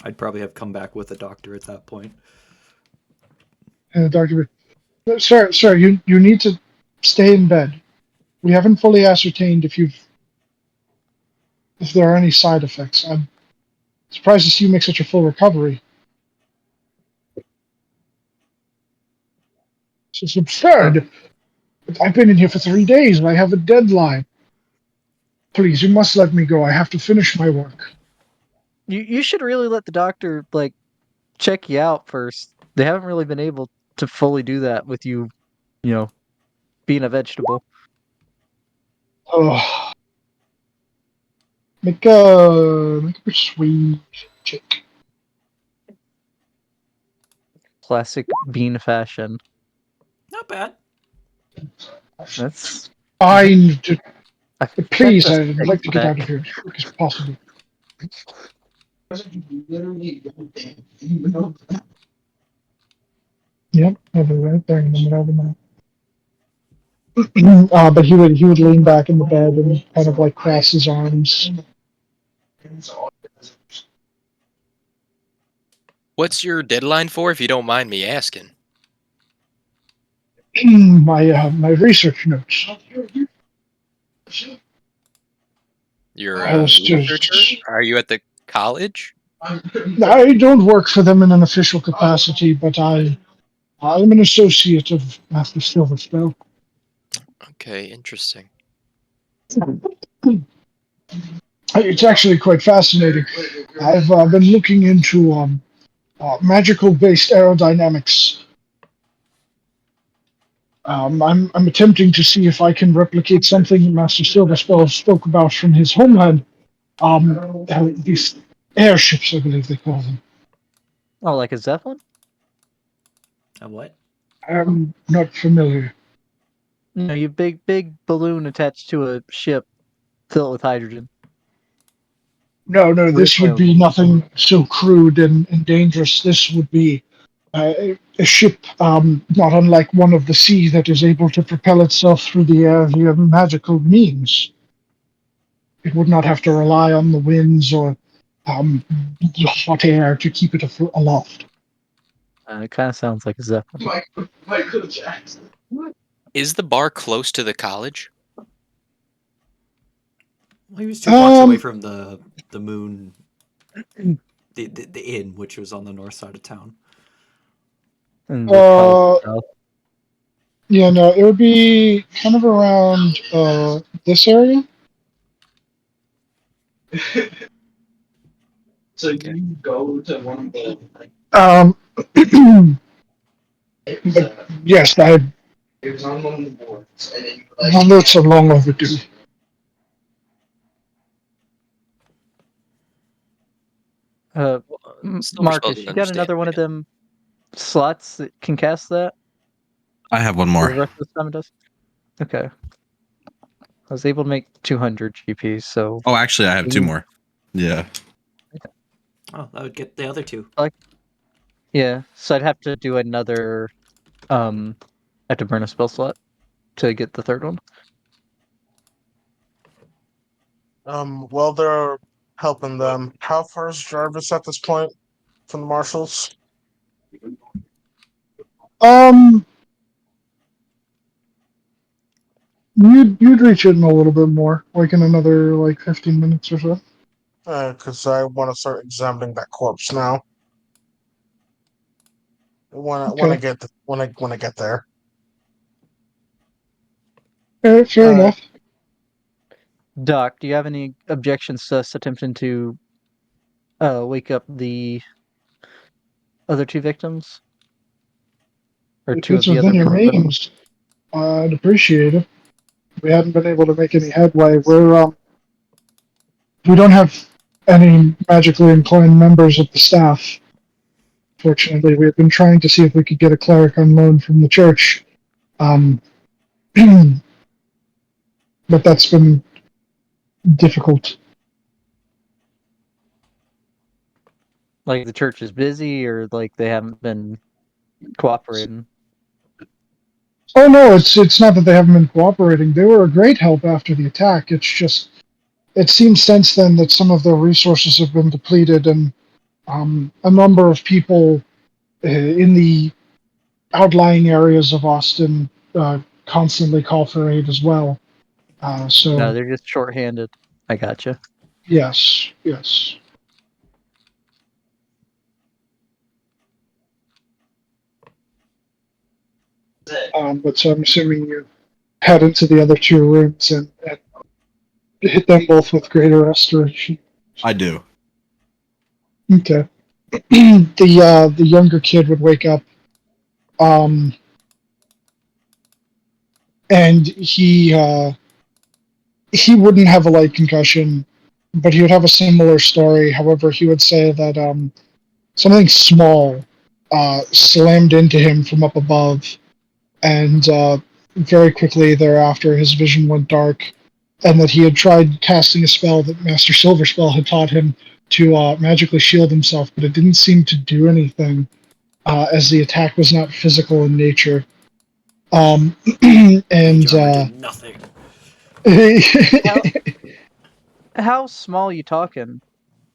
I'd probably have come back with a doctor at that point. And the doctor, sir, you need to stay in bed. We haven't fully ascertained if there are any side effects. I'm surprised to see you make such a full recovery. This is absurd. I've been in here for 3 days and I have a deadline. Please, you must let me go. I have to finish my work. You should really let the doctor like check you out first. They haven't really been able to fully do that with you, being a vegetable. Oh, make a persuasion check. Classic bean fashion. Not bad. That's Fine. that's Please, a I'd like to get out of six-pack. here as quick as possible. Yep, over right there in the middle of the night. But he would lean back in the bed and kind of like cross his arms. What's your deadline for, if you don't mind me asking? My research notes. You're I a was researcher? just. Are you at the college? I don't work for them in an official capacity, but I'm an associate of Master Silverspell. Okay, interesting. It's actually quite fascinating. I've been looking into magical-based aerodynamics. I'm attempting to see if I can replicate something Master Silverspell spoke about from his homeland. These airships, I believe they call them. Oh, like a Zeppelin? A what? I'm not familiar. No, you big balloon attached to a ship filled with hydrogen. No, this would Real. be nothing so crude and dangerous. This would be a ship not unlike one of the sea that is able to propel itself through the air via magical means. It would not have to rely on the winds or the hot air to keep it aloft. It kind of sounds like a Zeppelin. Michael Jackson. Is the bar close to the college? Well, he was 2 blocks away Um, from the moon, the inn, which was on the north side of town. And the college itself. Yeah, no, it would be kind of around this area. So you go to one of the Yes, it was on one of the boards, and then you like my notes are long overdue. Marcus, doesn't you got understand another one of them slots that can cast that? I have one For more. the rest of the time it does? Okay. I was able to make 200 GP, so Oh, actually, I have two more. Yeah. Oh, that would get the other two. yeah. So I'd have to do another. I have to burn a spell slot to get the third one. While they're helping them, how far is Jarvis at this point from the marshals? Um, you'd reach it in a little bit more, like in another 15 minutes or so. Because I want to start examining that corpse now. When I Okay, get there. fair enough. Doc, do you have any objections to us attempting to wake up the other two victims? Or If two it's of the within other your four victims? means, I'd appreciate it. We haven't been able to make any headway. We don't have any magically inclined members of the staff. Fortunately, we have been trying to see if we could get a cleric on loan from the church, but that's been difficult. Like the church is busy, or like they haven't been cooperating. Oh no, it's not that they haven't been cooperating. They were a great help after the attack. It's just it seems since then that some of their resources have been depleted, and a number of people in the outlying areas of Austin constantly call for aid as well. No, So they're just shorthanded. I gotcha. yes, yes. But so I'm assuming you head into the other two rooms and hit them both with greater restoration. I do. Okay. The younger kid would wake up, um, and he wouldn't have a light concussion, but he would have a similar story. However, he would say that something small slammed into him from up above, and very quickly thereafter his vision went dark, and that he had tried casting a spell that Master Silverspell had taught him to magically shield himself, but it didn't seem to do anything, as the attack was not physical in nature. And Mage armor did nothing. How small you talking?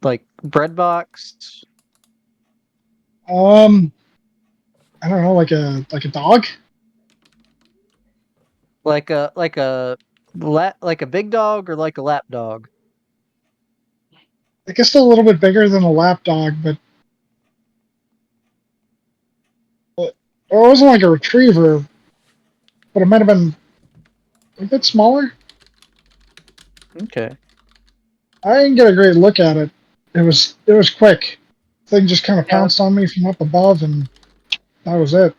Like bread box? I don't know, like a dog. Like a big dog, or like a lap dog? I guess a little bit bigger than a lap dog, but it wasn't like a retriever, but it might have been a bit smaller. Okay. I didn't get a great look at it. It was quick. Thing just kind of pounced on me from up above, and that was it.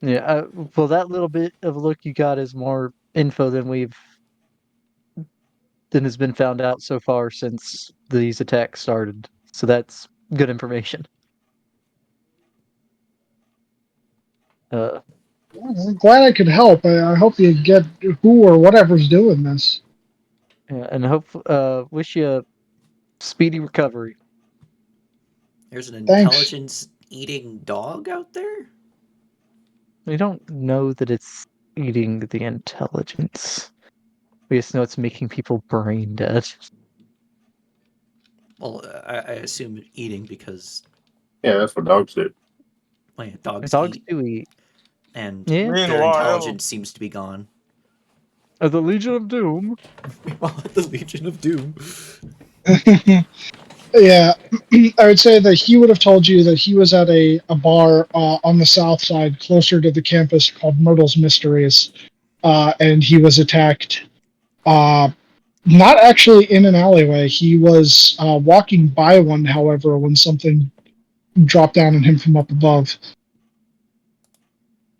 Yeah. Well, that little bit of look you got is more info than has been found out so far since these attacks started. So that's good information. I'm glad I could help. I hope you get who or whatever's doing this. Yeah, and wish you a speedy recovery. There's an Thanks. intelligence eating dog out there? We don't know that it's eating the intelligence. We just know it's making people brain dead. Well, I assume eating because Yeah, that's what dogs do. dogs Dogs eat, do eat. and Yeah. their Meanwhile, intelligence seems to be gone. The Legion of Doom. The Legion of Doom. Yeah, I would say that he would have told you that he was at a bar on the south side, closer to the campus, called Myrtle's Mysteries, and he was attacked. Not actually in an alleyway. He was walking by one, however, when something dropped down on him from up above.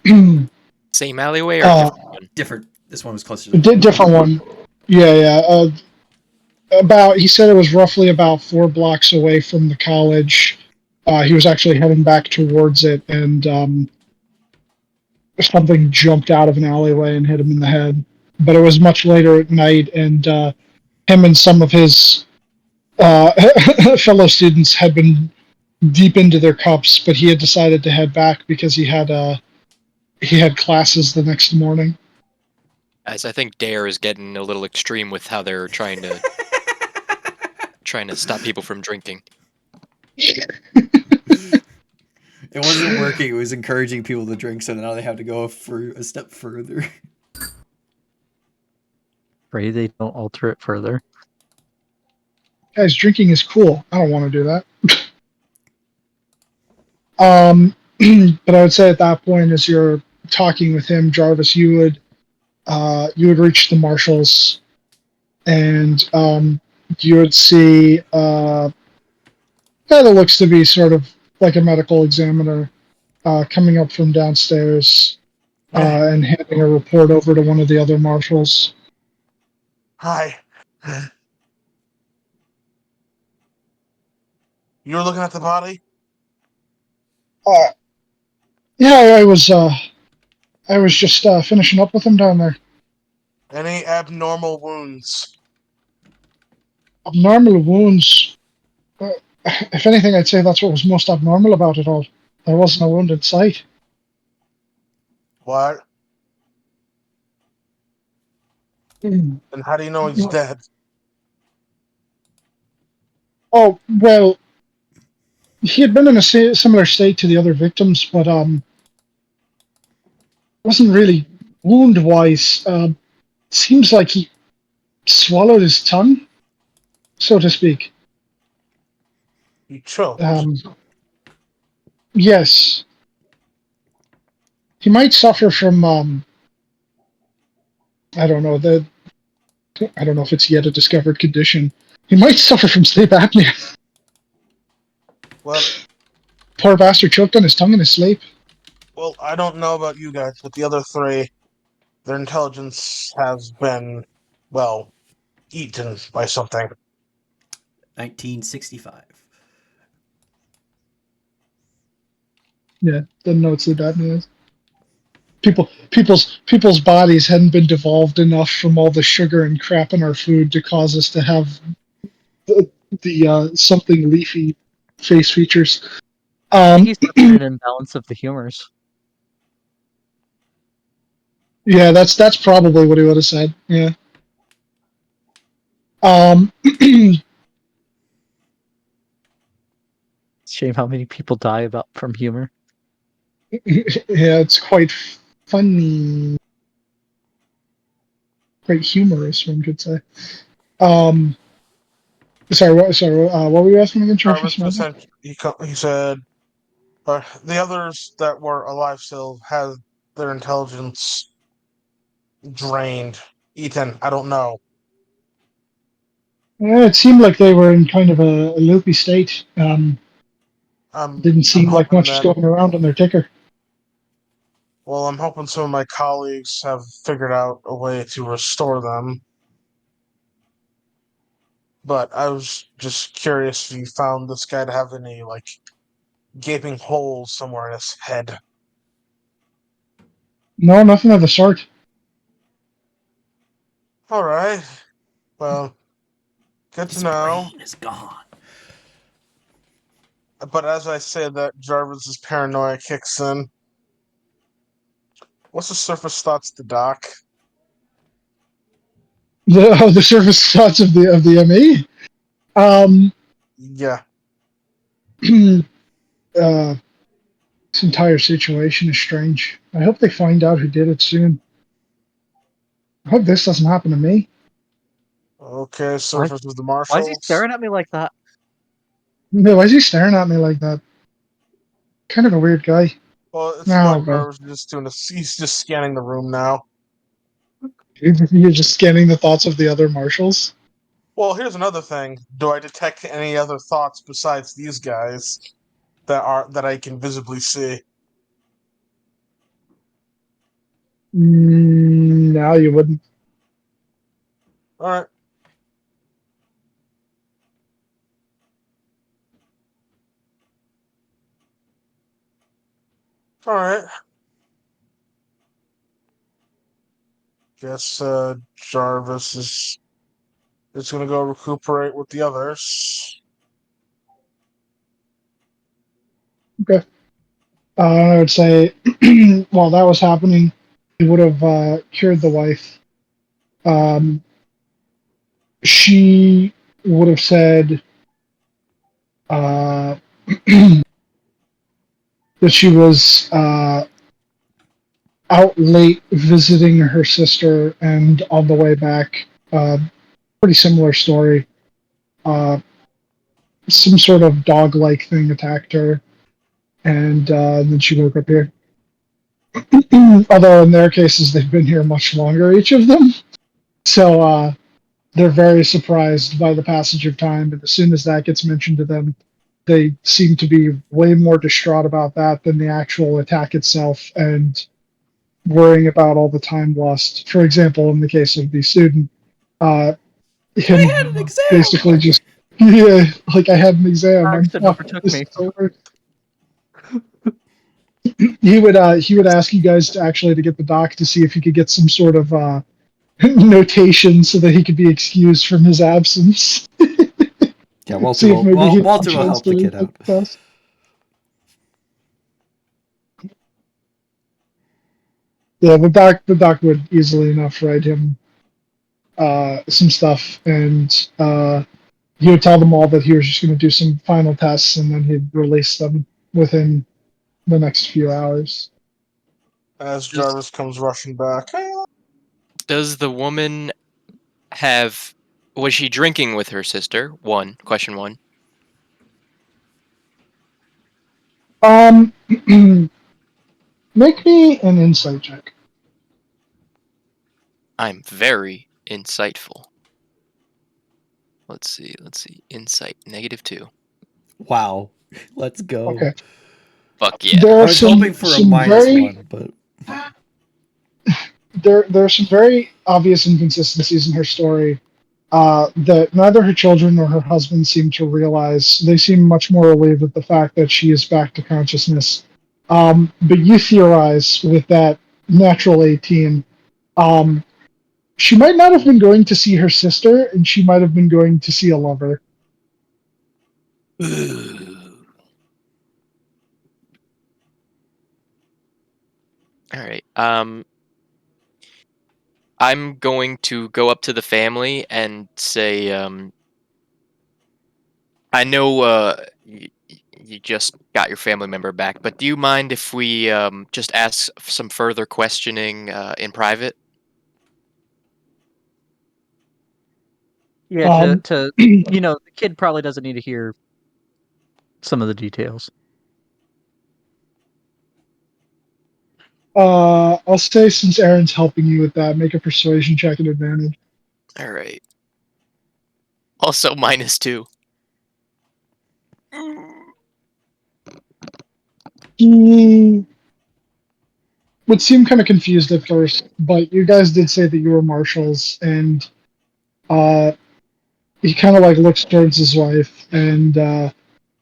Same alleyway or different one? Different. This one was closer to the Different one. Yeah, yeah. He said it was roughly about 4 blocks away from the college. He was actually heading back towards it, and something jumped out of an alleyway and hit him in the head. But it was much later at night, and him and some of his fellow students had been deep into their cups, but he had decided to head back because he had classes the next morning. As I think Dare is getting a little extreme with how they're trying to stop people from drinking. It wasn't working. It was encouraging people to drink, so now they have to go a step further. Pray they don't alter it further. Guys, drinking is cool. I don't want to do that. But I would say at that point, as you're talking with him, Jarvis, you would reach the marshals, and you would see a guy that looks to be sort of like a medical examiner coming up from downstairs and handing a report over to one of the other marshals. Hi. You were looking at the body? Yeah, I was just finishing up with him down there. Any abnormal wounds? Abnormal wounds. if anything, I'd say that's what was most abnormal about it all. There wasn't a wound in sight. What? Hmm. And how do you know he's dead? Oh, well, he had been in a similar state to the other victims, but wasn't really wound-wise. Seems like he swallowed his tongue, so to speak. He choked. Yes. He might suffer from, I don't know, I don't know if it's yet a discovered condition. He might suffer from sleep apnea. Well, Poor bastard choked on his tongue in his sleep. well, I don't know about you guys, but the other three, their intelligence has been, well, eaten by something. 1965. Yeah, didn't know what sleep apnea is. People's bodies hadn't been devolved enough from all the sugar and crap in our food to cause us to have the something leafy face features. I think he's having an imbalance of the humors. Yeah, that's probably what he would have said. Yeah. Shame how many people die about from humor. Yeah, it's quite funny, quite humorous, one could say. Sorry, what were you asking again, Jarvis Travis? he said, the others that were alive still had their intelligence drained. Ethan, I don't know. Yeah, it seemed like they were in kind of a loopy state. Didn't I'm seem like hoping much was that. going around on their ticker. Well, I'm hoping some of my colleagues have figured out a way to restore them. But I was just curious if you found this guy to have any, like, gaping holes somewhere in his head. No, nothing of the sort. Alright. Well, good to His know. brain is gone. But as I say that, Jarvis's paranoia kicks in. What's the surface thoughts of the doc? The surface thoughts of the ME. Yeah. This entire situation is strange. I hope they find out who did it soon. I hope this doesn't happen to me. Okay, surface of the marshals. Why is he staring at me like that? Why is he staring at me like that? Kind of a weird guy. Well, it's No, like bro. Jarvis just he's just scanning the room now. You're just scanning the thoughts of the other marshals. Well, here's another thing. Do I detect any other thoughts besides these guys that I can visibly see? No, you wouldn't. Alright. Alright. Guess Jarvis is gonna go recuperate with the others. Okay. I would say while that was happening, he would have cured the wife. She would have said uh, that she was out late visiting her sister, and on the way back, pretty similar story. Uh, some sort of dog-like thing attacked her, and then she woke up here. Although in their cases, they've been here much longer, each of them. So they're very surprised by the passage of time, and as soon as that gets mentioned to them, they seem to be way more distraught about that than the actual attack itself, and worrying about all the time lost. For example, in the case of the student, him I had an exam. basically just, yeah, like I had an exam. I'm Accident overtook this me. is over. He would ask you guys to actually to get the doc to see if he could get some sort of notation so that he could be excused from his absence. Yeah, Walter See if will maybe he'd Walter will chance help to the read kid the out. test. Yeah, the doc would easily enough write him some stuff, and he would tell them all that he was just going to do some final tests, and then he'd release them within the next few hours. As Jarvis comes rushing back. Does the woman have? Was she drinking with her sister? Question one. Make me an insight check. I'm very insightful. Let's see. Insight -2. Wow. Let's go. Okay. Fuck yeah. There I are was hoping for a -1, but there are some very obvious inconsistencies in her story that neither her children nor her husband seem to realize. They seem much more relieved at the fact that she is back to consciousness. But you theorize with that natural 18. She might not have been going to see her sister, and she might have been going to see a lover. All right. I'm going to go up to the family and say, I know you just got your family member back, but do you mind if we just ask some further questioning in private? Yeah, Um, to the kid probably doesn't need to hear some of the details. I'll say since Aaron's helping you with that, make a persuasion check at advantage. All right. Also -2. He would seem kind of confused at first, but you guys did say that you were marshals, and he kind of like looks towards his wife, and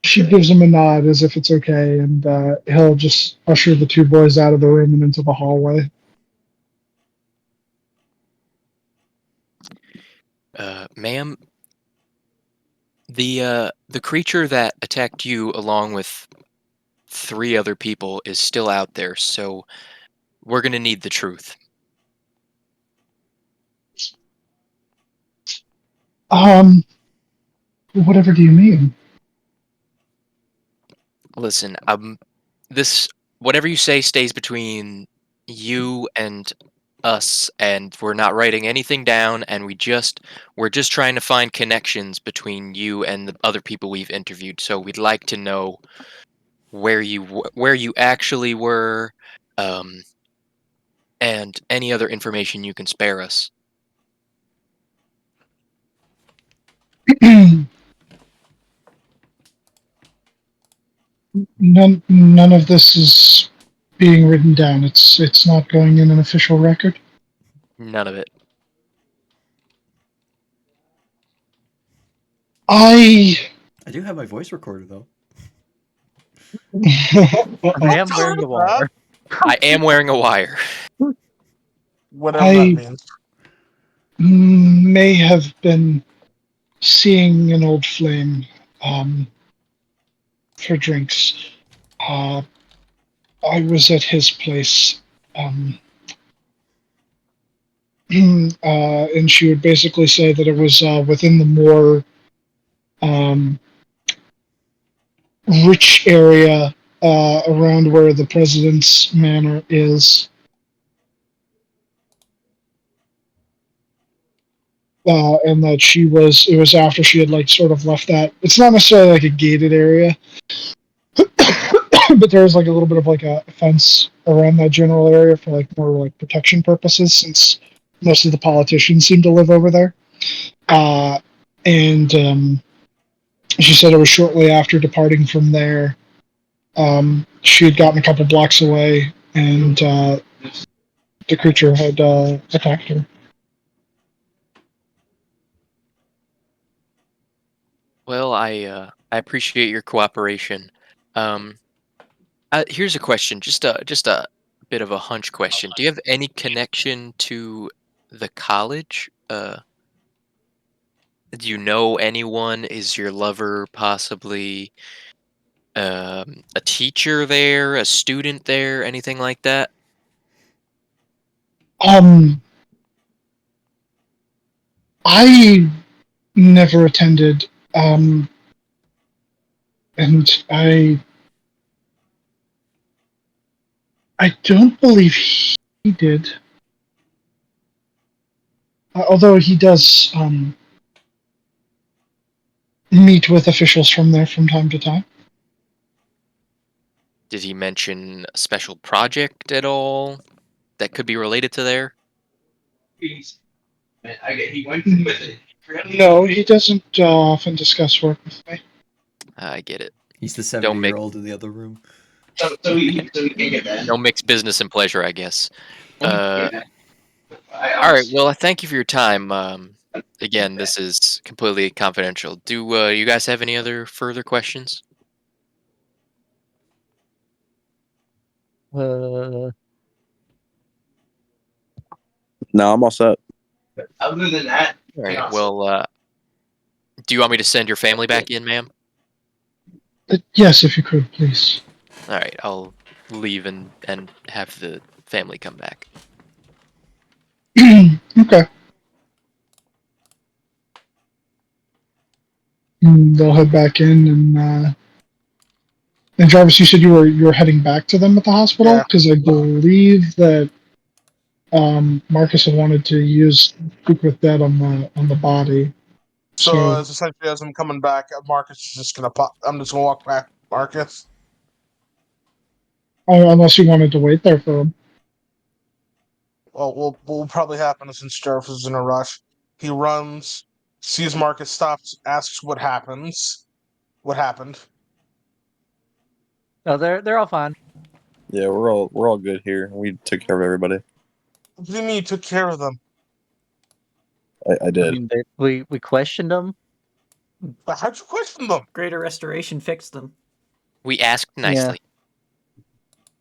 she gives him a nod as if it's okay, and he'll just usher the two boys out of the room and into the hallway. Ma'am, the creature that attacked you along with 3 other people is still out there, so we're gonna need the truth. Whatever do you mean? Listen, this whatever you say stays between you and us, and we're not writing anything down, and we're just trying to find connections between you and the other people we've interviewed. So we'd like to know where you actually were, um, and any other information you can spare us. None of this is being written down. It's not going in an official record. None of it. I I do have my voice recorder though. I am wearing a wire. I am wearing a wire. Whatever that I means. may have been seeing an old flame for drinks. Uh, I was at his place, um, and she would basically say that it was within the more um, rich area around where the president's manor is. And that it was after she had like sort of left that. It's not necessarily like a gated area, but there's like a little bit of like a fence around that general area for like more like protection purposes, since most of the politicians seem to live over there. And she said it was shortly after departing from there. She had gotten a couple blocks away, and the creature had attacked her. Well, I appreciate your cooperation. Um, here's a question, just a bit of a hunch question. Do you have any connection to the college? Do you know anyone? Is your lover possibly a teacher there, a student there, anything like that? I never attended, and I don't believe he did. Although he does meet with officials from there from time to time. Did he mention a special project at all that could be related to there? He went with it. No, he doesn't often discuss work with me. I get it. He's the Don't make 70-year-old in the other room. So he can't get that. don't mix business and pleasure, I guess. Yeah. All right. Well, thank you for your time. Again, this is completely confidential. Do you guys have any other further questions? Uh, No, I'm all set. Other than that, All right. chaos. Well, do you want me to send your family back in, ma'am? Yes, if you could, please. All right. I'll leave and have the family come back. Okay. They'll head back in, and Jarvis, you said you were heading back to them at the hospital Yeah. because I believe that Marcus had wanted to use Cook with Dead on the body. So as essentially as I'm coming back, Marcus is just gonna pop. I'm just gonna walk back, Marcus. Unless you wanted to wait there for him. Well, will probably happen since Jarvis is in a rush. He runs, sees Marcus, stops, asks what happens. What happened? no, they're all fine. Yeah, we're all good here. We took care of everybody. What do you mean you took care of them? I I did. mean, we questioned them. But how'd you question them? Greater Restoration fixed them. We asked nicely.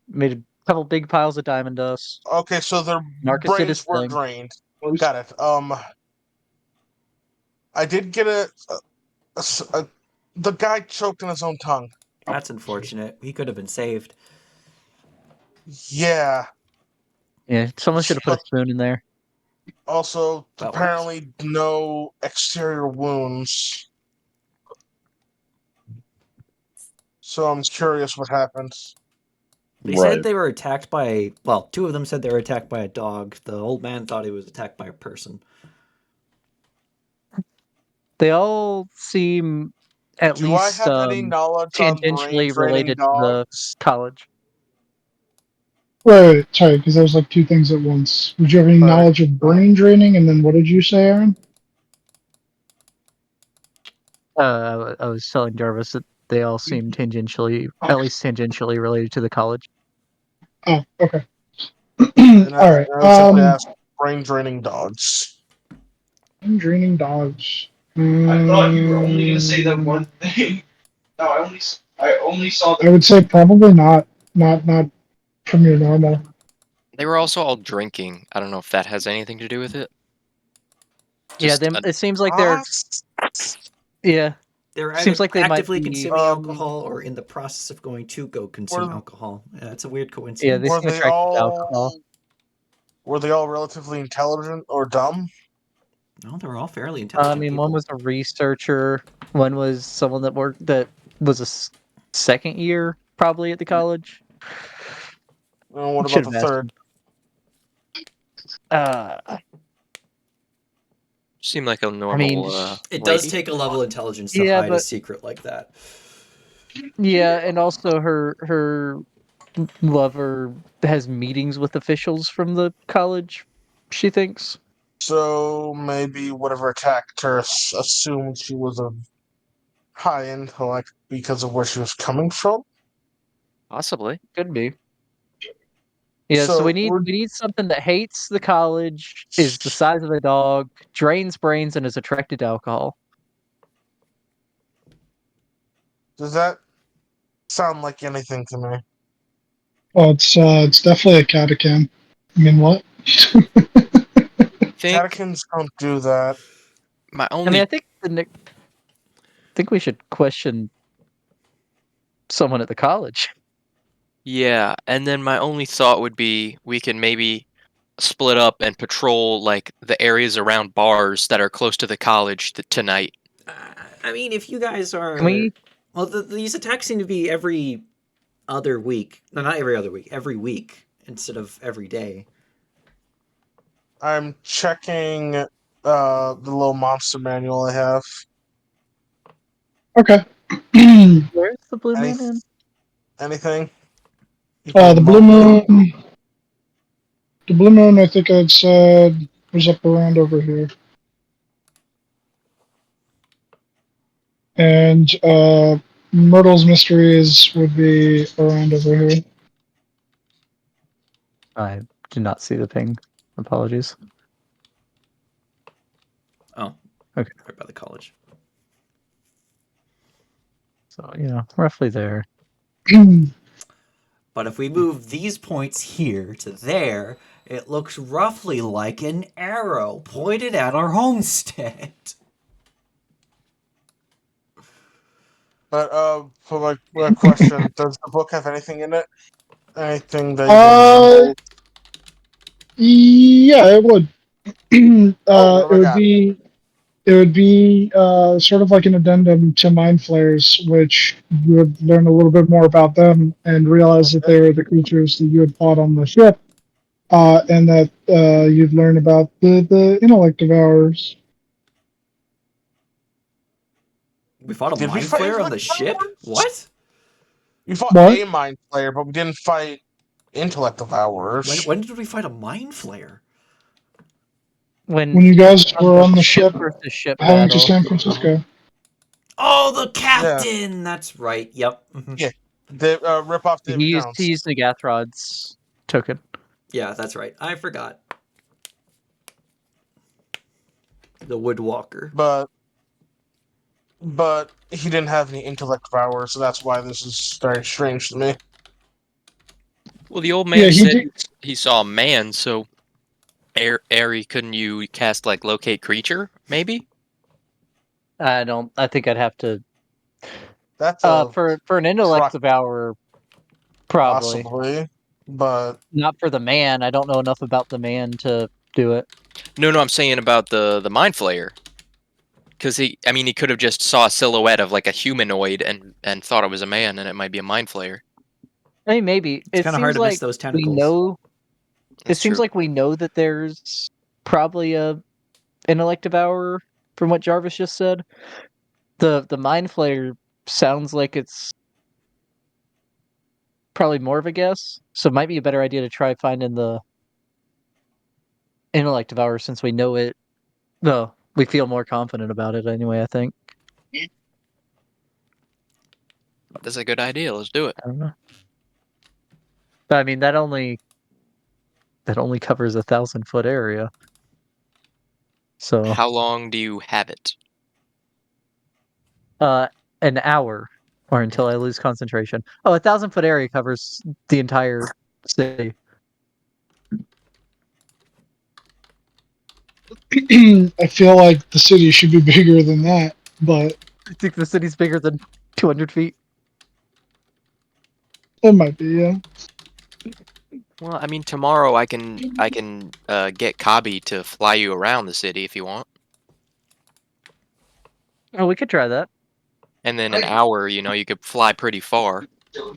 Made a couple big piles of diamond dust. Okay, so their Marcus did his brains were thing. drained. Got it. I did get the guy choked on his own tongue. That's unfortunate. He could have been saved. Yeah. Yeah, someone should have put a spoon in there. Also, That apparently no exterior wounds. So I'm curious what happened. They Right. said they were attacked by, well, two of them said they were attacked by a dog. The old man thought he was attacked by a person. They all seem at Do I least have any knowledge on brain tangentially draining related to the dogs? college. Wait, sorry, because there's like two things at once. Would you have any Sorry. knowledge of brain draining, and then what did you say, Aaron? I was telling Jarvis that they all seem tangentially, at least tangentially related to the college. Oh, okay. And All right. I simply asked brain draining dogs. Brain draining dogs. I thought you were only gonna say that one thing. No, I only saw I would say probably not from your normal. They were also all drinking. I don't know if that has anything to do with it. Yeah, Just it seems like they're. Yeah, They're seems either like they might actively be. consuming alcohol or in the process of going to go consume alcohol. Yeah, it's a weird Yeah, coincidence. they Were seem they attracted to alcohol. all? Were they all relatively intelligent or dumb? No, they were all fairly I intelligent mean, people. one was a researcher. One was someone that was a second year probably at the college. What about Should the have asked third? him. seemed like a normal. mean, It does lady. take a level of intelligence to Yeah, hide a but secret like that. yeah, and also her lover has meetings with officials from the college. She thinks. So maybe whatever attacked her assumed she was a high intellect because of where she was coming from. Possibly. Could be. Yeah, so we need something that hates the college, is the size of a dog, drains brains, and is attracted to alcohol. Does that sound like anything to me? Well, it's definitely a catacomb. I mean, what? Think Catechins don't do that. my I only mean, I think I think we should question someone at the college. Yeah, and then my only thought would be we can maybe split up and patrol like the areas around bars that are close to the college tonight. I mean, if you guys are Can we? well, these attacks seem to be every other week. No, not every other week. Every week instead of every day. I'm checking the little monster manual I have. Okay. Where's the blue Any- moon in? Anything? The blue moon. The blue moon, I think I'd said, was up around over here. And Myrtle's Mysteries would be around over here. I did not see the ping. Apologies. Oh, Okay. right by the college. So, roughly there. But if we move these points here to there, it looks roughly like an arrow pointed at our homestead. But for my question, does the book have anything in it? Anything that you Yeah, it would. what do I got? It would be sort of like an addendum to Mind Flayers, which you would learn a little bit more about them and realize that they were the creatures that you had fought on the ship, and that you'd learn about the Intellect Devourers. We fought a Did we mind fight flayer on the Intellect ship? Devourers? What? We fought What? a mind player, but we didn't fight Intellect Devourers. When did we fight a mind flayer? When you guys were on the ship versus ship heading to battle. San Francisco. Oh, the captain! That's right. Yep. Yeah. The rip off David He Jones. used Nagathrod's token. Yeah, that's right. I forgot. The Woodwalker. But he didn't have any intellect power, so that's why this is very strange to me. Well, the old man said he saw a man, so Airy, couldn't you cast like locate creature, maybe? I think I'd have to. That's for an intellect devourer, probably. Possibly, but not for the man. I don't know enough about the man to do it. No, I'm saying about the mind flayer. Because he could have just saw a silhouette of like a humanoid and thought it was a man, and it might be a mind flayer. I mean, maybe it's kind of hard to miss those tentacles. We know. That's it seems true. like we know that there's probably a intellect devourer from what Jarvis just said. The mind flayer sounds like it's probably more of a guess, so it might be a better idea to try finding the intellect devourer since we know it. No, we feel more confident about it anyway. I think. That's a good idea. Let's do it. I don't know. But I mean, that only covers 1,000-foot area. So how long do you have it? An hour, or until I lose concentration. Oh, 1,000-foot area covers the entire city. I feel like the city should be bigger than that, but I think the city's bigger than 200 feet. It might be, yeah. Well, I mean, tomorrow I can get Kabi to fly you around the city if you want. Oh, we could try that. And then an hour, you could fly pretty far. Yeah,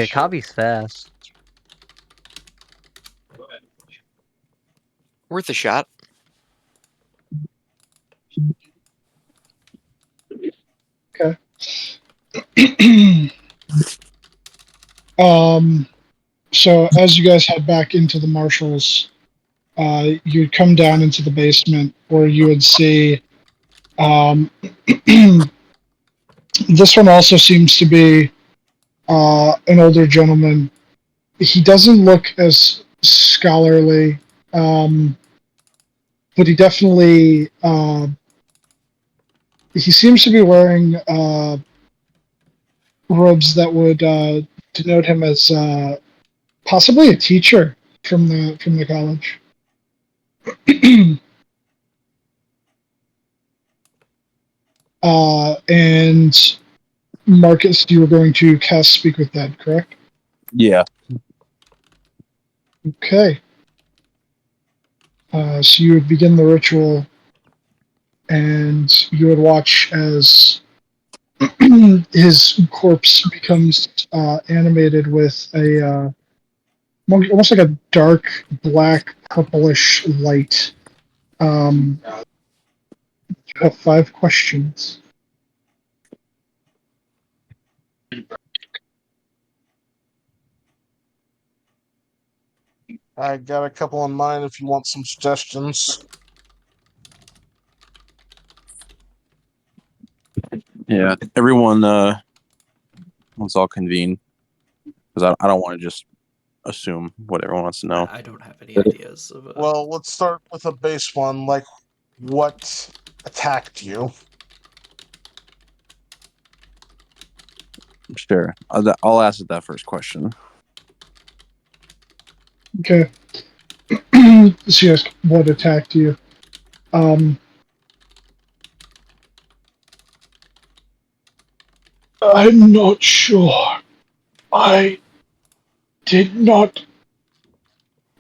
Kabi's fast. Worth a shot. Okay. So as you guys head back into the marshals, you'd come down into the basement where you would see this one also seems to be an older gentleman. He doesn't look as scholarly, but he definitely he seems to be wearing robes that would denote him as possibly a teacher from the college. And Marcus, you were going to cast Speak with Dead, correct? Yeah. Okay. So you would begin the ritual, and you would watch as his corpse becomes animated with a almost like a dark black purplish light. You have 5 questions. I got a couple in mind if you want some suggestions. Yeah. Everyone, let's all convene because I don't want to just assume what everyone wants to know. I don't have any ideas of. Well, let's start with a base one, like what attacked you? Sure. I'll ask that first question. Okay. So you ask what attacked you. I'm not sure. I did not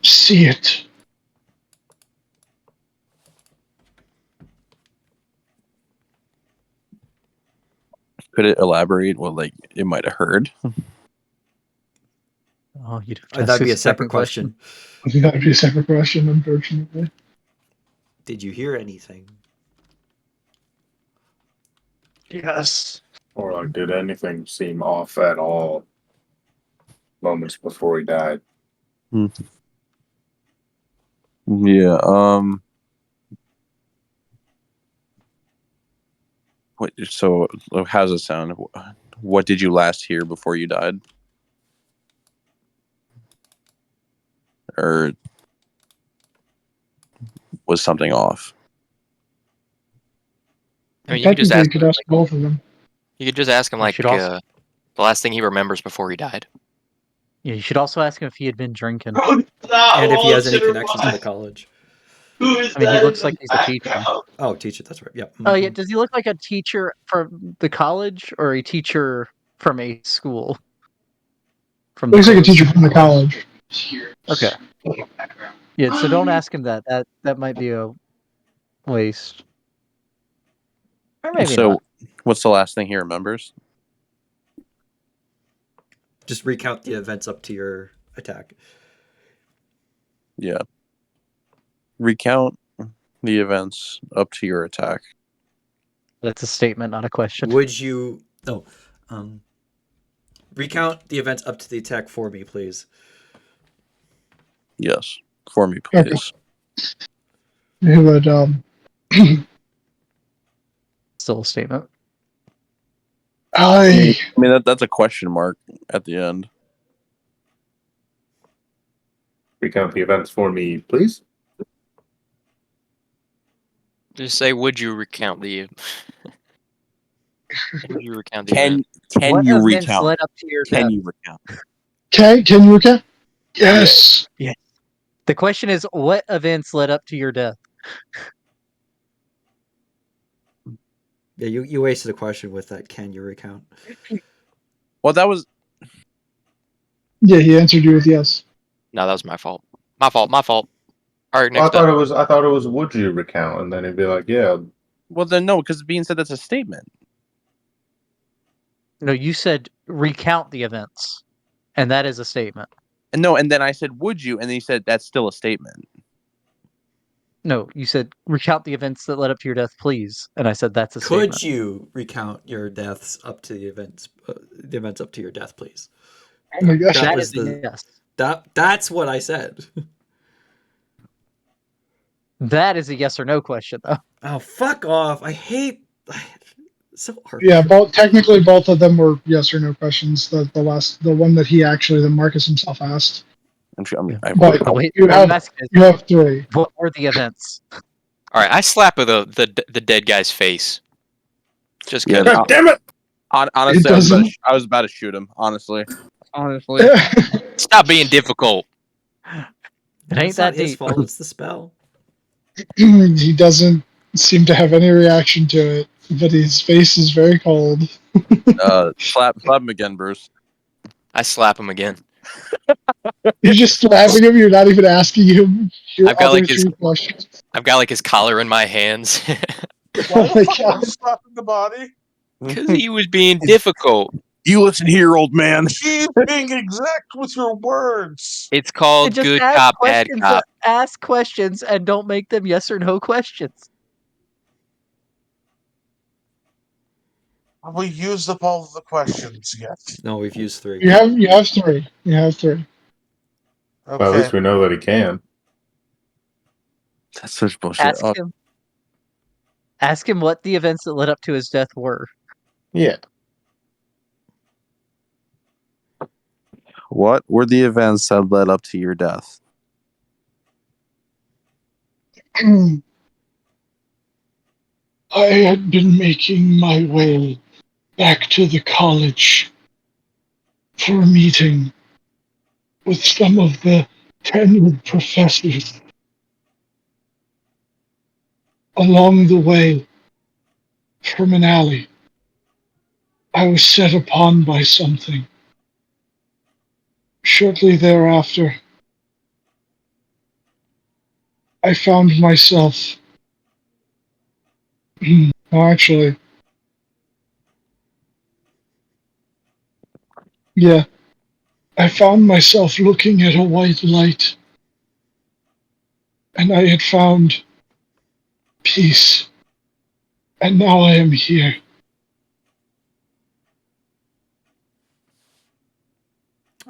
see it. Could it elaborate what like it might have heard? Oh, you'd have to That'd ask be us a separate question. That would be a separate question, unfortunately. Did you hear anything? Yes. Or like, did anything seem off at all moments before he died? Yeah. What? So, how's it sound? What did you last hear before you died? Or was something off? I mean, you could just Technically, ask you could him. ask both of them. You could just ask him You like should also- the last thing he remembers before he died. Yeah, you should also ask him if he had been drinking. And if he has any connections to the college. Who is I mean, he that looks in like the he's a teacher. background? Oh, teacher, that's right. Yep. Oh yeah, does he look like a teacher from the college or a teacher from a school? From the Looks like a photos? teacher from the college. Okay. Yeah, so don't ask him that. That might be a waste. Or maybe So, not. what's the last thing he remembers? Just recount the events up to your attack. Yeah. Recount the events up to your attack. That's a statement, not a question. Would you? No. Recount the events up to the attack for me, please. Yes. For me, Okay. please. He would, Still a statement. I mean, that's a question mark at the end. Recount the events for me, please. Just say, would you recount the? Would you recount the Can event? What you events recount? led up to your Can death? you recount? Okay, can you recount? Yes. Yeah. The question is, what events led up to your death? Yeah, you wasted a question with that. Can you recount? Well, that was Yeah, he answered you with yes. No, that was my fault. My fault. My fault. All right, Well, next up. I thought it was would you recount, and then he'd be like, yeah. well. Then no, because being said that's a statement. No, you said recount the events, and that is a statement. And no, and then I said, would you? And then he said that's still a statement. No, you said recount the events that led up to your death, please, and I said that's a Could statement. you recount your deaths up to the events up to your death, please? Oh my gosh. That That was is a yes. That's what I said. That is a yes or no question, though. Oh, fuck off! I hate so hard. Yeah, technically both of them were yes or no questions. The one that he actually, that Marcus himself asked. I'm sure. But The way you I'm have asking is, you have 3. what were the events? All right, I slap the dead guy's face. Just Yeah, cause. God damn it! honestly, It doesn't. I was about to shoot him. Honestly. Stop being difficult. It ain't It's not that his deep. fault. It's the spell. He doesn't seem to have any reaction to it, but his face is very cold. Slap him again, Bruce. I slap him again. You're just slapping him. You're not even asking him your I've got other like his three questions. I've got like his collar in my hands Why Oh the my fuck are god! you slapping the body? because he was being difficult. You listen here, old man. Keep being exact with your words. It's And called just good ask cop, bad questions. cop. Ask questions and don't make them yes or no questions. Have we used up all of the questions yet? No, we've used 3. You have three. You have three. Well, at Okay. least we know that he can. That's such bullshit. Ask him what the events that led up to his death were. Yeah. What were the events that led up to your death? I had been making my way back to the college for a meeting with some of the tenured professors. Along the way, from an alley, I was set upon by something. Shortly thereafter, I found myself. Actually, yeah, I found myself looking at a white light, and I had found peace, and now I am here.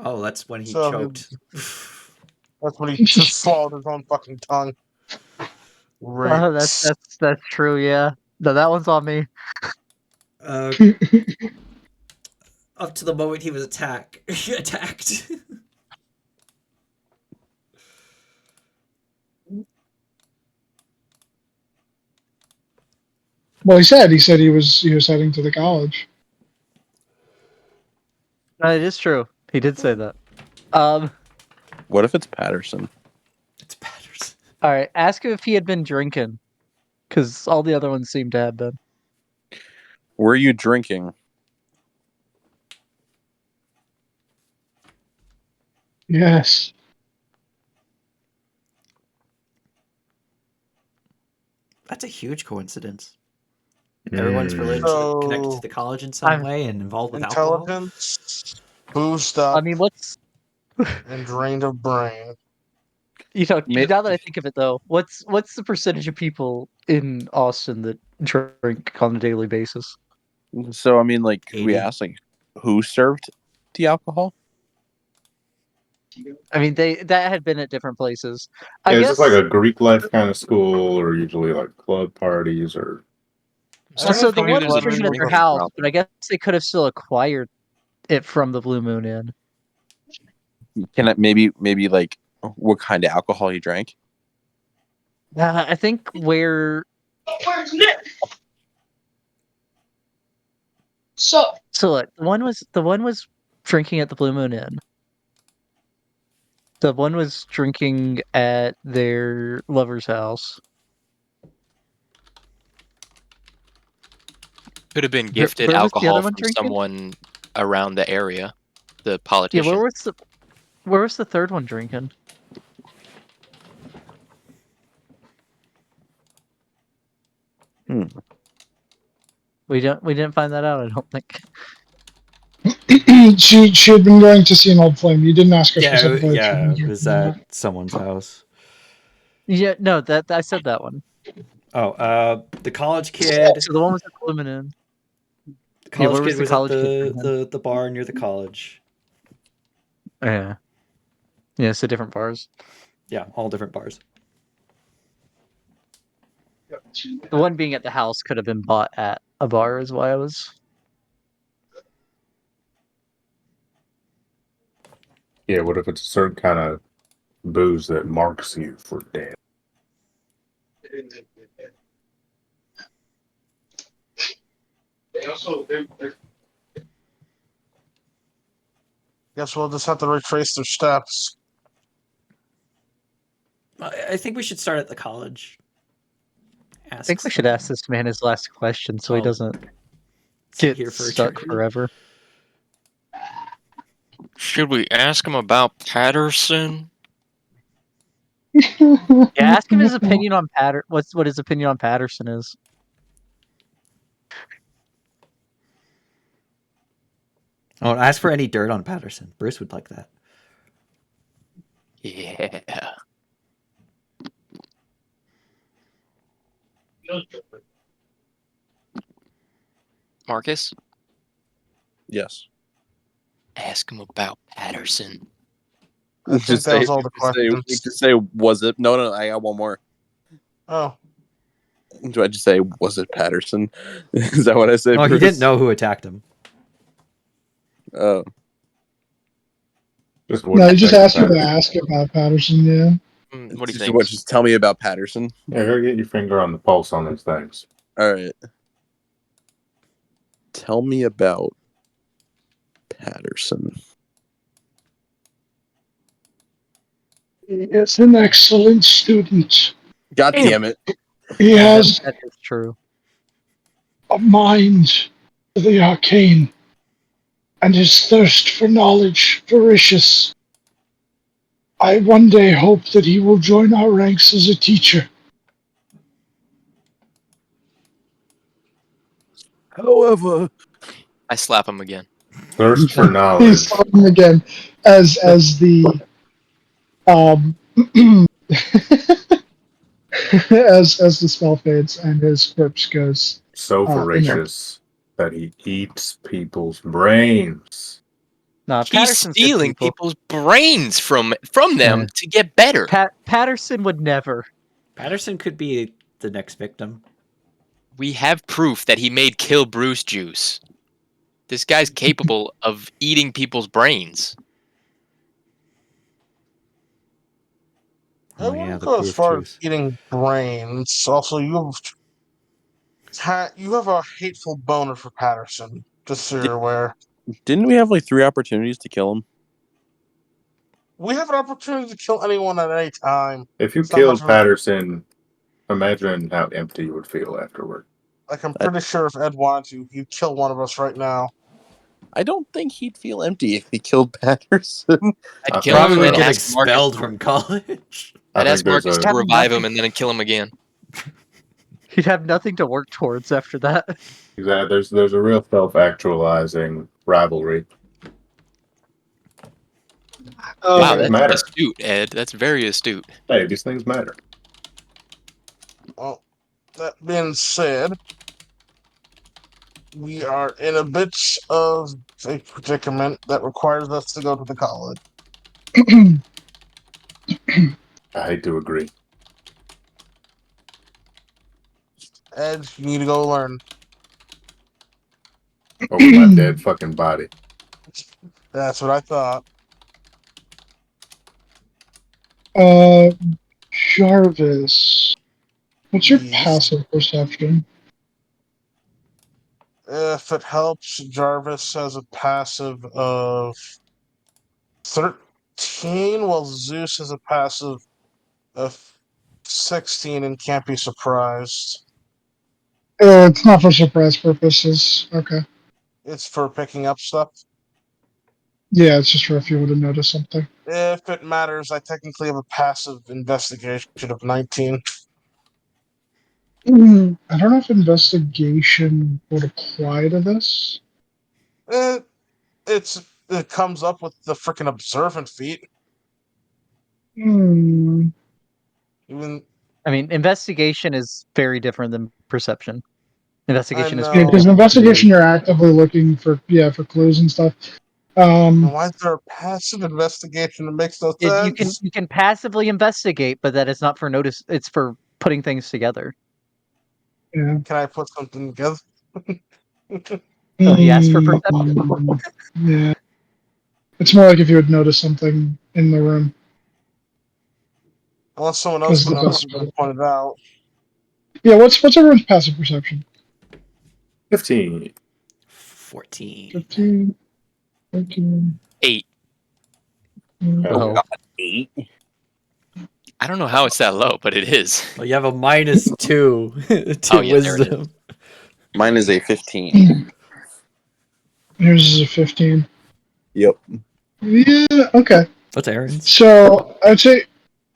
Oh, that's when he So choked. that's when he just swallowed his own fucking tongue. Right. That's true. Yeah. No, that one's on me. Up to the moment he was attacked. Well, he said he was heading to the college. It is true. He did say that. What if it's Patterson? It's Patterson. All right. Ask him if he had been drinking, because all the other ones seem to have been. Were you drinking? Yes. That's a huge coincidence. Everyone's related to connected to the college in some way and involved with alcohol. Intelligence, boosted up, I mean, what's and drained of brain. now that I think of it though, what's the percentage of people in Austin that drink on a daily basis? So I mean, like, could we 80. ask like who served the alcohol? I mean, that had been at different places. I Yeah, is guess this like a Greek life kind of school, or usually like club parties, or? so. The Maybe one there's was a drinking at their drinking house, problem. but I guess they could have still acquired it from the Blue Moon Inn. Can it maybe like what kind of alcohol he drank? I think where. Where's Nick? So So look, the one was drinking at the Blue Moon Inn. The one was drinking at their lover's house. Could have been gifted Where was the alcohol other one from drinking? someone around the area. The Yeah, politician. where was the third one drinking? Hmm. We didn't find that out. I don't think. she had been going to see an old flame. You didn't ask her specifically. if she'd been It was drinking or at someone's house. Yeah, no, that I said that one. Oh, the college kid. So the one was at the Blue Moon Inn. The college where was kid the was at college kid drinking? the bar near the college. Yeah, it's a different bars. Yeah, all different bars. The one being at the house could have been bought at a bar, is why I was. Yeah, what if it's a certain kind of booze that marks you for dead? they also they're Guess we'll just have to retrace their steps. I think we should start at the college. I think we should ask this man his last question so he Oh. doesn't Sit get here for stuck eternity. forever. Should we ask him about Patterson? Yeah, ask him his opinion on what his opinion on Patterson is. Oh, ask for any dirt on Patterson. Bruce would like that. Yeah. Marcus, Yes. ask him about Patterson. I think that was all the questions. Just say, was it? No, I got one more. Oh, Do I just say, was it Patterson? Is that what I say? Oh, he Bruce? didn't know who attacked him. Oh, Just No, wouldn't you just check ask him to Patterson. ask about Patterson, yeah. What do you just, think? just tell me about Patterson. Yeah, go get your finger on the pulse on these things. All right. Tell me about Patterson. He is an excellent student. God damn it. He has That is true. a mind for the arcane, and his thirst for knowledge voracious. I one day hope that he will join our ranks as a teacher. However, I slap him again. Thirst for He's knowledge. talking again as the as the spell fades and his corpse goes. So inert. voracious that he eats people's brains. No, He's Patterson's good stealing people. people's brains from them Yeah. to get better. Patterson would never. Patterson could be the next victim. We have proof that he made Kill Bruce juice. This guy's capable of eating people's brains. I Oh wouldn't yeah, the go as proof far as juice. eating brains. Also, you have a hateful boner for Patterson, just so you're aware. didn't we have like 3 opportunities to kill him? We have an opportunity to kill anyone at any time. If you It's not much killed of a- Patterson, imagine how empty you would feel afterward. Like, I'm pretty sure if Ed wanted to, he'd kill one of us right now. I don't think he'd feel empty if he killed Patterson. I'd I kill him and Probably then get ask Marcus. expelled from college. I'd I ask think there's Marcus a to revive him and then kill him again. He'd have nothing to work towards after that. there's a real self-actualizing rivalry. Wow, Things that's matter. astute, Ed. That's very astute. Hey, these things matter. Well, that being said, we are in a bit of a predicament that requires us to go to the college. I hate to agree. Ed, you need to go learn. Over my dead fucking body. That's what I thought. Jarvis, what's your Yes. passive perception? If it helps, Jarvis has a passive of 13, while Zeus has a passive of 16 and can't be surprised. It's not for surprise purposes. Okay. It's for picking up stuff. Yeah, it's just for if you would have noticed something. If it matters, I technically have a passive investigation of 19. I don't know if investigation would apply to this. It comes up with the freaking observant feat. Hmm. Even I mean, investigation is very different than perception. Investigation is I Yeah, know. because investigation, you're actively looking for for clues and stuff. Why is there a passive investigation? It makes no You sense. can passively investigate, but that is not for notice. It's for putting things together. Yeah. Can I put something together? So he asked for perception. Yeah. It's more like if you would notice something in the room. Unless someone else That's can the notice best and way. point it out. Yeah, what's everyone's passive perception? 15. 14. 15, 13. 8. Oh, Oh. God, 8. I don't know how it's that low, but it is. Well, you have a -2 to Oh, yeah, there it is. wisdom. Mine is a 15. Yours is a 15. Yep. Yeah, okay. What's Aaron's? So I'd say,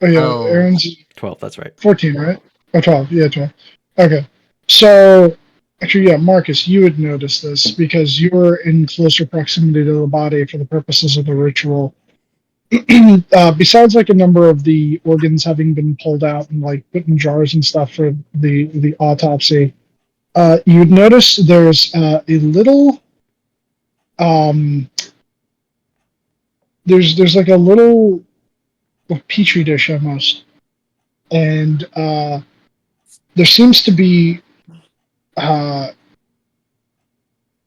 oh yeah, Oh. Aaron's 12. That's right. 14, right? Or 12? Yeah, 12. Okay. So actually, yeah, Marcus, you would notice this because you were in closer proximity to the body for the purposes of the ritual. Besides, like a number of the organs having been pulled out and like put in jars and stuff for the autopsy, you'd notice there's a little there's like a little petri dish almost, and there seems to be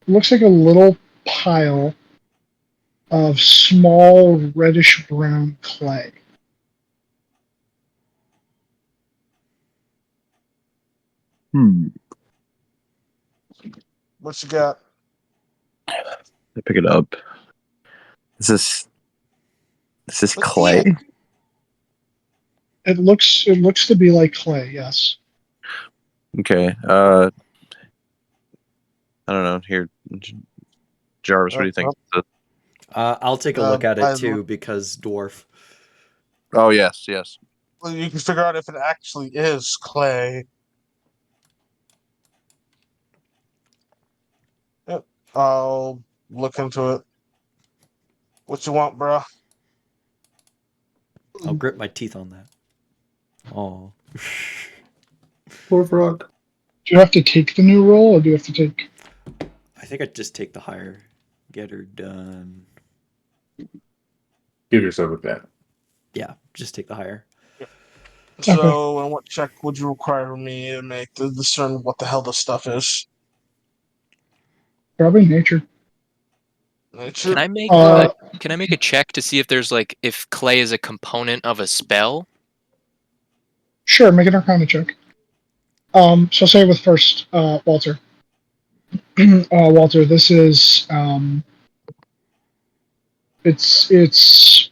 looks like a little pile of small reddish brown clay. What you got? I pick it up. Is this Let's clay? see. It looks to be like clay, yes. Okay. I don't know. Here, Jarvis, what do you think? I'll take a look at it I- too because dwarf. Oh yes, yes. Well, you can figure out if it actually is clay. Yep. I'll look into it. What you want, bro? I'll grip my teeth on that. Oh. Poor frog. Do you have to take the new roll, or do you have to take? I think I'd just take the higher. Get her done. Give yourself a bet. Yeah, just take the higher. So, and what check would you require me to make to discern what the hell this stuff is? Probably nature. Nature? Can I make can I make a check to see if there's like if clay is a component of a spell? Sure, make an Arcana check. So say with first, Walter. Walter, this is it's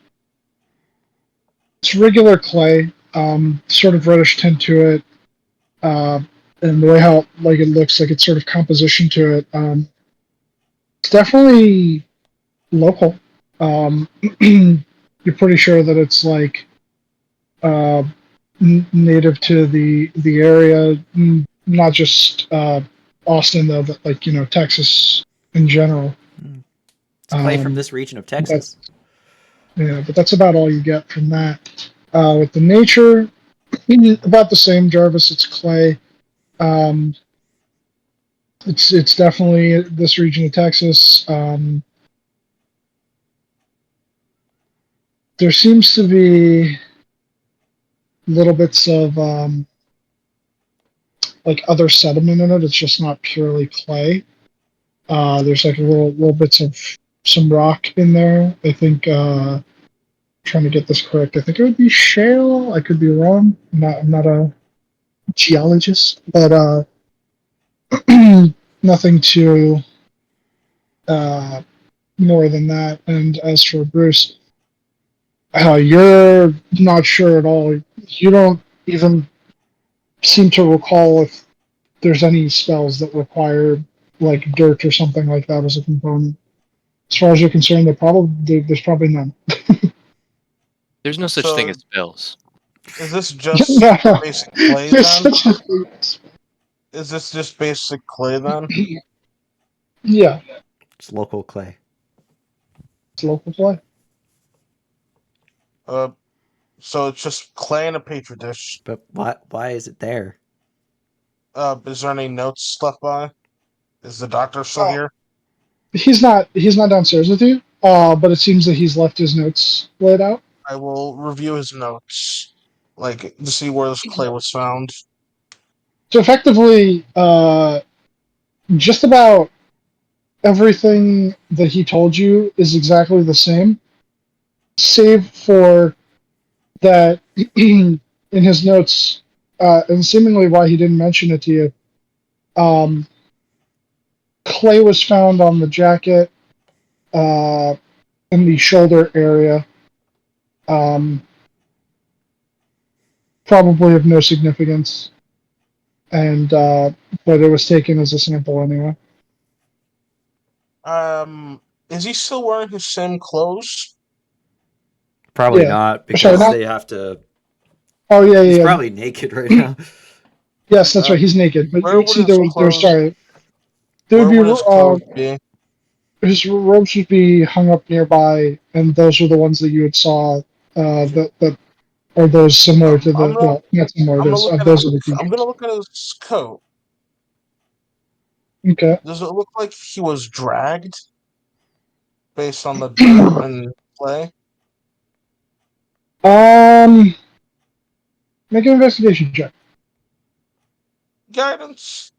regular clay, sort of reddish tint to it, and the way how like it looks, like it's sort of composition to it. It's definitely local. You're pretty sure that it's like uh, native to the area, not just Austin though, but like Texas in general. It's clay from this region of Texas. But that's about all you get from that. With the nature, about the same, Jarvis. It's clay. It's definitely this region of Texas. There seems to be little bits of like other sediment in it. It's just not purely clay. There's like little bits of some rock in there. I think trying to get this correct. I think it would be shale. I could be wrong. I'm not a geologist, but nothing too more than that. And as for Bruce, you're not sure at all. You don't even seem to recall if there's any spells that require like dirt or something like that as a component. As far as you're concerned, there's probably none. There's no such So- thing as spells. Is this just No. basic clay There's then? such a thing. Is this just basic clay then? Yeah, It's local clay. it's local play. So it's just clay in a petri dish. But why is it there? Is there any notes left by? Is the doctor still Oh. here? He's not downstairs with you. But it seems that he's left his notes laid out. I will review his notes, like to see where this clay was found. So effectively, just about everything that he told you is exactly the same, save for that in his notes, and seemingly why he didn't mention it to you. Clay was found on the jacket, in the shoulder area. probably of no significance, and but it was taken as a sample anyway. Is he still wearing his same clothes? Probably Yeah. not, Sorry, because not. they have to. Oh yeah, He's yeah, yeah. probably naked right now. Yes, that's right. He's naked, but you Where would would see his there's clothes? sorry. There would Where be would his clothes be? his robes would be hung up nearby, and those were the ones that you had saw. That are those similar to I'm the gonna well, not similar. I'm gonna Those look at those his are the I'm t-shirts. gonna look at his coat. Okay. Does it look like he was dragged based on the dirt and clay? Make an investigation check. Guidance.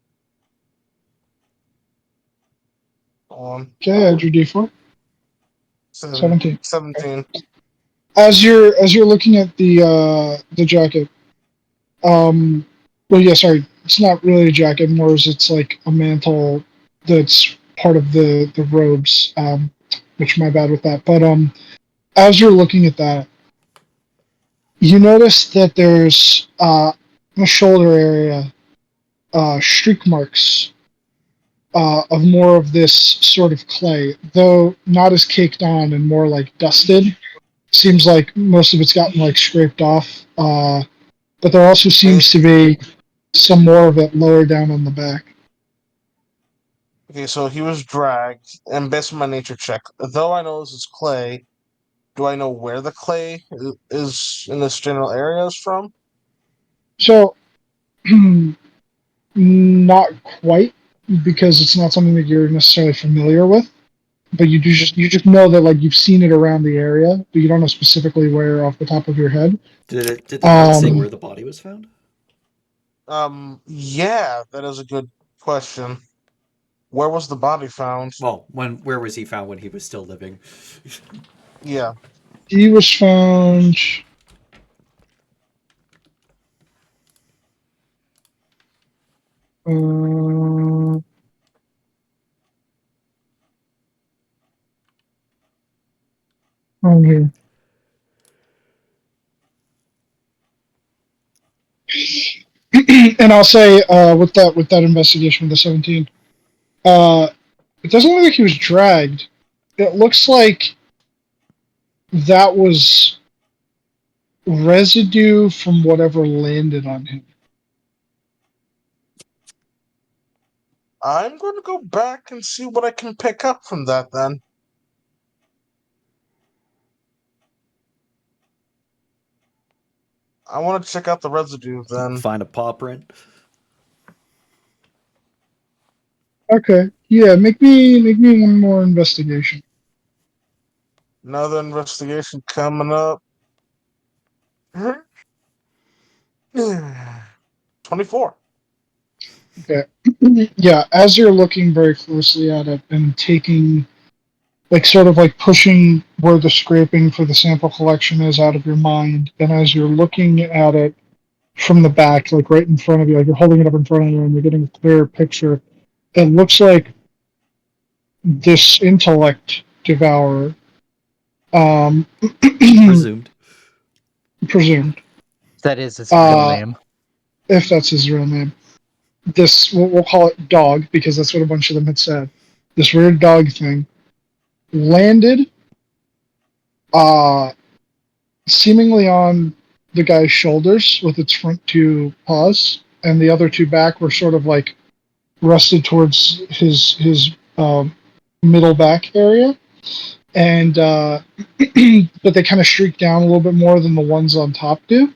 On Okay, add your d4. 17. 17. As you're looking at the jacket, well, yeah, sorry, it's not really a jacket, more as it's like a mantle that's part of the robes. Which my bad with that, but as you're looking at that, you notice that there's in the shoulder area streak marks of more of this sort of clay, though not as caked on and more like dusted. Seems like most of it's gotten like scraped off, but there also seems to be some more of it lower down on the back. Okay, so he was dragged, and based on my nature check, though I know this is clay, do I know where the clay is in this general area is from? So, not quite, because it's not something that you're necessarily familiar with. But you just know that like you've seen it around the area, but you don't know specifically where off the top of your head. Did the note say Um, where the body was found? Yeah, that is a good question. Where was the body found? Well, where was he found when he was still living? Yeah. he was found. Uh, on here. And I'll say with that investigation with the 17, it doesn't look like he was dragged. It looks like that was residue from whatever landed on him. I'm going to go back and see what I can pick up from that then. I want to check out the residue then. Find a paw print. Okay, yeah, make me one more investigation. Another investigation coming up. 24. Okay. Yeah, as you're looking very closely at it and taking, like, sort of like pushing where the scraping for the sample collection is out of your mind, and as you're looking at it from the back, like right in front of you, like you're holding it up in front of you and you're getting a clearer picture, it looks like this intellect devourer, um, Presumed. presumed, That is his real name. if that's his real name. This, we'll call it dog because that's what a bunch of them had said. This weird dog thing landed seemingly on the guy's shoulders with its front two paws, and the other two back were sort of like rested towards his middle back area, and but they kind of streak down a little bit more than the ones on top do.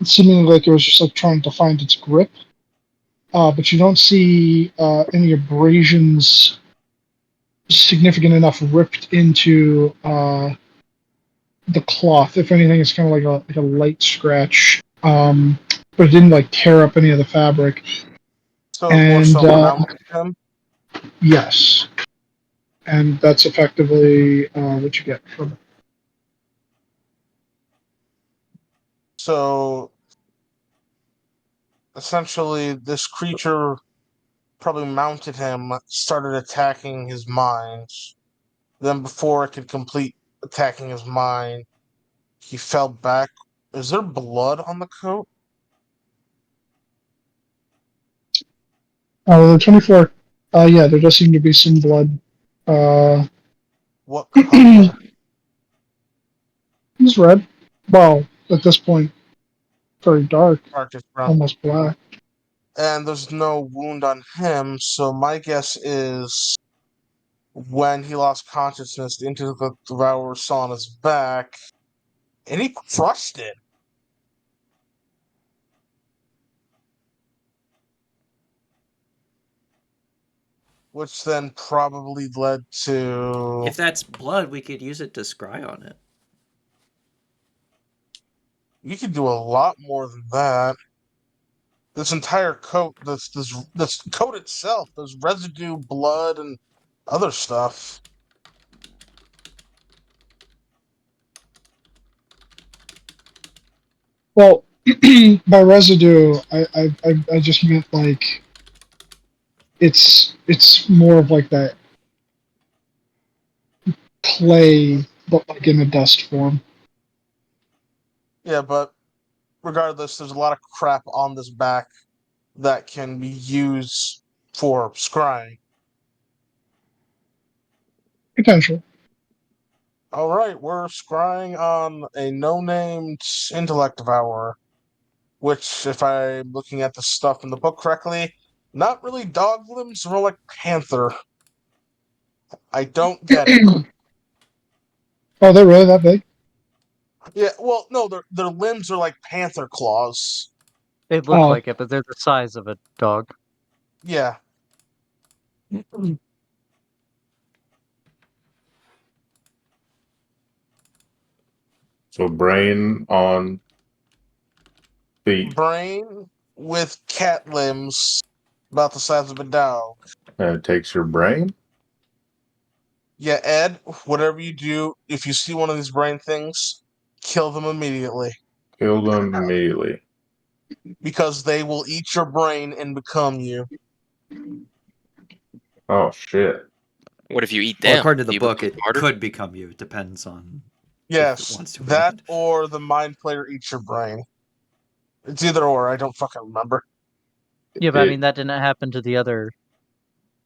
Seemingly like it was just like trying to find its grip, but you don't see any abrasions significant enough ripped into the cloth. If anything, it's kind of like a light scratch, but it didn't like tear up any of the fabric. So more And so mounted him. yes, and that's effectively what you get from it. So essentially, this creature probably mounted him, started attacking his mind. Then, before it could complete attacking his mind, he fell back Is there blood on the coat? The 24. Yeah, there does seem to be some blood. Uh, What color? it's red. Well, at this point, very dark, Darkest brown. almost black. And there's no wound on him, so my guess is when he lost consciousness, the Intellect Devourer saw on his back, and he crushed it. Which then probably led to. If that's blood, we could use it to scry on it. You could do a lot more than that. This entire coat, this coat itself, there's residue, blood, and other stuff. Well, by residue, I just meant like it's more of like that clay, but like in a dust form. Yeah, but regardless, there's a lot of crap on this back that can be used for scrying. Potential. All right, we're scrying on a no-named Intellect Devourer, which, if I'm looking at the stuff in the book correctly, not really dog limbs, more like panther. I don't get it. Oh, they're really that big? Yeah, well, no, their limbs are like panther claws. They look Oh. like it, but they're the size of a dog. Yeah. So brain on feet, Brain with cat limbs about the size of a dog. and it takes your brain. Yeah, Ed, whatever you do, if you see one of these brain things, kill them immediately. Kill them immediately. Because they will eat your brain and become you. Oh shit. What if you eat Well, them? according to Do the you book, become it smarter? could become you. It depends on Yes, if it wants to or that not. or the mind player eats your brain. It's either or, I don't fucking remember. Yeah, but I mean that didn't happen to the other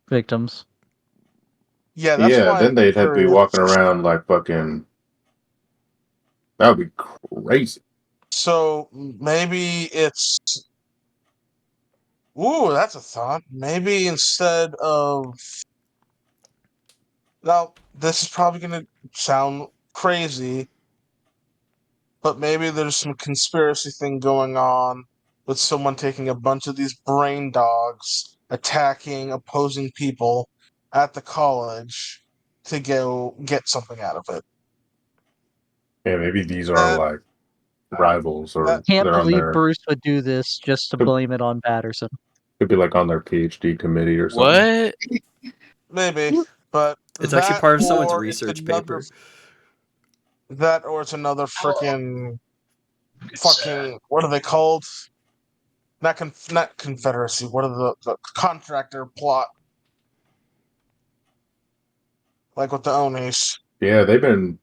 victims. Yeah, that's Yeah, why then I'm they'd have to be curious. walking around like fucking. That would be crazy. So maybe it's. Ooh, that's a thought. Maybe instead of. Now, this is probably going to sound crazy, but maybe there's some conspiracy thing going on with someone taking a bunch of these brain dogs, attacking opposing people at the college to go get something out of it. Yeah, maybe these are That like rivals, that or Can't they're on believe their Bruce would do this just to blame it on Patterson. could be like on their PhD committee or something. What? maybe, but It's actually that part of someone's or research paper. it's another freaking fucking what are they called? Not Confederacy. What are the contractor plot? Like with the Onis Yeah, they've been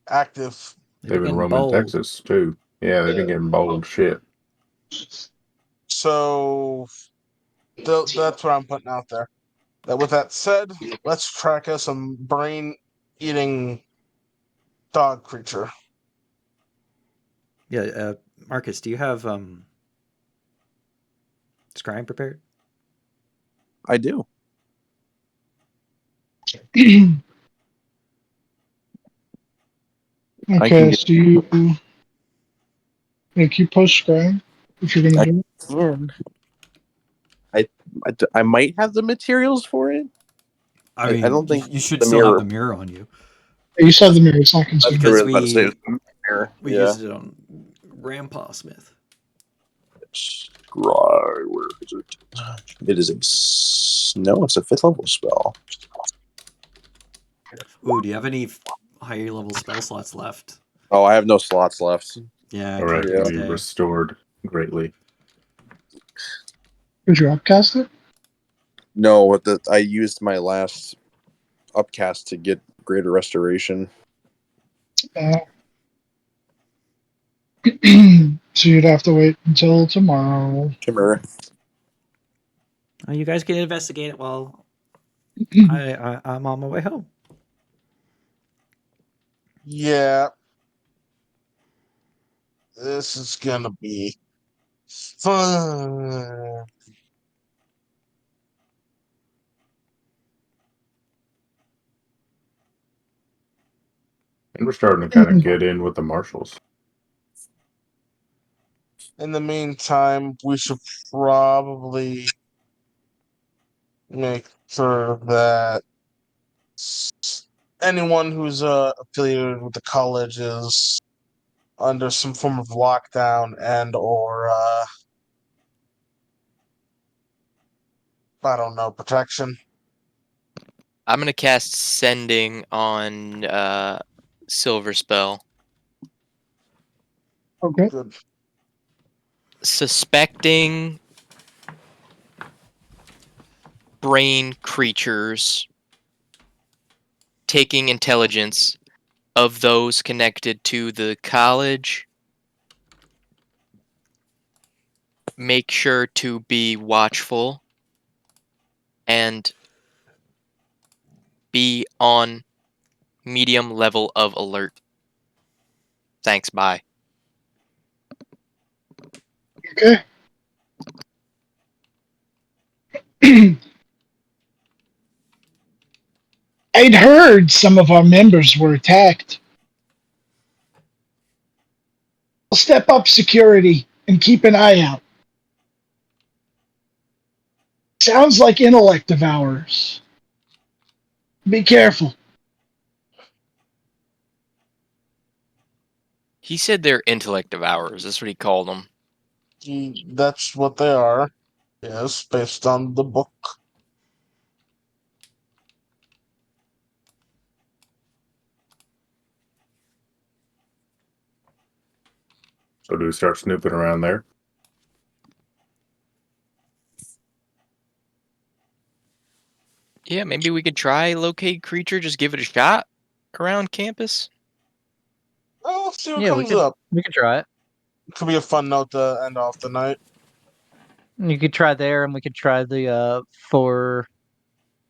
active. they've been getting roaming bold. Texas too. Yeah, they've been getting bold shit. So that's what I'm putting out there. That with that said, let's track us some brain eating dog creature. Yeah, Marcus, do you have scrying prepared? I do. I can Okay, get. so you make you post scrying if you're gonna I do it. can. I might have the materials for it. I I mean, don't think you should the still have mirror. the mirror on you You saw the mirror, it's not That's consumed. what I because was about to say. It we was the mirror. we Yeah. used it on Grandpa Smith. Scry, where is it? It is no, it's a 5th level spell. Ooh, do you have any higher level spell slots left? Oh, I have no slots left. Yeah, All right, Captain we Day. restored greatly. Did you upcast it? No, I used my last upcast to get greater restoration. Uh, So you'd have to wait until tomorrow. Timber. You guys can investigate it while I'm on my way home. Yeah, this is gonna be fun. And we're starting to kind of get in with the marshals. In the meantime, we should probably make sure that anyone who's affiliated with the college is under some form of lockdown and or I don't know, protection. I'm gonna cast Sending on Silver Spell. Okay. Good. Suspecting brain creatures taking intelligence of those connected to the college. Make sure to be watchful and be on medium level of alert. Thanks, bye. Okay. I'd heard some of our members were attacked. I'll step up security and keep an eye out. Sounds like Intellect Devourers. Be careful. He said they're intellect devourers. That's what he called them. That's what they are. Yes, based on the book. So do we start snooping around there? Yeah, maybe we could try locate creature. Just give it a shot around campus. Oh, we'll see what Yeah, comes up. we could try it. Could be a fun note to end off the night. You could try there, and we could try the 4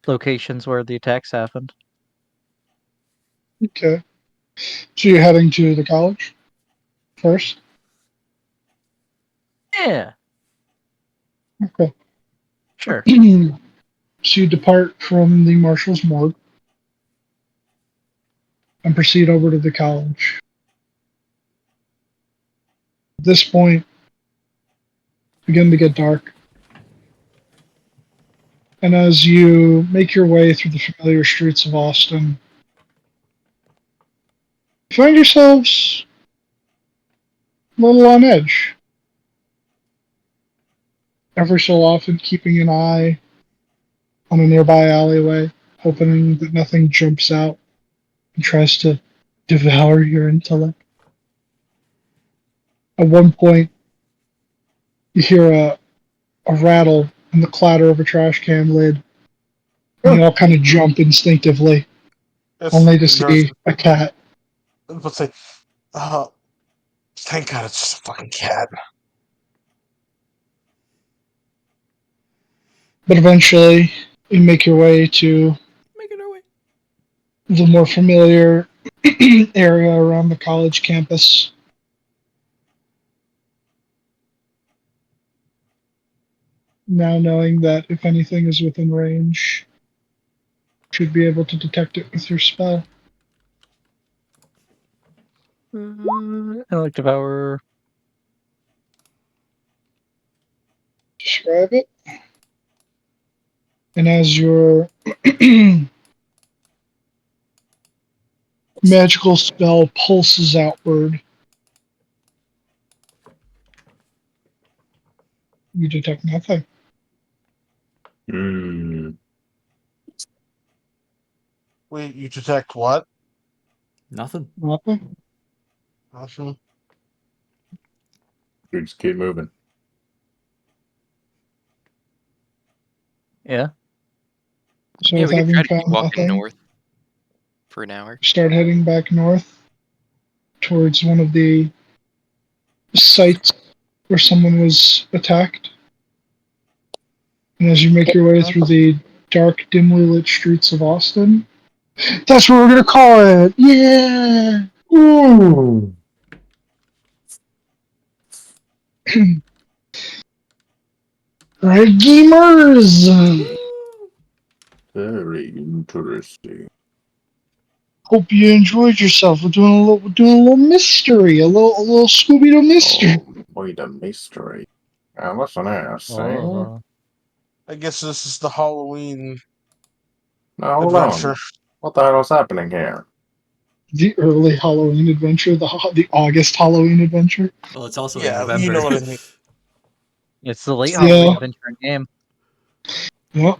locations where the attacks happened. Okay. So you're heading to the college first? Yeah, Okay. sure. So you depart from the marshal's morgue and proceed over to the college. At this point, it's beginning to get dark. And as you make your way through the familiar streets of Austin, you find yourselves a little on edge. Every so often, keeping an eye on a nearby alleyway, hoping that nothing jumps out and tries to devour your intellect. At one point, you hear a rattle and the clatter of a trash can lid, and you all kind of jump instinctively, only to see a cat. Let's say, oh, thank God it's just a fucking cat. But eventually, you make your way to Making our way. the more familiar area around the college campus. Now knowing that if anything is within range, you should be able to detect it with your spell. I like Devour. Describe it. And as your magical spell pulses outward, you detect nothing. Hmm. Wait, you detect what? Nothing. Nothing? Nothing. We just keep moving. Yeah. So Yeah, with we could try having to keep found walking nothing, north for an hour. start heading back north towards one of the site where someone was attacked. And as you make your way through the dark, dimly lit streets of Austin, that's what we're gonna call it. Yeah. Ooh. Right, gamers. Very interesting. Hope you enjoyed yourself. We're doing a little mystery, a little Scooby Doo mystery. Oh, wait a mystery. Now listen here, see? Oh. I guess this is the Halloween Now hold adventure. on. What the hell is happening here? The early Halloween adventure, the August Halloween adventure. Well, it's also in Yeah, November. you know what I mean. It's the late Yeah. Halloween adventure game. Yep.